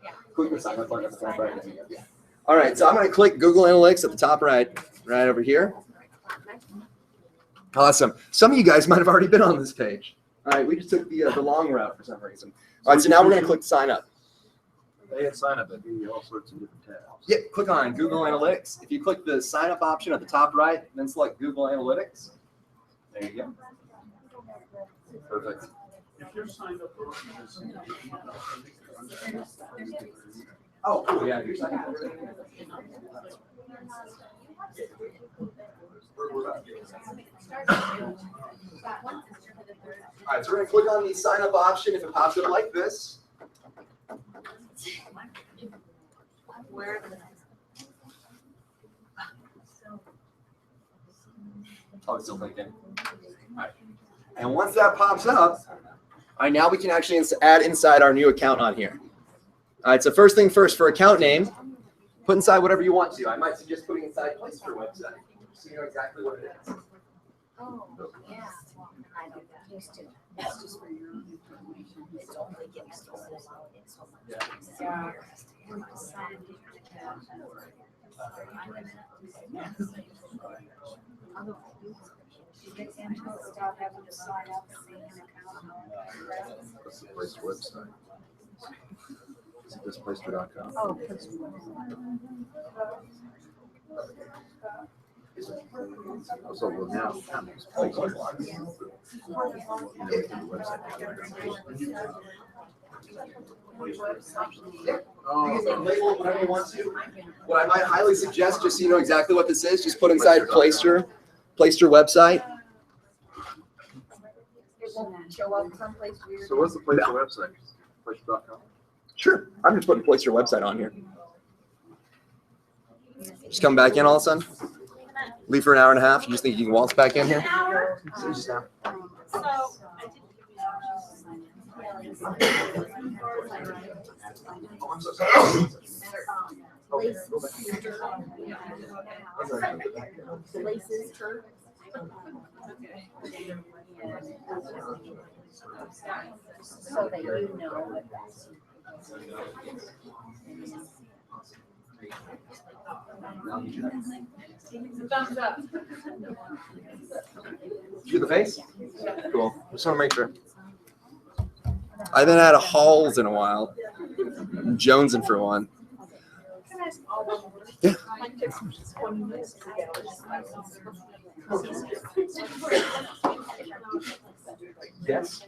Yeah.
Click the sign up button at the top right. Yeah. All right, so I'm going to click Google Analytics at the top right over here. Awesome. Some of you guys might have already been on this page. All right, we just took the long route for some reason. All right, so now we're going to click sign up.
They had sign up, but give you all sorts of different tabs.
Yep, click on Google Analytics. If you click the sign up option at the top right, then select Google Analytics. There you go. Perfect.
If you're signed up for
Oh, cool. Yeah, you're signed up. All right, so we're going to click on the sign up option if it pops up like this.
Where?
Oh, it's still thinking. All right. And once that pops up, all right, now we can actually add inside our new account on here. All right, so first thing first, for account name, put inside whatever you want to. I might suggest putting inside Placester website, so you know exactly what it is.
Oh, yeah. I don't used to. That's just for your own information. It's only getting stolen.
Without having to sign up and make an account.
What's the place website? Is it just Placester.com?
Oh,
So well now it's Placester.
You can label it whatever you want to. What I might highly suggest, just so you know exactly what this is, just put inside Placester website.
It won't show up someplace weird.
So what's the Placester website? Placester.com?
Sure. I'm just putting Placester website on here. Just come back in all of a sudden. Leave for an hour and a half. You just think you can waltz back in here?
So I
Places church. So that you know what that's.
Thumbs up.
You get the face? Cool. Just want to make sure. I haven't had a Halls in a while. I'm jonesing for one. Yeah. Yes.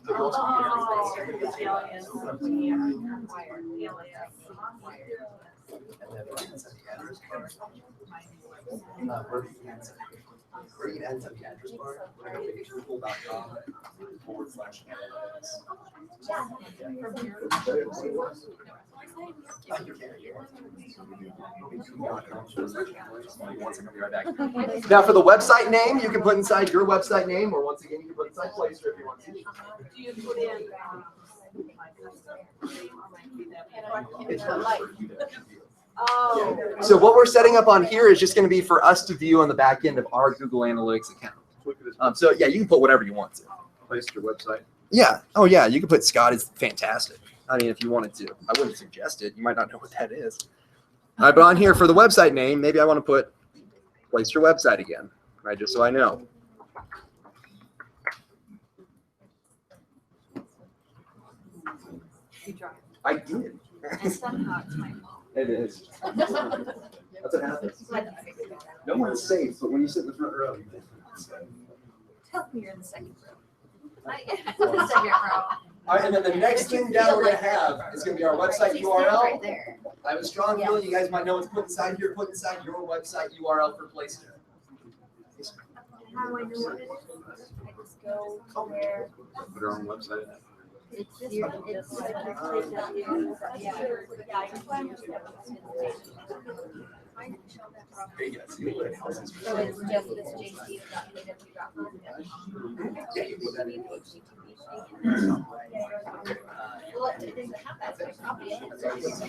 Now for the website name, you can put inside your website name, or once again, you can put inside Placester if you want to.
do you put in Oh.
So what we're setting up on here is just going to be for us to view on the back end of our Google Analytics account. So yeah, you can put whatever you want to.
Placester website.
Yeah. Oh yeah, you can put Scott is fantastic. I mean, if you wanted to, I wouldn't suggest it. You might not know what that is. All right, but on here for the website name, maybe I want to put Placester website again, right? Just so I know. I did.
And somehow it's my fault.
It is. That's what happens. No one's safe, but when you sit in the front row, you
Tell me you're in the second row. The second row.
All right, and then the next thing down we're gonna have is gonna be our website URL.
Right there.
I have a strong feeling you guys might know what's put inside here. Put inside your website URL for Placester.
How do I know what it is? I just go to where
Put our own website.
it's your, it's like your place that you, yeah. So it's just this JC.kw.com.
Yeah, you put that in.
Well, it doesn't have that, so probably it is.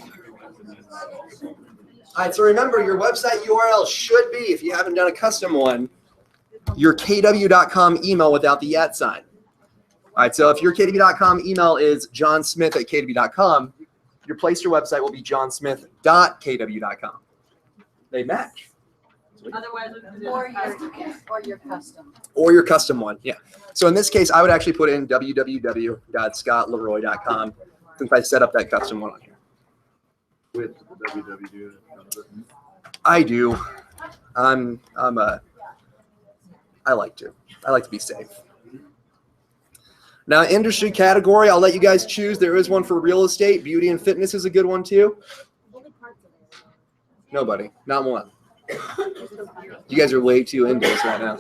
All right, so remember your website URL should be, if you haven't done a custom one, your kw.com email without the @ sign. All right, so if your kw.com email is johnsmith@kw.com, your Placester website will be johnsmith.kw.com. They match.
Otherwise,
Or your custom.
Or your custom one, yeah. So in this case, I would actually put in www.scottleroy.com since I set up that custom one on here.
With www.
I do. I like to be safe. Now, industry category, I'll let you guys choose. There is one for real estate. Beauty and fitness is a good one too. Nobody, not one. You guys are way too into this right now.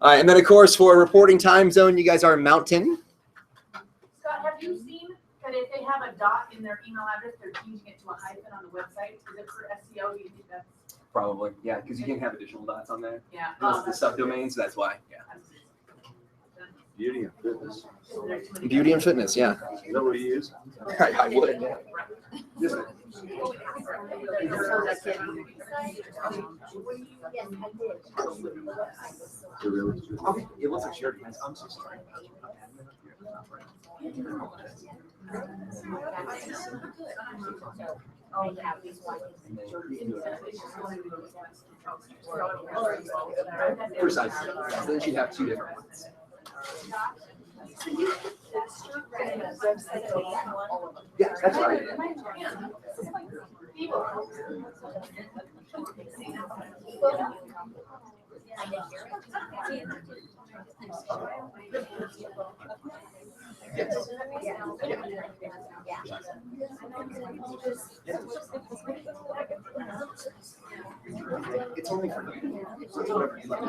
All right, and then of course for reporting time zone, you guys are Mountain.
Scott, have you seen that if they have a dot in their email address, they're changing it to a hyphen on the website? Is it for SEO? Do you think that's?
Probably, yeah, because you can have additional dots on there.
Yeah.
It's the subdomains, that's why. Yeah.
Beauty and fitness.
Beauty and fitness, yeah.
Is that what you use?
I would. Yeah.
Yes, I did.
Okay, it looks like shared. I'm so sorry. Precisely. So then she'd have two different ones. Yeah, that's right. Yes. It's only for you. So it's whatever you like.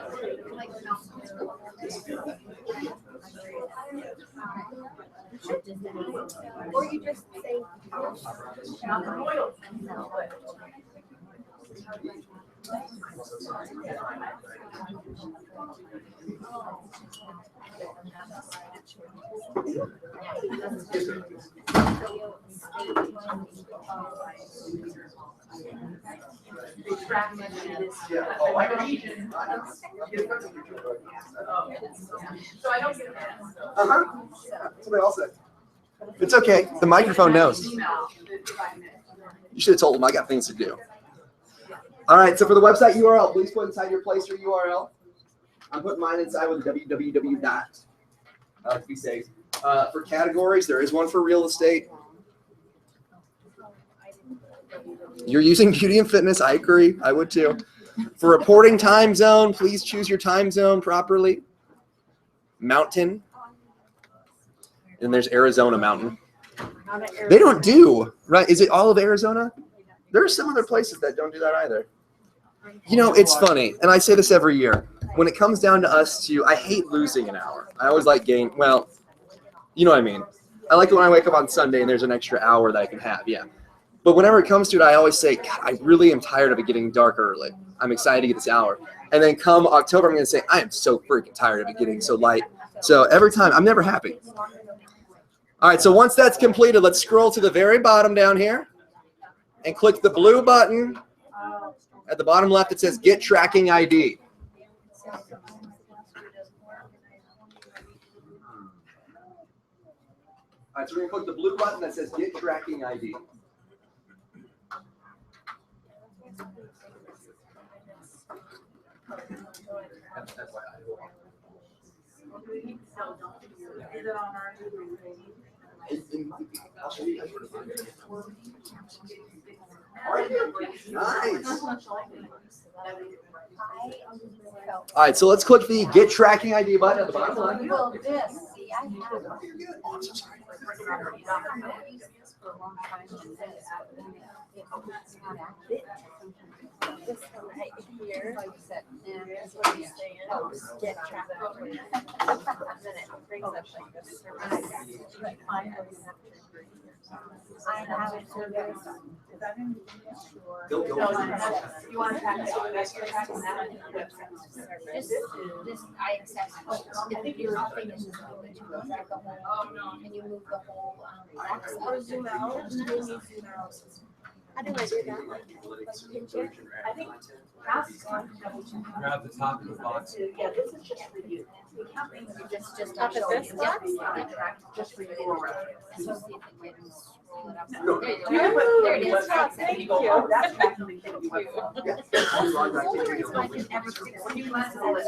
Or you just say.
Yeah. Oh, I know.
So I don't get it.
Uh-huh. That's what they all said. It's okay. The microphone knows. You should have told them I got things to do. All right, so for the website URL, please put inside your Placester URL. I'm putting mine inside with www dot. To be safe. For categories, there is one for real estate. You're using beauty and fitness. I agree. I would too. For reporting time zone, please choose your time zone properly. Mountain. And there's Arizona Mountain. They don't do, right? Is it all of Arizona? There are some other places that don't do that either. You know, it's funny, and I say this every year. When it comes down to us I hate losing an hour. I always like well, you know what I mean. I like it when I wake up on Sunday and there's an extra hour that I can have, yeah. But whenever it comes to it, I always say, God, I really am tired of it getting dark early. I'm excited to get this hour. And then come October, I'm going to say, I am so freaking tired of it getting so light. So every time, I'm never happy. All right, so once that's completed, let's scroll to the very bottom down here and click the blue button at the bottom left. It says Get Tracking ID. All right, so we're going to click the blue button that says Get Tracking ID. I'll show you guys where to find it. Nice. All right, so let's click the Get Tracking ID button at the bottom line.
Well, this, see, I have.
Oh, I'm so sorry.
This one right here, is what he's saying. Get track of it. And then it brings up like this.
I have it for this.
Go.
You want to track it?
Just, I accept. I think your thing is just go into the whole, and you move the whole, box.
Or zoom out, and then you zoom out. How do I do that?
I think ask one to double check.
Grab the top of the box.
Yeah, this is just for you.
Just
Up at this box?
Just for you.
So see if it can scroll it up.
No.
There it is.
Thank you. That's actually
Yeah.
when you last saw it.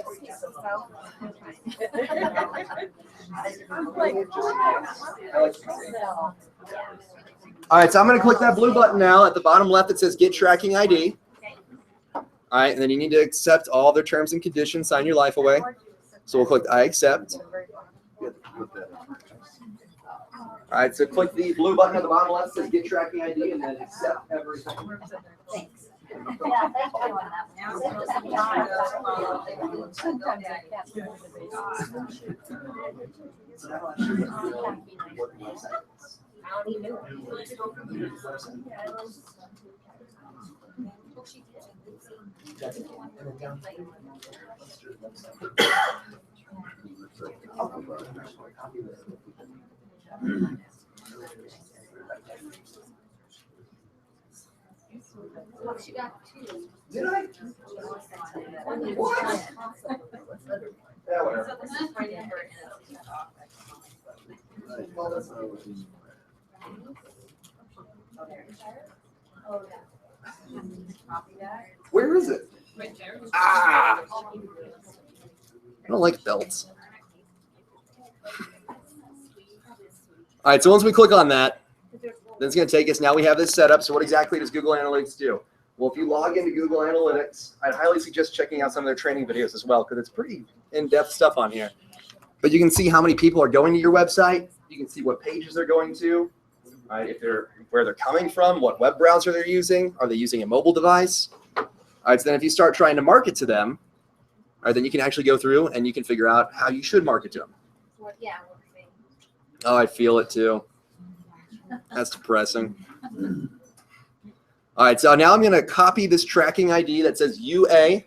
All right, so I'm going to click that blue button now at the bottom left that says Get Tracking ID. All right, and then you need to accept all their terms and conditions, sign your life away. So we'll click I accept. All right, so click the blue button at the bottom left that says Get Tracking ID and then accept everything.
Thanks. Yeah, thank you on that. She got two.
Did I? What? Yeah, whatever.
So this is right in her.
Where is it? Ah! I don't like belts. All right, so once we click on that, then it's going to take us. Now we have this set up. So what exactly does Google Analytics do? Well, if you log into Google Analytics, I'd highly suggest checking out some of their training videos as well, because it's pretty in-depth stuff on here. But you can see how many people are going to your website. You can see what pages they're going to, right? If they're where they're coming from, what web browser they're using. Are they using a mobile device? All right, so then if you start trying to market to them, all right, then you can actually go through and you can figure out how you should market to them.
Yeah.
Oh, I feel it too. That's depressing. All right, so now I'm going to copy this tracking ID that says UA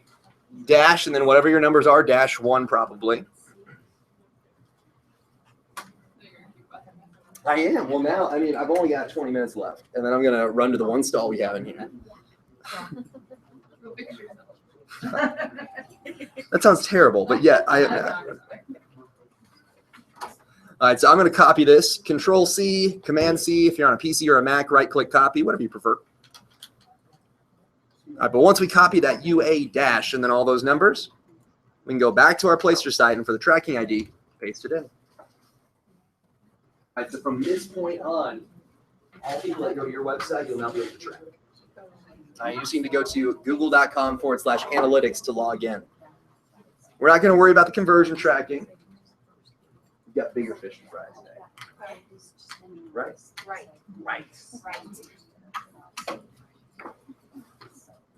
dash and then whatever your numbers are, -1 probably. I am. Well, now, I mean, I've only got 20 minutes left, and then I'm going to run to the one stall we have in here. That sounds terrible, but yeah, all right, so I'm going to copy this. Control-C, Command-C. If you're on a PC or a Mac, right-click copy, whatever you prefer. All right, but once we copy that UA dash and then all those numbers, we can go back to our Placester site, and for the tracking ID, paste it in. All right, so from this point on, all people that go to your website, you'll now be able to track. You just need to go to google.com/analytics to log in. We're not going to worry about the conversion tracking. We've got bigger fish to fry today. Right?
Right.
Right.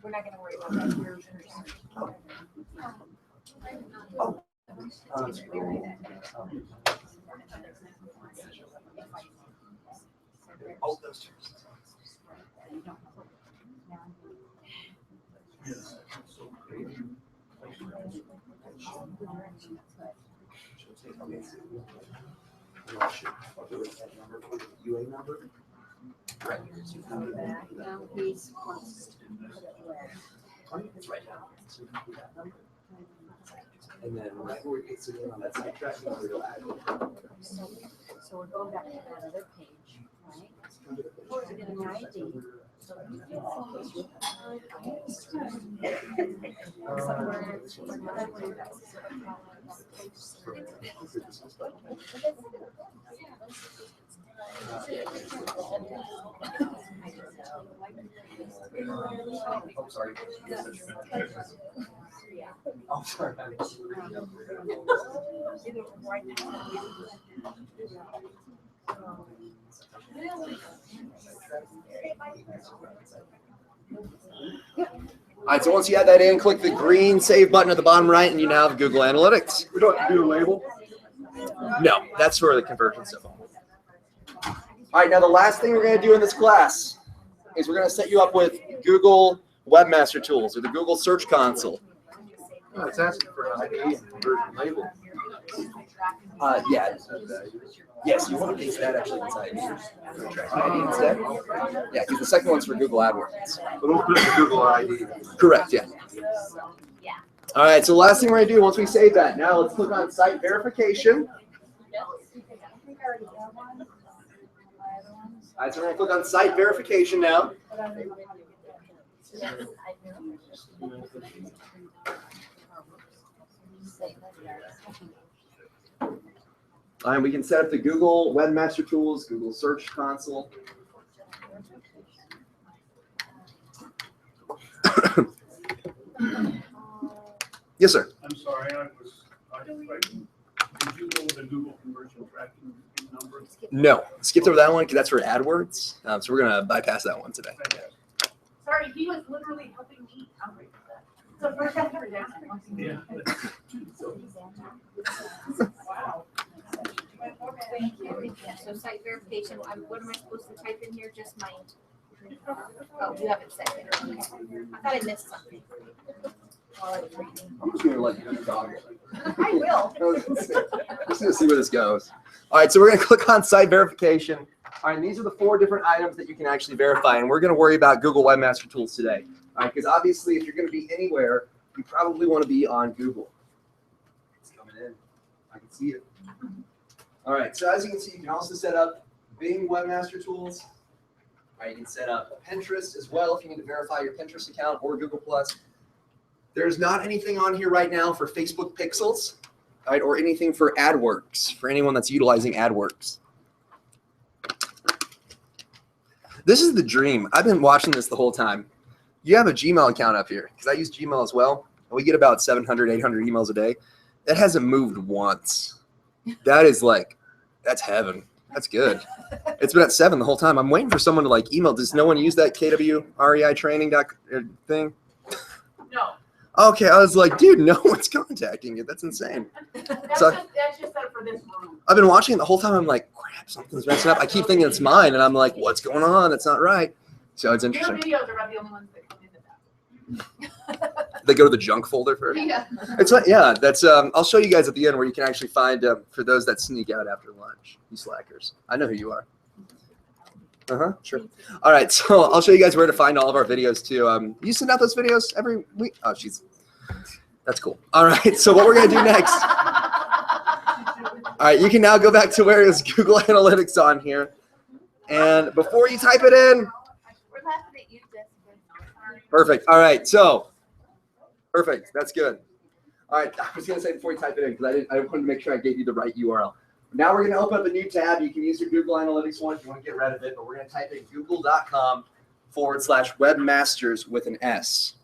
We're not gonna worry about that conversion.
Oh, those two. UA number? Right here. It's right now. And then right where it gets to on that side track, we'll add it.
So we're going back to that other page, right? To get an ID. So
Oh, sorry. Oh, sorry. All right, so once you add that in, click the green save button at the bottom right, and you now have Google Analytics.
We don't have to do a label?
No, that's for the conversion symbol. All right, now the last thing we're going to do in this class is we're going to set you up with Google Webmaster Tools or the Google Search Console.
No, it's asking for an ID and conversion label.
Yeah. Yes, you want to paste that actually inside ID instead. Yeah, because the second one's for Google AdWords.
But we'll put it in Google ID.
Correct, yeah. All right, so the last thing we're going to do once we save that, now let's click on Site Verification. All right, so we're going to click on Site Verification now. And we can set up the Google Webmaster Tools, Google Search Console. Yes, sir.
I'm sorry, did you know the Google conversion tracking number?
No, skipped over that one because that's for AdWords. So we're going to bypass that one today.
Sorry, he was literally helping me. So first I heard that.
Yeah.
Wow.
Thank you. So site verification, what am I supposed to type in here? Just my, oh, you have it set there. Okay. I thought I missed something.
I'm just going to let you talk.
I will.
Just going to see where this goes. All right, so we're going to click on Site Verification. All right, and these are the 4 different items that you can actually verify, and we're going to worry about Google Webmaster Tools today. All right, because obviously if you're going to be anywhere, you probably want to be on Google. It's coming in. I can see it. All right, so as you can see, you can also set up Bing Webmaster Tools. All right, you can set up Pinterest as well if you need to verify your Pinterest account or Google+. There's not anything on here right now for Facebook Pixels, all right, or anything for AdWorks, for anyone that's utilizing AdWorks. This is the dream. I've been watching this the whole time. You have a Gmail account up here, because I use Gmail as well. And we get about 700, 800 emails a day. That hasn't moved once. That is like, that's heaven. That's good. It's been at 7 the whole time. I'm waiting for someone to like email. Does no one use that KWREI training thing?
No.
Okay, I was like, dude, no one's contacting you. That's insane.
That's
So
just set up for this room.
I've been watching it the whole time. I'm like, crap, something's messing up. I keep thinking it's mine, and I'm like, what's going on? That's not right. So it's
Your
interesting.
videos are about the only ones that come into that.
They go to the junk folder first.
Yeah.
It's like, yeah, that's I'll show you guys at the end where you can actually find for those that sneak out after lunch, you slackers. I know who you are. Sure. All right, so I'll show you guys where to find all of our videos too. You send out those videos every week? Oh, that's cool. All right, so what we're gonna do next. All right, you can now go back to where is Google Analytics on here. And before you type it in,
We're laughing at you, Jessica.
perfect. All right, so perfect. That's good. All right, I was gonna say before you type it in because I wanted to make sure I gave you the right URL. Now we're gonna open up a new tab. You can use your Google Analytics one if you want to get rid of it, but we're gonna type in google.com/webmasters with an S.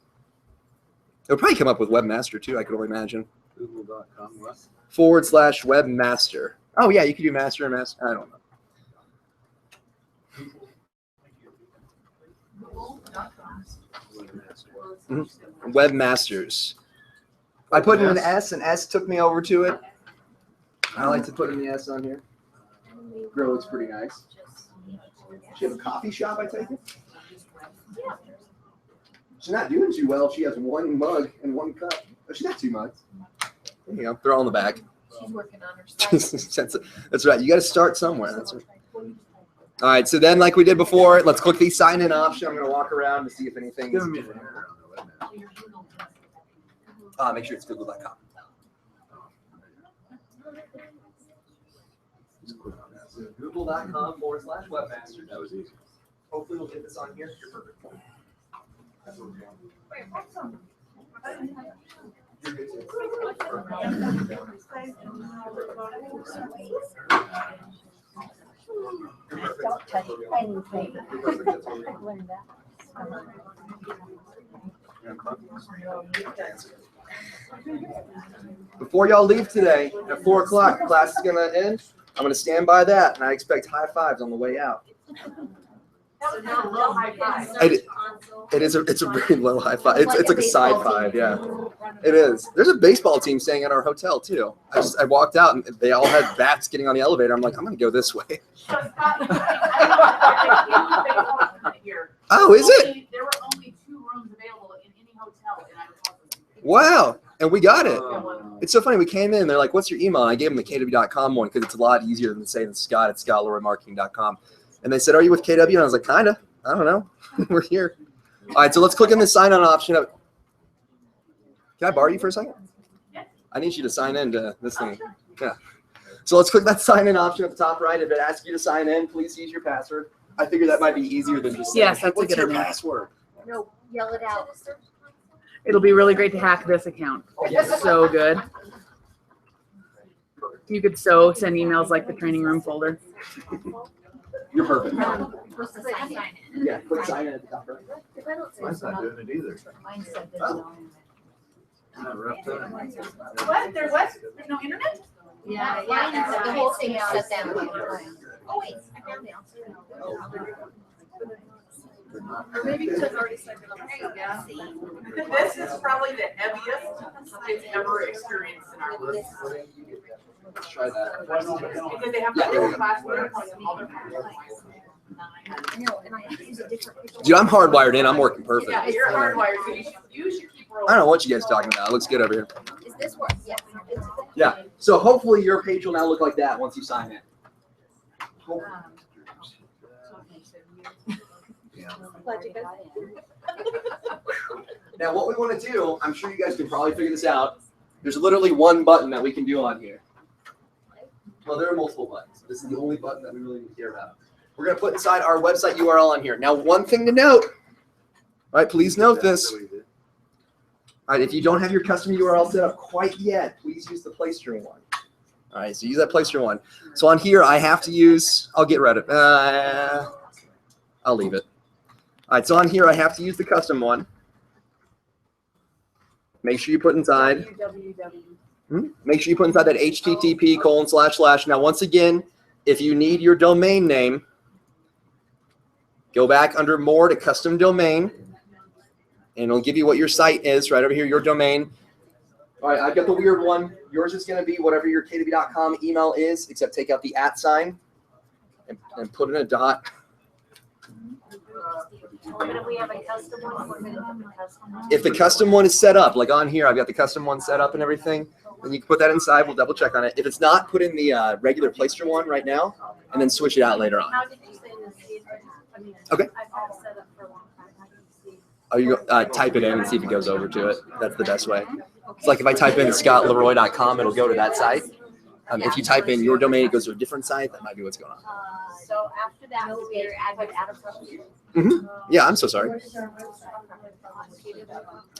It'll probably come up with webmaster too. I could only imagine.
Google.com what?
/webmaster. Oh yeah, you could do master and master. I don't know. Webmasters. I put in an S, and S took me over to it. I like to put in the S on here. Girl looks pretty nice. She have a coffee shop, I take it? She's not doing too well. She has 1 mug and 1 cup. Oh, she's got 2 mugs. There you go. They're all in the back.
She's working on her side.
That's right. You got to start somewhere. That's right. All right. So then, like we did before, let's click the sign in option. I'm going to walk around to see if anything is different. Make sure it's google.com. So google.com/webmaster.
That was easy.
Hopefully we'll get this on here. You're perfect. That's what we're doing. You're good too.
Don't touch anything.
You're perfect. That's what we're doing.
I've learned that.
Before y'all leave today, at 4 o'clock, class is gonna end. I'm gonna stand by that, and I expect high fives on the way out.
That was kind of low high five.
It's a very low high five. It's like a side five, yeah. It is. There's a baseball team staying at our hotel too. I walked out and they all had bats getting on the elevator. I'm like, I'm gonna go this way.
So Scott, I don't here.
Oh, is it?
There were only 2 rooms available in any hotel in Idaho Falls.
Wow. And we got it. It's so funny. We came in, they're like, what's your email? And I gave them the KW.com one because it's a lot easier than saying Scott at ScottLeRoyMarketing.com. And they said, are you with KW? And I was like, kind of. I don't know. We're here. All right, so let's click on the sign on option. Can I borrow you for a second? I need you to sign in to this thing. Yeah. So let's click that sign in option at the top right. If it asks you to sign in, please use your password. I figured that might be easier than just saying,
Yes, that's a
what's
good
your
idea.
password?
No, yell it out.
It'll be really great to hack this account.
Yes.
So good. You could send emails like the training room folder.
You're perfect.
Sign in.
Yeah, click sign in at the top right.
Mine's not doing it either.
Mine said there's
Oh.
no.
Not rough time.
What? There's no internet?
Yeah, yeah, the whole thing is shut down. Oh, wait, I found it.
Or maybe because I've already signed it up.
This is probably the heaviest it's ever experienced in our group.
Let's try that.
Because they have the class where all their
No, and I have to use a different picture.
Dude, I'm hardwired in. I'm working perfect.
Yeah, you're hardwired, so you should keep rolling.
I don't know what you guys are talking about. It looks good over here.
Is this work? Yes.
Yeah. So hopefully your page will now look like that once you sign in.
Glad you guys.
Now what we want to do, I'm sure you guys can probably figure this out. There's literally one button that we can do on here. Well, there are multiple buttons. This is the only button that we really care about. We're going to put inside our website URL on here. Now, one thing to note, all right, please note this. All right, if you don't have your custom URL set up quite yet, please use the Placester one. All right, so use that Placester one. So on here, I have to use, I'll get rid of it. I'll leave it. All right, so on here, I have to use the custom one. Make sure you put inside. Make sure you put inside that http://. Now, once again, if you need your domain name, go back under more to custom domain, and it'll give you what your site is right over here, your domain. All right, I've got the weird one. Yours is going to be whatever your kw.com email is, except take out the @ sign and put in a dot.
If we have a custom one, we're gonna have a custom one.
If the custom one is set up, like on here, I've got the custom one set up and everything, then you can put that inside. We'll double check on it. If it's not, put in the regular Placester one right now, and then switch it out later on.
How did you say this? I mean,
Okay.
I've had it set up for a long time. How do you see?
Oh, you go, type it in and see if it goes over to it. That's the best way. It's like if I type in scottleroy.com, it'll go to that site. If you type in your domain, it goes to a different site. That might be what's going on.
So after that, we're added
Yeah, I'm so sorry.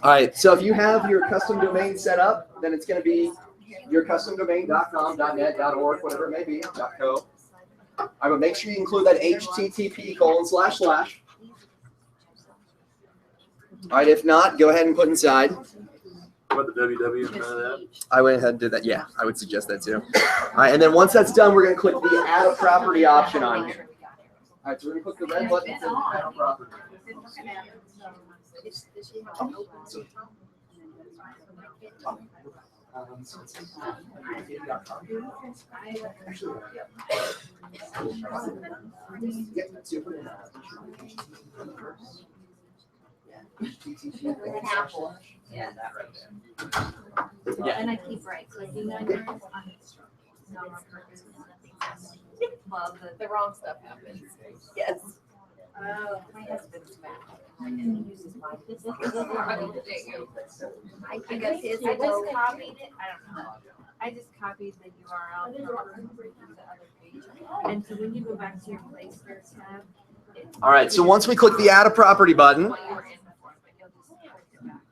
All right, so if you have your custom domain set up, then it's going to be your customdomain.com, .net, .org, whatever it may be, .co. I would make sure you include that http://. All right, if not, go ahead and put inside.
What, the www in front of that?
I went ahead and did that. Yeah, I would suggest that too. All right, and then once that's done, we're going to click the Add a Property option on here. All right, so we're going to click the red button that says Add a Property.
Yeah.
Yeah.
And I keep right clicking on yours.
Well, the wrong stuff happens. Yes.
Oh, my husband's back.
I guess his
I
will go.
just copied it. I don't know. I just copied the URL from the other page. And so when you go back to your Placester tab.
All right, so once we click the Add a Property button,
What you were in before, but you'll just click it back.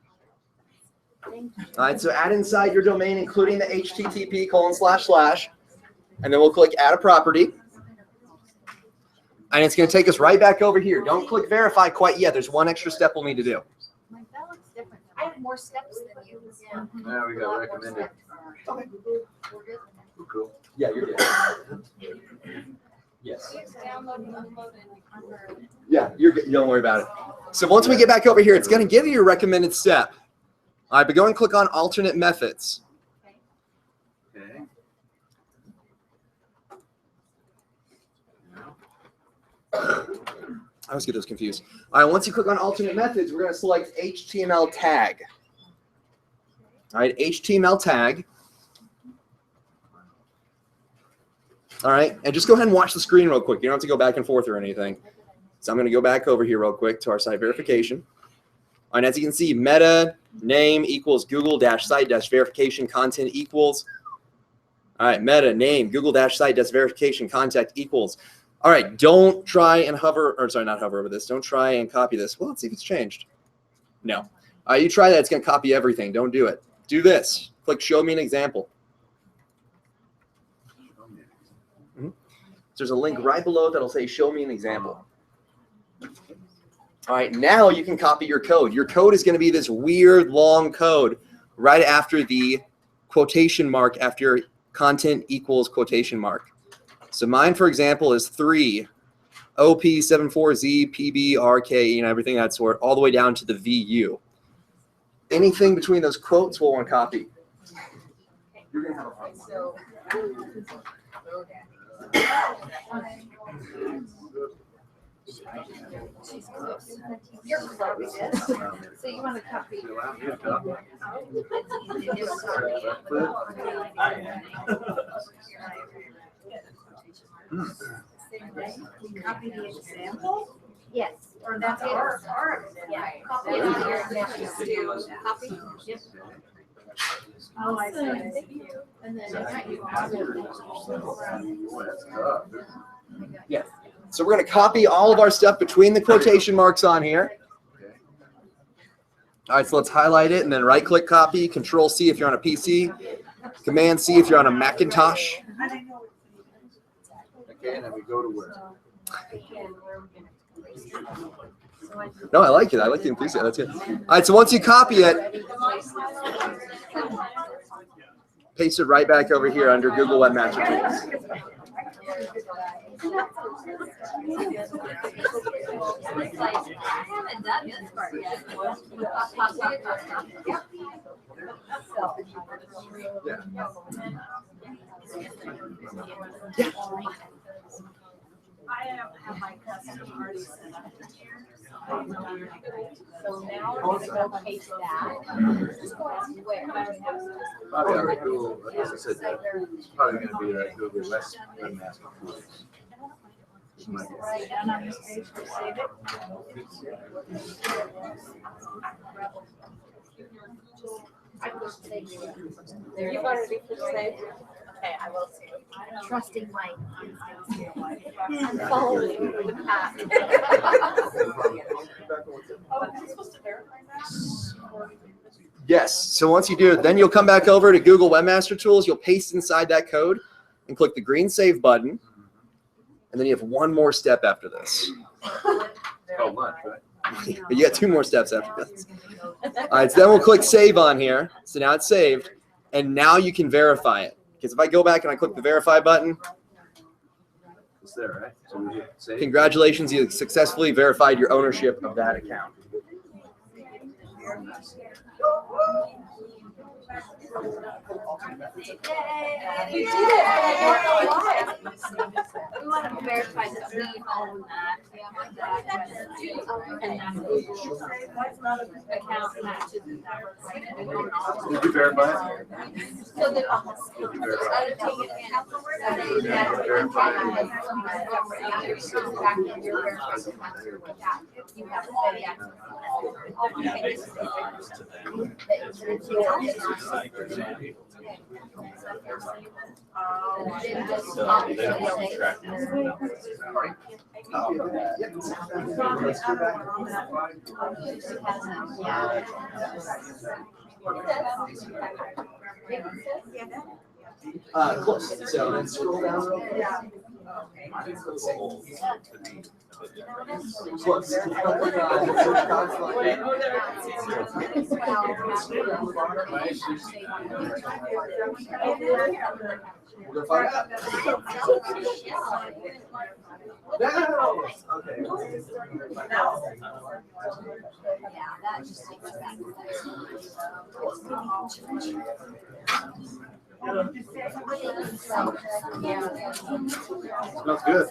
Thank you.
all right, so add inside your domain, including the http://, and then we'll click Add a Property. And it's going to take us right back over here. Don't click Verify quite yet. There's one extra step we'll need to do.
That looks different. I have more steps than you. Yeah.
Yeah, we got recommended.
Okay.
We're good.
Cool.
Yeah, you're good. Yes.
Download and upload and
Yeah, you're good. Don't worry about it. So once we get back over here, it's going to give you your recommended step. All right, but go and click on Alternate Methods.
Okay.
I always get those confused. All right, once you click on Alternate Methods, we're going to select HTML tag. All right, HTML tag. All right, and just go ahead and watch the screen real quick. You don't have to go back and forth or anything. So I'm going to go back over here real quick to our site verification. All right, as you can see, meta name equals Google-site-verification content equals. All right, meta name Google-site-verification contact equals. All right, don't try and hover, or sorry, not hover over this. Don't try and copy this. Well, let's see if it's changed. No. You try that, it's going to copy everything. Don't do it. Do this. Click Show Me an Example. There's a link right below that'll say Show Me an Example. All right, now you can copy your code. Your code is going to be this weird long code right after the quotation mark after content equals quotation mark. So mine, for example, is 3 OP74Z PBRK, everything that sort, all the way down to the VU. Anything between those quotes we'll want to copy. You're going to have a problem.
So, she's close. You're close. So you want to copy.
copy the example.
Yes.
Or that's our example.
Yeah.
Copy
That's
it.
your example. Copy. Yep.
Oh, I see. Thank you.
And then
Is that
I got you
Boy, that's tough.
Yeah. So we're going to copy all of our stuff between the quotation marks on here.
Okay.
All right, so let's highlight it and then right-click copy, Control-C if you're on a PC, Command-C if you're on a Macintosh.
Okay, and then we go to where?
No, I like it. I like the enthusiasm. That's good. All right, so once you copy it, paste it right back over here under Google Webmaster Tools.
I haven't done this part yet.
I have my custom already set up here.
So now we're gonna go paste that. Where?
Probably on Google, as I said, it's probably gonna be like Google Webmaster Tools.
Right down on this page, we save it.
There you go, ready for save? Okay, I will save.
Trusting my.
I'm following the path.
Yes. So once you do it, then you'll come back over to Google Webmaster Tools. You'll paste inside that code and click the green Save button. And then you have one more step after this.
Oh, lunch, right?
But you got two more steps after this. All right, so then we'll click Save on here. So now it's saved. And now you can verify it. Because if I go back and I click the Verify button,
It's there, right? So we hit save.
congratulations, you successfully verified your ownership of that account.
We did it. I don't know why. We want to verify that we own that.
And then Google account matches that.
Did you verify it?
So the.
Did you verify it?
You have all the access.
Yeah, basically, it's to them. So they don't keep track of
Close. So then scroll down real quick. Close. We're gonna find out. No. Okay.
Yeah, that just takes us back.
Smells good.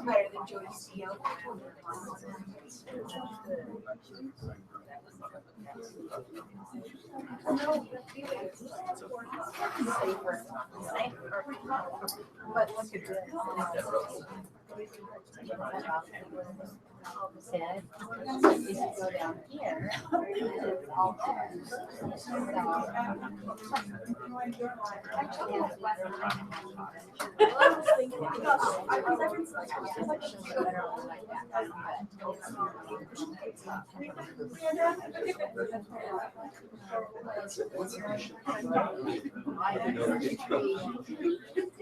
Better than Joy's CEO. But look at this. Said, if you go down here, it's all there.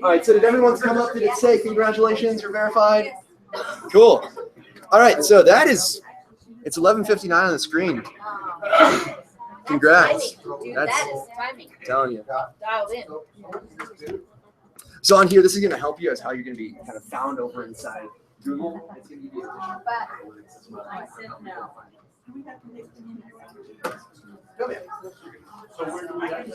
All right, so did everyone come up? Did it say congratulations, you're verified? Cool. All right, so that is, it's 11:59 on the screen. Congrats.
Dude,
That's
that is timing.
telling you.
Dialed in.
So on here, this is going to help you as how you're going to be kind of found over inside Google. It's going to give you
I said no.
Come here.
So where do we have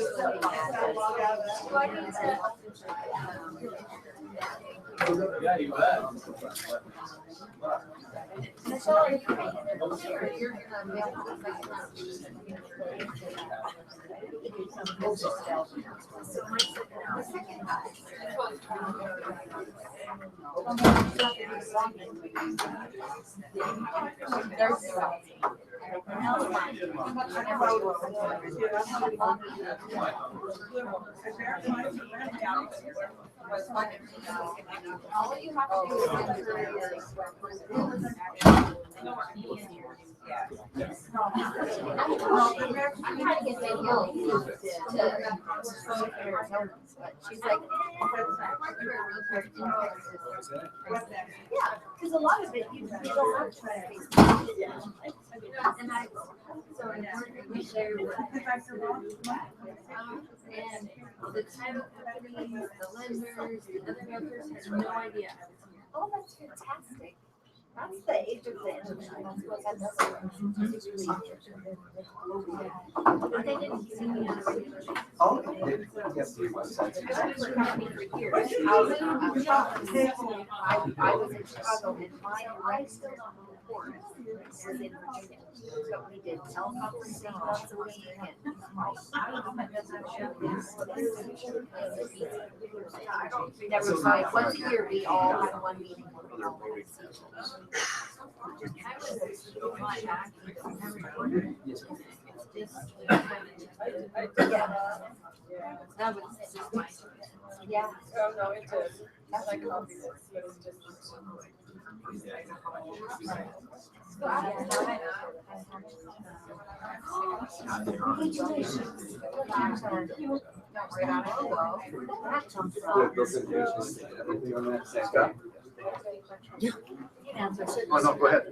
Yeah, you bet.
All you have to do is enter your I'm trying to get Danielle to but she's like, yeah, because a lot of it you don't have to and I so we share with and the title companies, the lenders, the other brokers has no idea. Oh, that's fantastic. That's the age of the internet. But they didn't see me on a regular basis.
Oh, yes, the website.
I was in Chicago and I still don't know the court. Was in Virginia. So we did teleconferencing once a week and never like once a year we all had one meeting. That was yeah.
Oh, no, it did. I copied it, but it's just.
Oh, no, go ahead.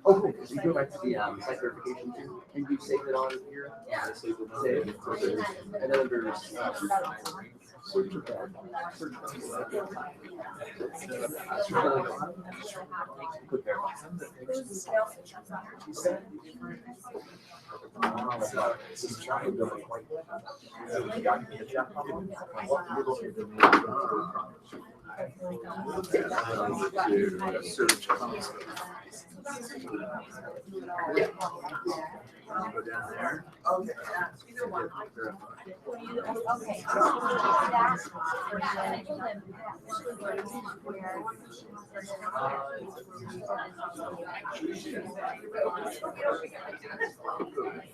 Oh, cool. So you go back to the site verification too, and you save it on here? Yeah. Save. And then there's search of that. Click there.
Search console.
Yeah.
Go down there.
Okay.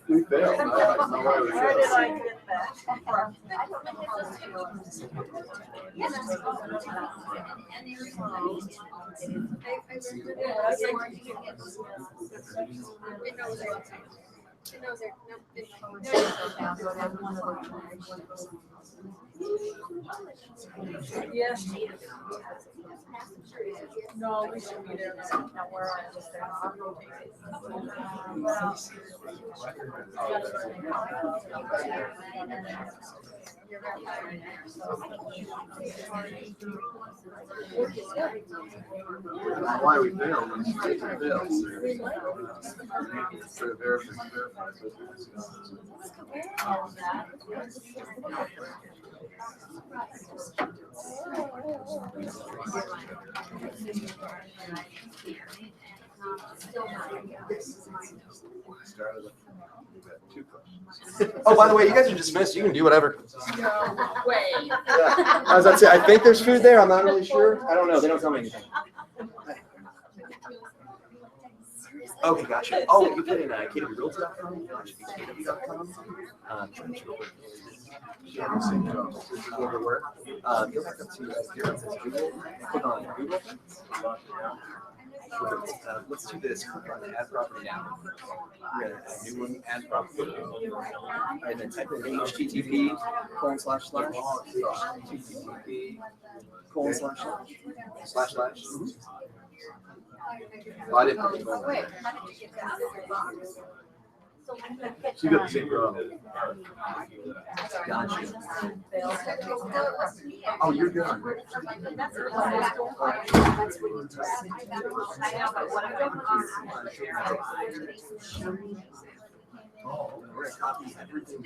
We failed. I don't know why we
Where did
failed.
I get that? Yes. No, we should be there. Now we're on just there.
Why we failed? We failed. So verify.
Oh, by the way, you guys are dismissed. You can do whatever.
No way.
Yeah. I was about to say, I think there's food there. I'm not really sure. I don't know. They don't tell me anything. Okay, gotcha. Oh, you put in KWRealty.com, KW.com. Go back up to here. It says Google. Click on Google. Let's do this. Click on add property now. We're gonna add a new one, add property. And then type in http://http://
I didn't put it on.
Wait, how did you get that?
So you got the same problem.
Gotcha.
Oh, you're done.
we're gonna copy everything.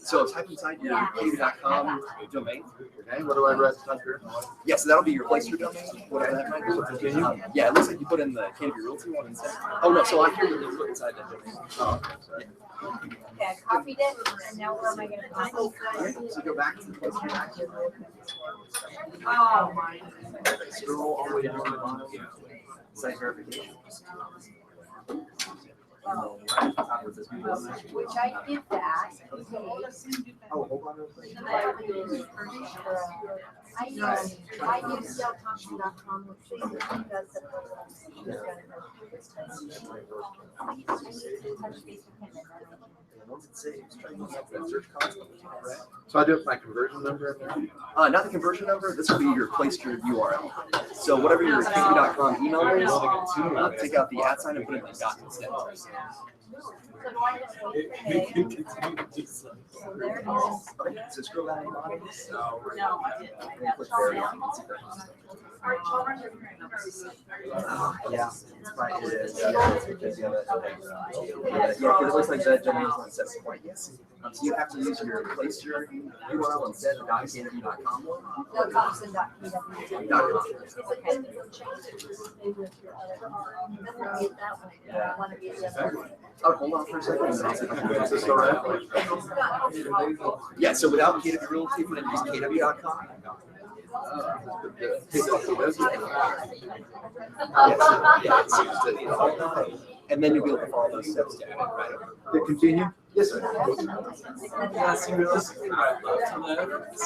So type inside your KW.com domain.
Okay, what do I write up here?
Yeah, so that'll be your Placester domain, whatever that might be.
Continue?
Yeah, it looks like you put in the KW Realty one instead. Oh no, so on here you put inside that domain.
Oh, sorry.
Okay, I copied it, and now where am I gonna find it?
So go back to the Placester action.
Oh, my.
Scroll all the way down to the bottom. Site verification.
Which I did that.
Oh, hold on real quick.
I use Saltoption.com, which does
Once it saves, try to use that search console.
So I do it with my conversion number in there?
Not the conversion number. This will be your Placester URL. So whatever your KW.com email is, take out the @ sign and put it in the dot instead.
So do I just wait for Dave? So there it is.
Okay, so scroll down to the bottom.
No, I didn't.
And click there, and you can see that. Yeah, it's probably, it is. Yeah, it's because you have yeah, because it looks like that domain's on set point. Yes. So you have to use your Placester URL instead of .kw.com one.
Saltoption.kw.
Yeah. Oh, hold on for a second.
Is this all right?
Yeah, so without KW Realty, you can use KW.com. And then you'll be able to follow those steps to add it right over.
Hit continue?
Yes, sir.
Yeah, see, realistically, what I'd love to live is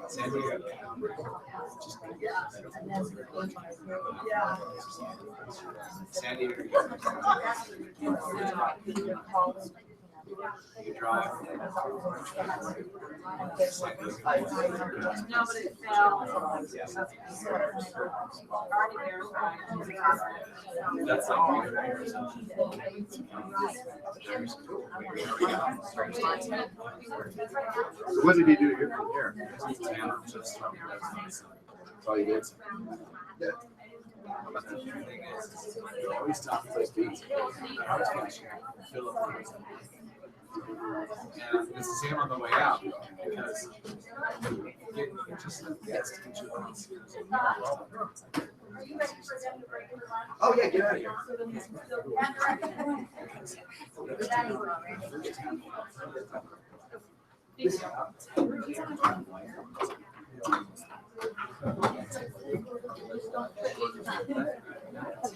San Diego. San Diego. You drive.
No, but it fell. Already verified.
That's like
So what did he do here from here?
just
That's all you did?
the thing is, you always stop at place B. I was finishing Philippines. And it's the same on the way out because it just gets to get you on.
Oh, yeah, get out of here.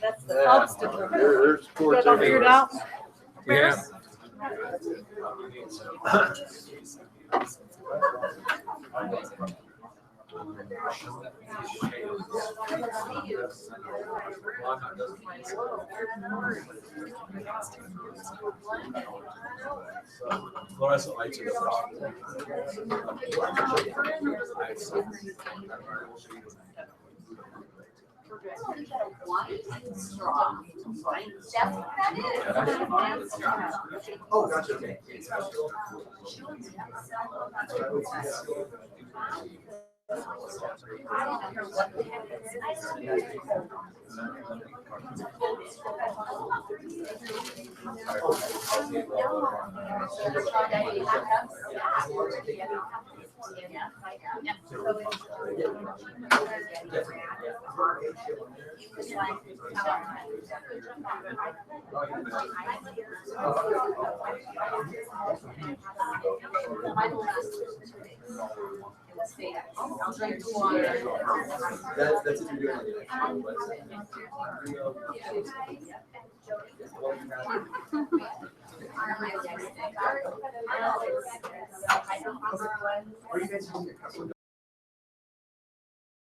That's the obstacle.
There's
You
towards
guys all figured it out?
Yeah. Fluorescent lights are the
Oh, gotcha. Okay.
Drink water.
That's if you're doing it.